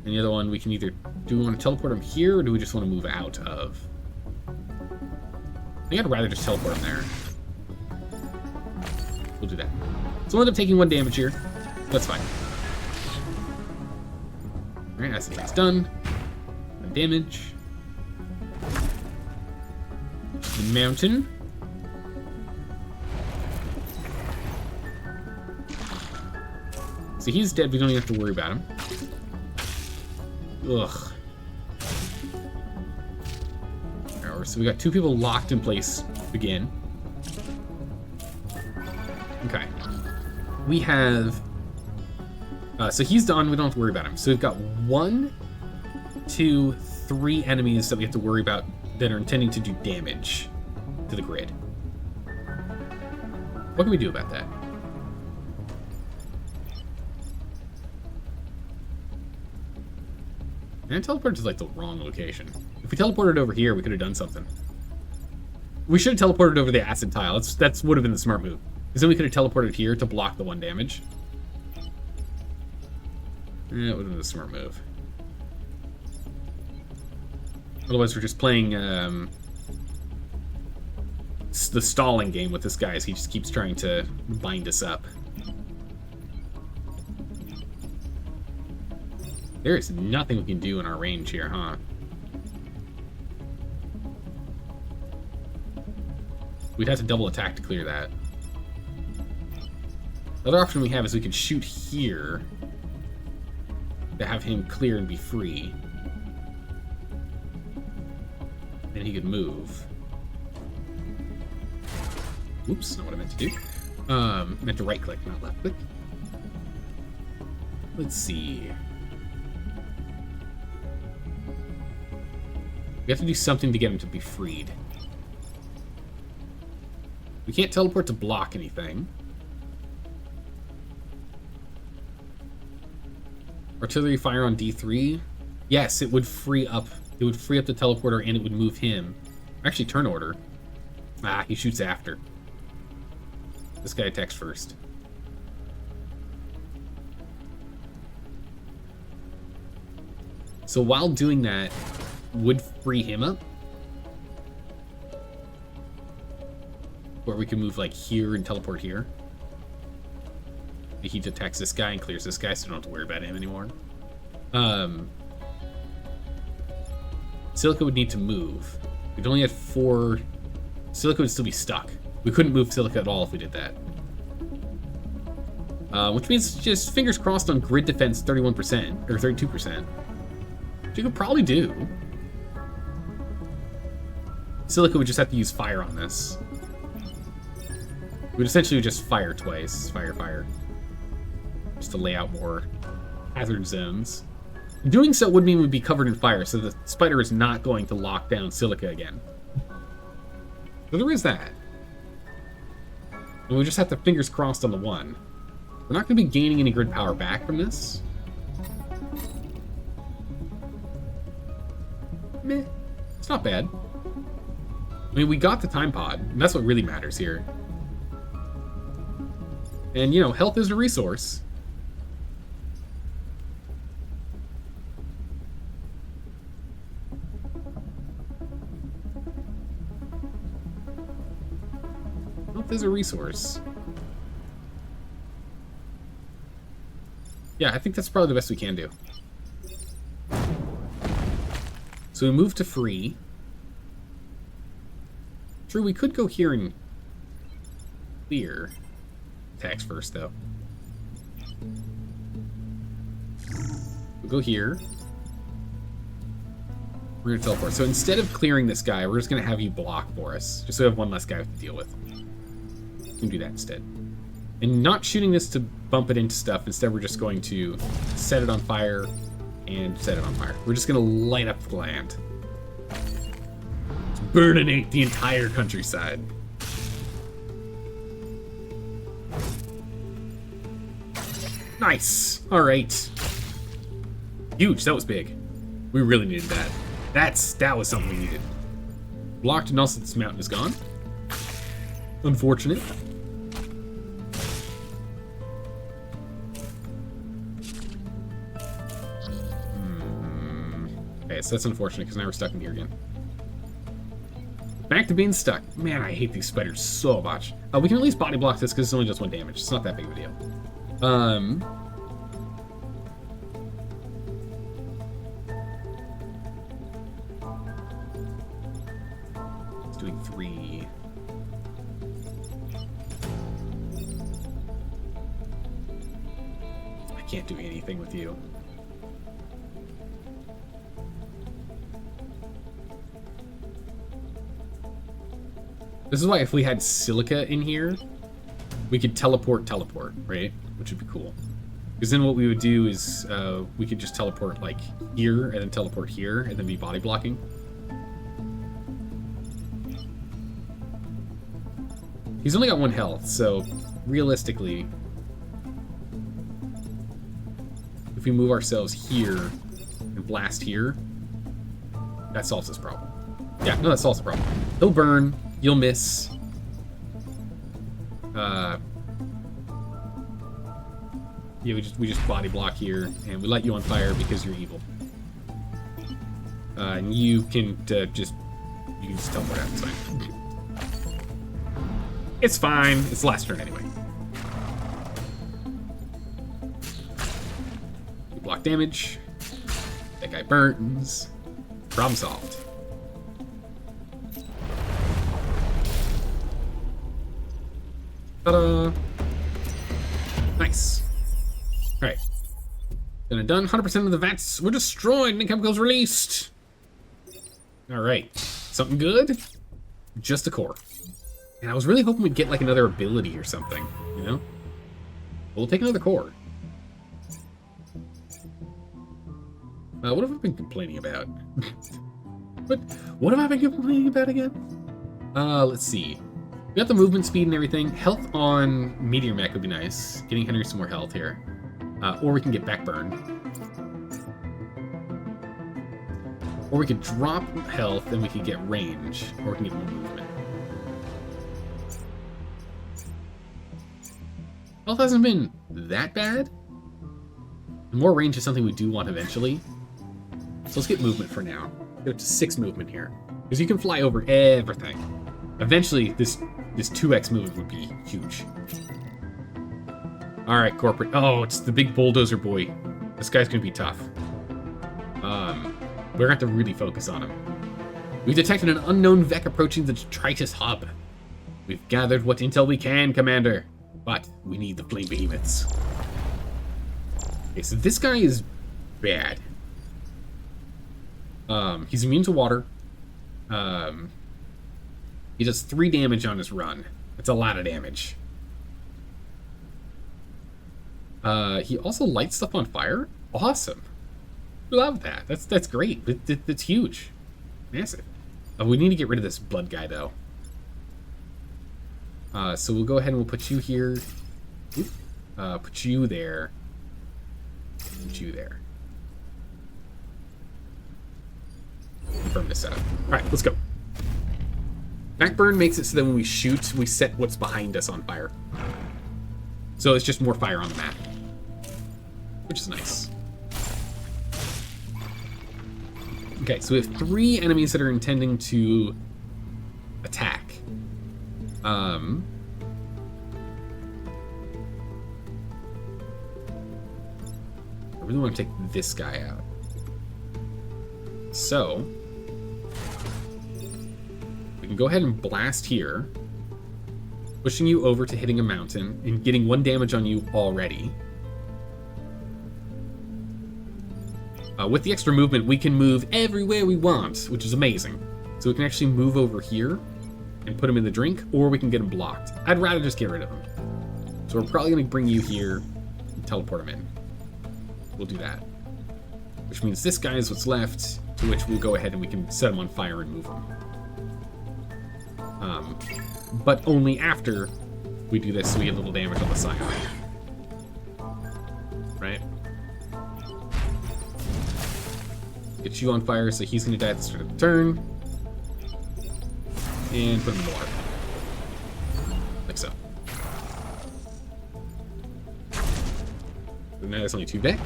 And the other one, we can either... Do we want to teleport him here, or do we just want to move out of? I think I'd rather just teleport him there. We'll do that. So we'll end up taking 1 damage here. That's fine. Alright, that's the thing's done. 1 damage. The mountain. So he's dead, we don't even have to worry about him. Ugh. Alright, so we got 2 people locked in place again. Okay. We have... so he's done, we don't have to worry about him. So we've got 1, 2, 3 enemies that we have to worry about that are intending to do damage to the grid. What can we do about that? And I teleported to, like, the wrong location. If we teleported over here, we could have done something. We should have teleported over the acid tile. That's would have been the smart move. Because then we could have teleported here to block the 1 damage. That would have been the smart move. Otherwise, we're just playing the stalling game with this guy as he just keeps trying to bind us up. There is nothing we can do in our range here, huh? We'd have to double attack to clear that. The other option we have is we could shoot here to have him clear and be free. And he could move. Oops, not what I meant to do. Meant to right click, not left click. Let's see. We have to do something to get him to be freed. We can't teleport to block anything. Artillery fire on D3. Yes, it would free up. It would free up the teleporter and it would move him. Actually, turn order. Ah, he shoots after. This guy attacks first. So while doing that, would free him up. Or we can move like here and teleport here. He detects this guy and clears this guy, so we don't have to worry about him anymore. Silica would need to move. We'd only had 4... Silica would still be stuck. We couldn't move Silica at all if we did that. Which means just fingers crossed on grid defense 31% or 32%. Which you could probably do. Silica would just have to use fire on this. We would essentially just fire twice. Fire, fire. Just to lay out more hazard zones. Doing so would mean we'd be covered in fire, so the spider is not going to lock down Silica again. So there is that. And we just have to fingers crossed on the one. We're not going to be gaining any grid power back from this. Meh. It's not bad. I mean, we got the time pod, and that's what really matters here. And, you know, health is a resource. Health is a resource. Yeah, I think that's probably the best we can do. So we move to free. True, we could go here and clear. Attacks first, though. We'll go here. We're going to teleport. So instead of clearing this guy, we're just going to have you block for us. Just so we have one less guy to deal with. We can do that instead. And not shooting this to bump it into stuff. Instead, we're just going to set it on fire and set it on fire. We're just going to light up the land. Burninate the entire countryside. Nice. All right. Huge. That was big. We really needed that. That was something we needed. Blocked, and also this mountain is gone. Unfortunate. Okay, so that's unfortunate because now we're stuck in here again. Back to being stuck. Man, I hate these spiders so much. We can at least body block this because it's only just 1 damage. It's not that big of a deal. It's doing 3. I can't do anything with you. This is why if we had Silica in here, we could teleport, right? Which would be cool. Because then what we would do is we could just teleport like here and then teleport here and then be body blocking. He's only got 1 health, so realistically, if we move ourselves here and blast here, that solves this problem. Yeah, no, that solves the problem. He'll burn. You'll miss. Yeah, we just body block here, and we light you on fire because you're evil. And you can just teleport out. It's fine. It's fine. It's last turn anyway. You block damage. That guy burns. Problem solved. Ta-da! Nice. Alright. Done and done. 100% of the vats were destroyed and chemicals released. Alright. Something good? Just a core. And I was really hoping we'd get like another ability or something, you know? We'll take another core. What have I been complaining about? What have I been complaining about again? Let's see. We got the movement speed and everything. Health on Meteor Mech would be nice. Getting Henry some more health here. Or we can get backburn. Or we could drop health and we could get range. Or we can get more movement. Health hasn't been that bad. More range is something we do want eventually. So let's get movement for now. Get up to 6 movement here. Because you can fly over everything. Eventually, this 2x movement would be huge. Alright, corporate. Oh, it's the big bulldozer boy. This guy's gonna be tough. We're gonna have to really focus on him. We've detected an unknown Vec approaching the detritus hub. We've gathered what intel we can, Commander. But we need the flame behemoths. Okay, so this guy is bad. He's immune to water. He does 3 damage on his run. That's a lot of damage. He also lights stuff on fire. Awesome. We love that. That's great. That's huge. Massive. We need to get rid of this blood guy, though. So we'll go ahead and we'll put you here. Oop. Put you there. Put you there. Confirm this setup. Alright, let's go. Backburn makes it so that when we shoot, we set what's behind us on fire. So it's just more fire on the map. Which is nice. Okay, so we have 3 enemies that are intending to attack. I really want to take this guy out. So we can go ahead and blast here, pushing you over to hitting a mountain and getting 1 damage on you already. With the extra movement, we can move everywhere we want, which is amazing. So we can actually move over here and put him in the drink, or we can get him blocked. I'd rather just get rid of him. So we're probably going to bring you here and teleport him in. We'll do that. Which means this guy is what's left, to which we'll go ahead and we can set him on fire and move him. But only after we do this so we get a little damage on the side. Right? Get you on fire, so he's going to die at the start of the turn. And put him in the water. Like so. So now there's only 2 back.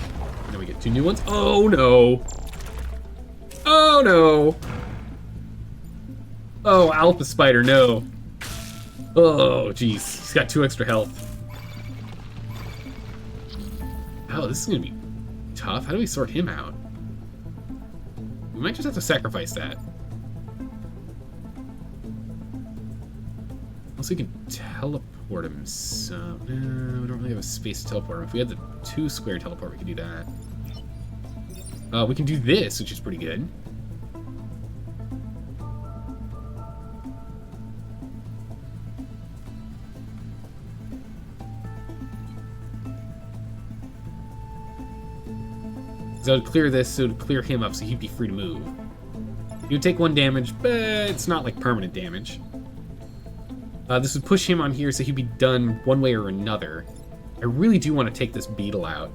And then we get 2 new ones. Oh no! Oh no! Oh, Alpha Spider, no. Oh, jeez. He's got 2 extra health. Oh, this is going to be tough. How do we sort him out? We might just have to sacrifice that. Also, we can teleport him some. No, we don't really have a space to teleport him. If we had the 2-square teleport, we could do that. We can do this, which is pretty good. So I would clear this, so it would clear him up, so he'd be free to move. He would take 1 damage, but it's not like permanent damage. This would push him on here, so he'd be done one way or another. I really do want to take this beetle out.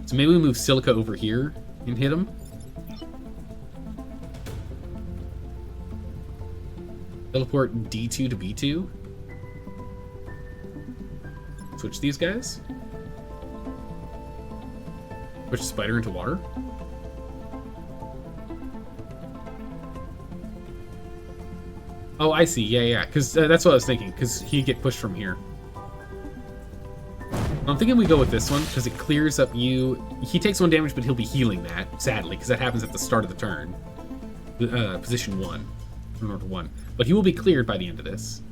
So maybe we move Silica over here and hit him. Teleport D2 to B2. Switch these guys. Push the spider into water. Oh, I see. Yeah, because that's what I was thinking, because he'd get pushed from here. I'm thinking we go with this one, because it clears up you. He takes 1 damage, but he'll be healing that, sadly, because that happens at the start of the turn. Position 1. From order 1. But he will be cleared by the end of this.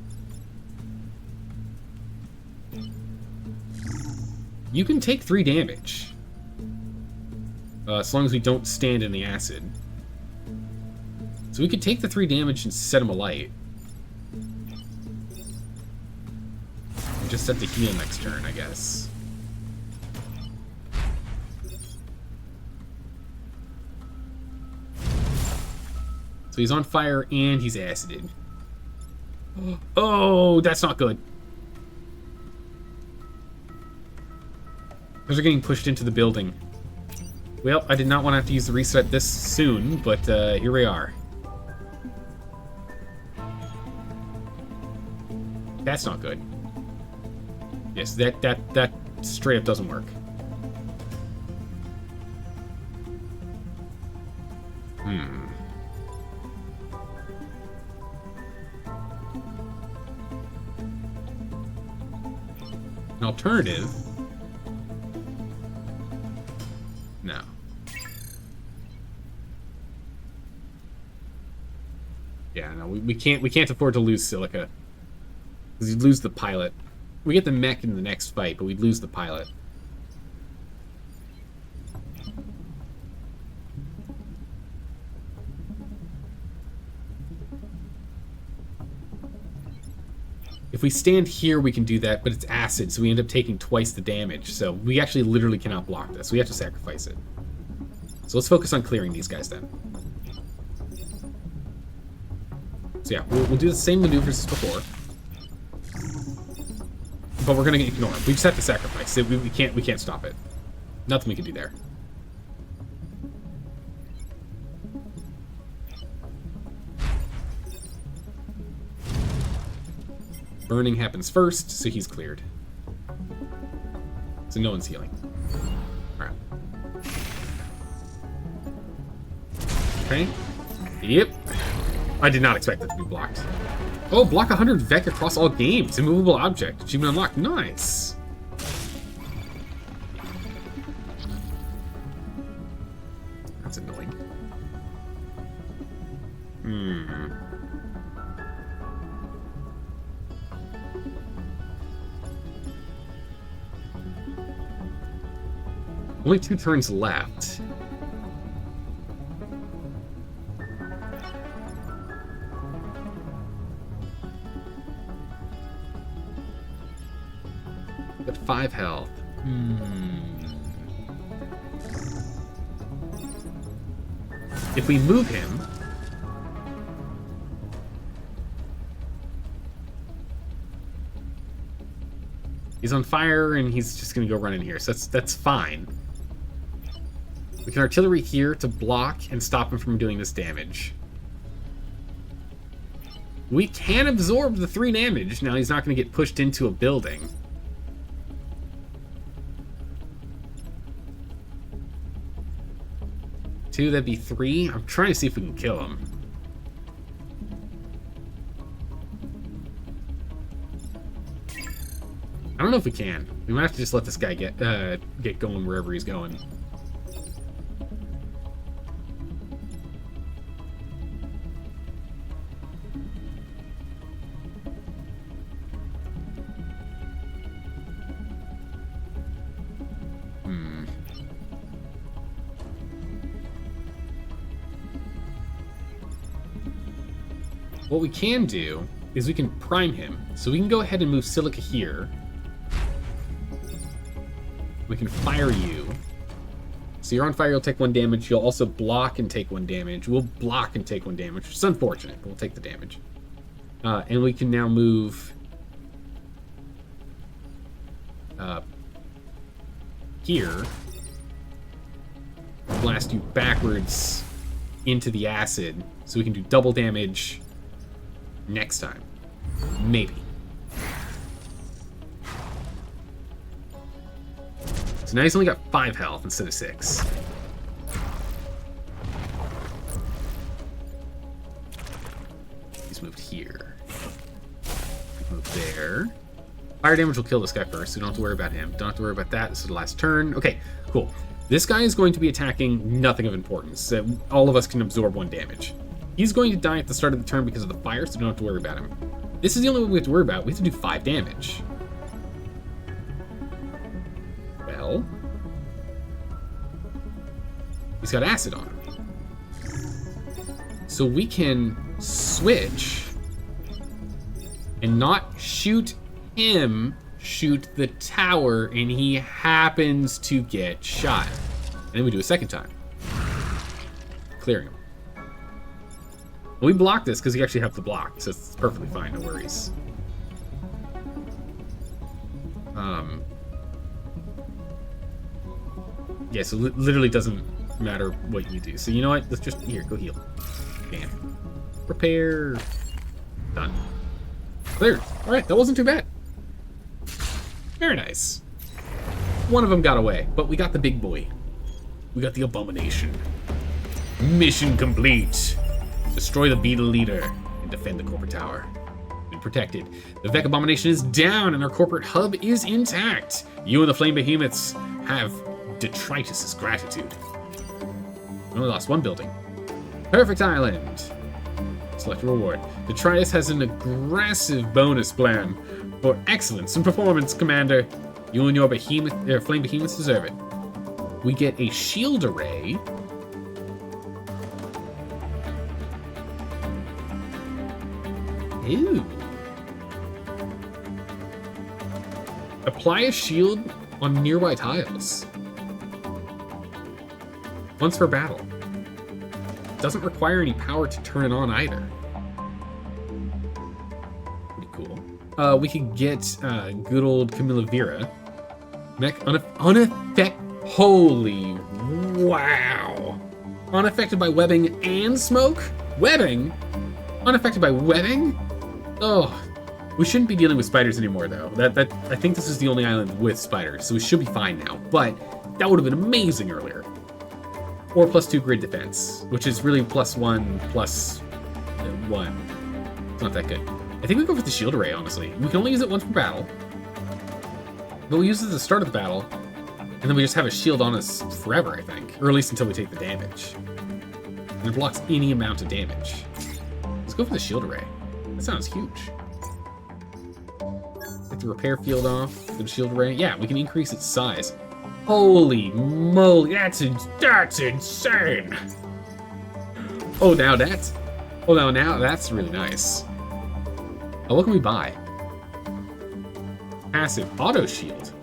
You can take 3 damage. As long as we don't stand in the acid. So we could take the 3 damage and set him alight. And just set the heal next turn, I guess. So he's on fire and he's acided. Oh, that's not good. Those are getting pushed into the building. Well, I did not want to have to use the reset this soon, but here we are. That's not good. Yes, that straight up doesn't work. An alternative? No. Yeah, no, we can't afford to lose Silica. Because you'd lose the pilot. We get the mech in the next fight, but we'd lose the pilot. If we stand here, we can do that, but it's acid, so we end up taking twice the damage. So we actually literally cannot block this. We have to sacrifice it. So let's focus on clearing these guys then. So yeah, we'll do the same maneuvers as before. But we're gonna ignore him. We just have to sacrifice it. We can't stop it. Nothing we can do there. Burning happens first, so he's cleared. So no one's healing. Alright. Okay. Yep. I did not expect that to be blocked. Oh, block 100 Vec across all games. Immovable object. Achievement unlocked. Nice. That's annoying. Only 2 turns left. Got 5 health. If we move him... He's on fire, and he's just going to go run in here, so that's fine. We can artillery here to block and stop him from doing this damage. We can absorb the 3 damage. Now he's not going to get pushed into a building. Two, that'd be 3. I'm trying to see if we can kill him. I don't know if we can. We might have to just let this guy get going wherever he's going. What we can do is we can prime him. So we can go ahead and move Silica here. We can fire you. So you're on fire, you'll take 1 damage. You'll also block and take 1 damage. We'll block and take 1 damage, which is unfortunate, but we'll take the damage. And we can now move here. Blast you backwards into the acid, so we can do double damage next time. Maybe. So now he's only got 5 health instead of 6. He's moved here. Move there. Fire damage will kill this guy first, so you don't have to worry about him. Don't have to worry about that. This is the last turn. Okay, cool. This guy is going to be attacking nothing of importance. All of us can absorb 1 damage. He's going to die at the start of the turn because of the fire, so you don't have to worry about him. This is the only one we have to worry about. We have to do 5 damage. Well... he's got acid on him. So we can switch and not shoot him, shoot the tower, and he happens to get shot. And then we do a second time. Clearing him. We blocked this because he actually helped the block, so it's perfectly fine, no worries. Yeah, so literally doesn't matter what you do. So you know what? Let's just, here, go heal. Bam. Prepare. Done. Cleared. Alright, that wasn't too bad. Very nice. One of them got away, but we got the big boy. We got the abomination. Mission complete. Destroy the beetle leader and defend the corporate tower. Been protected. The Vec abomination is down and our corporate hub is intact. You and the flame behemoths have detritus's gratitude. We only lost 1 building. Perfect island. Select a reward. Detritus has an aggressive bonus plan for excellence in performance, Commander. You and your flame behemoths deserve it. We get a shield array. Ew. Apply a shield on nearby tiles. Once per battle. Doesn't require any power to turn it on either. Pretty cool. We could get good old Camilla Vera. Mech unaffected. Holy wow! Unaffected by webbing and smoke? Webbing? Unaffected by webbing? Oh, we shouldn't be dealing with spiders anymore, though. I think this is the only island with spiders, so we should be fine now. But that would have been amazing earlier. Or +2 grid defense, which is really +1 plus 1. It's not that good. I think we go for the shield array, honestly. We can only use it once per battle. But we use it at the start of the battle, and then we just have a shield on us forever, I think. Or at least until we take the damage. And it blocks any amount of damage. Let's go for the shield array. That sounds huge. Get the repair field off for the shield array. Yeah, we can increase its size. Holy moly, that's insane! Now that's really nice. Oh, what can we buy? Passive auto shield.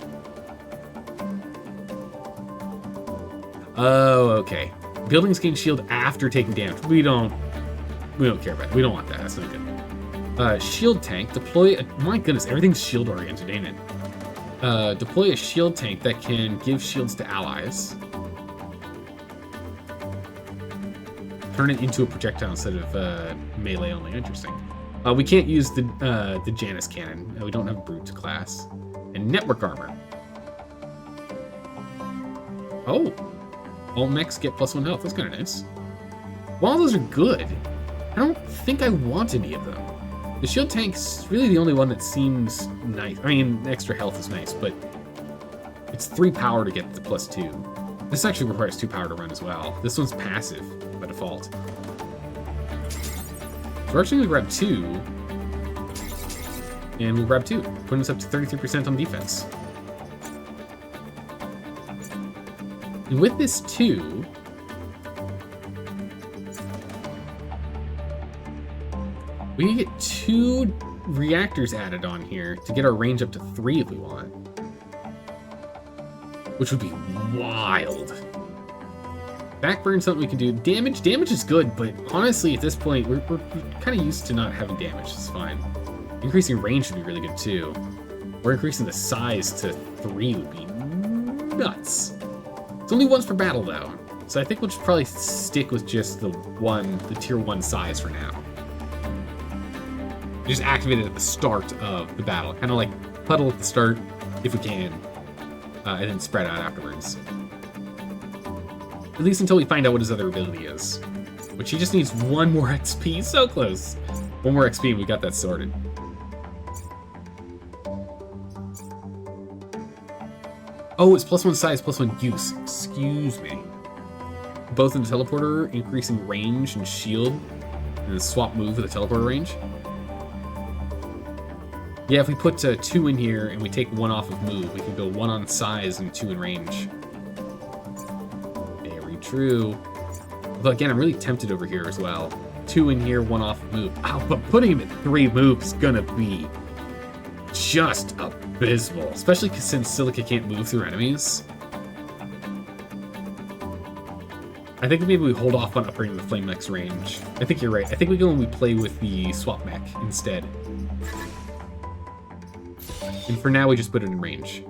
Oh, okay. Buildings gain shield after taking damage. We don't care about it. We don't want that. That's not good. Shield tank. Deploy. My goodness, everything's shield oriented, ain't it? Deploy a shield tank that can give shields to allies. Turn it into a projectile instead of melee only. Interesting. We can't use the Janus cannon. We don't have brute class. And network armor. Oh, all mechs get +1 health. That's kind of nice. While those are good, I don't think I want any of them. The shield tank's really the only one that seems nice. I mean, extra health is nice, but it's 3 power to get the +2. This actually requires 2 power to run as well. This one's passive by default. So we're actually gonna grab 2, and we'll grab 2, putting us up to 33% on defense. And with this 2, we can get 2 reactors added on here to get our range up to 3 if we want. Which would be wild. Backburn's something we can do. Damage is good, but honestly, at this point, we're kind of used to not having damage. It's fine. Increasing range would be really good, too. Or increasing the size to 3 would be nuts. It's only once per battle, though. So I think we'll just probably stick with just the tier 1 size for now. Just activate it at the start of the battle. Kind of like puddle at the start, if we can, and then spread out afterwards. At least until we find out what his other ability is. Which he just needs 1 more XP. So close. 1 more XP and we got that sorted. Oh, it's +1 size, +1 use. Excuse me. Both in the teleporter, increasing range and shield. And then swap move with the teleporter range. Yeah, if we put 2 in here and we take 1 off of move, we can go 1 on size and 2 in range. Very true. Although again, I'm really tempted over here as well. 2 in here, 1 off of move. Oh, but putting him at 3 move is gonna be just abysmal. Especially since Silica can't move through enemies. I think maybe we hold off on upgrading the Flame Mech's range. I think you're right. I think we go when we play with the Swap Mech instead. And for now, we just put it in range.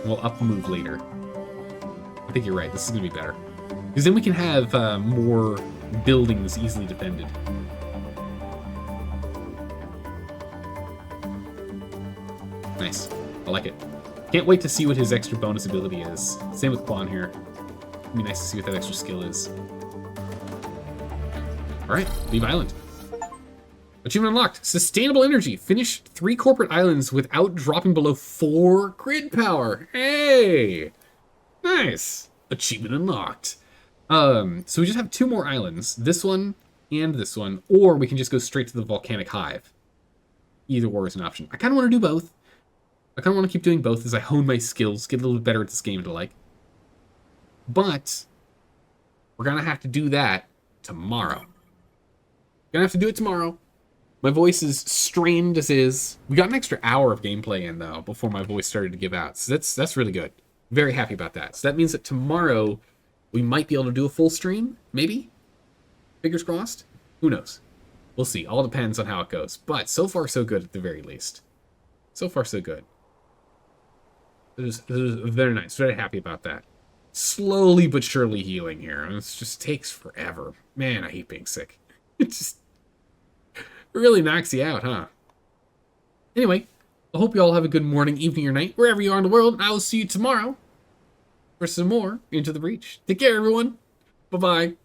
We'll up move later. I think you're right. This is going to be better. Because then we can have more buildings easily defended. Nice. I like it. Can't wait to see what his extra bonus ability is. Same with Quan here. It'd be nice to see what that extra skill is. Alright, leave island. Achievement unlocked. Sustainable energy. Finish 3 corporate islands without dropping below 4 grid power. Hey! Nice. Achievement unlocked. So we just have 2 more islands. This one and this one, or we can just go straight to the volcanic hive. Either or is an option. I kind of want to do both. I kind of want to keep doing both as I hone my skills, get a little bit better at this game to like. But we're going to have to do that tomorrow. Gonna have to do it tomorrow. My voice is strained as is. We got an extra hour of gameplay in, though, before my voice started to give out. So that's really good. Very happy about that. So that means that tomorrow we might be able to do a full stream, maybe? Fingers crossed? Who knows? We'll see. All depends on how it goes. But so far, so good at the very least. So far, so good. It is very nice. Very happy about that. Slowly but surely healing here. It just takes forever. Man, I hate being sick. It just really knocks you out, huh? Anyway, I hope you all have a good morning, evening, or night, wherever you are in the world. I will see you tomorrow for some more Into the Breach. Take care, everyone. Bye-bye.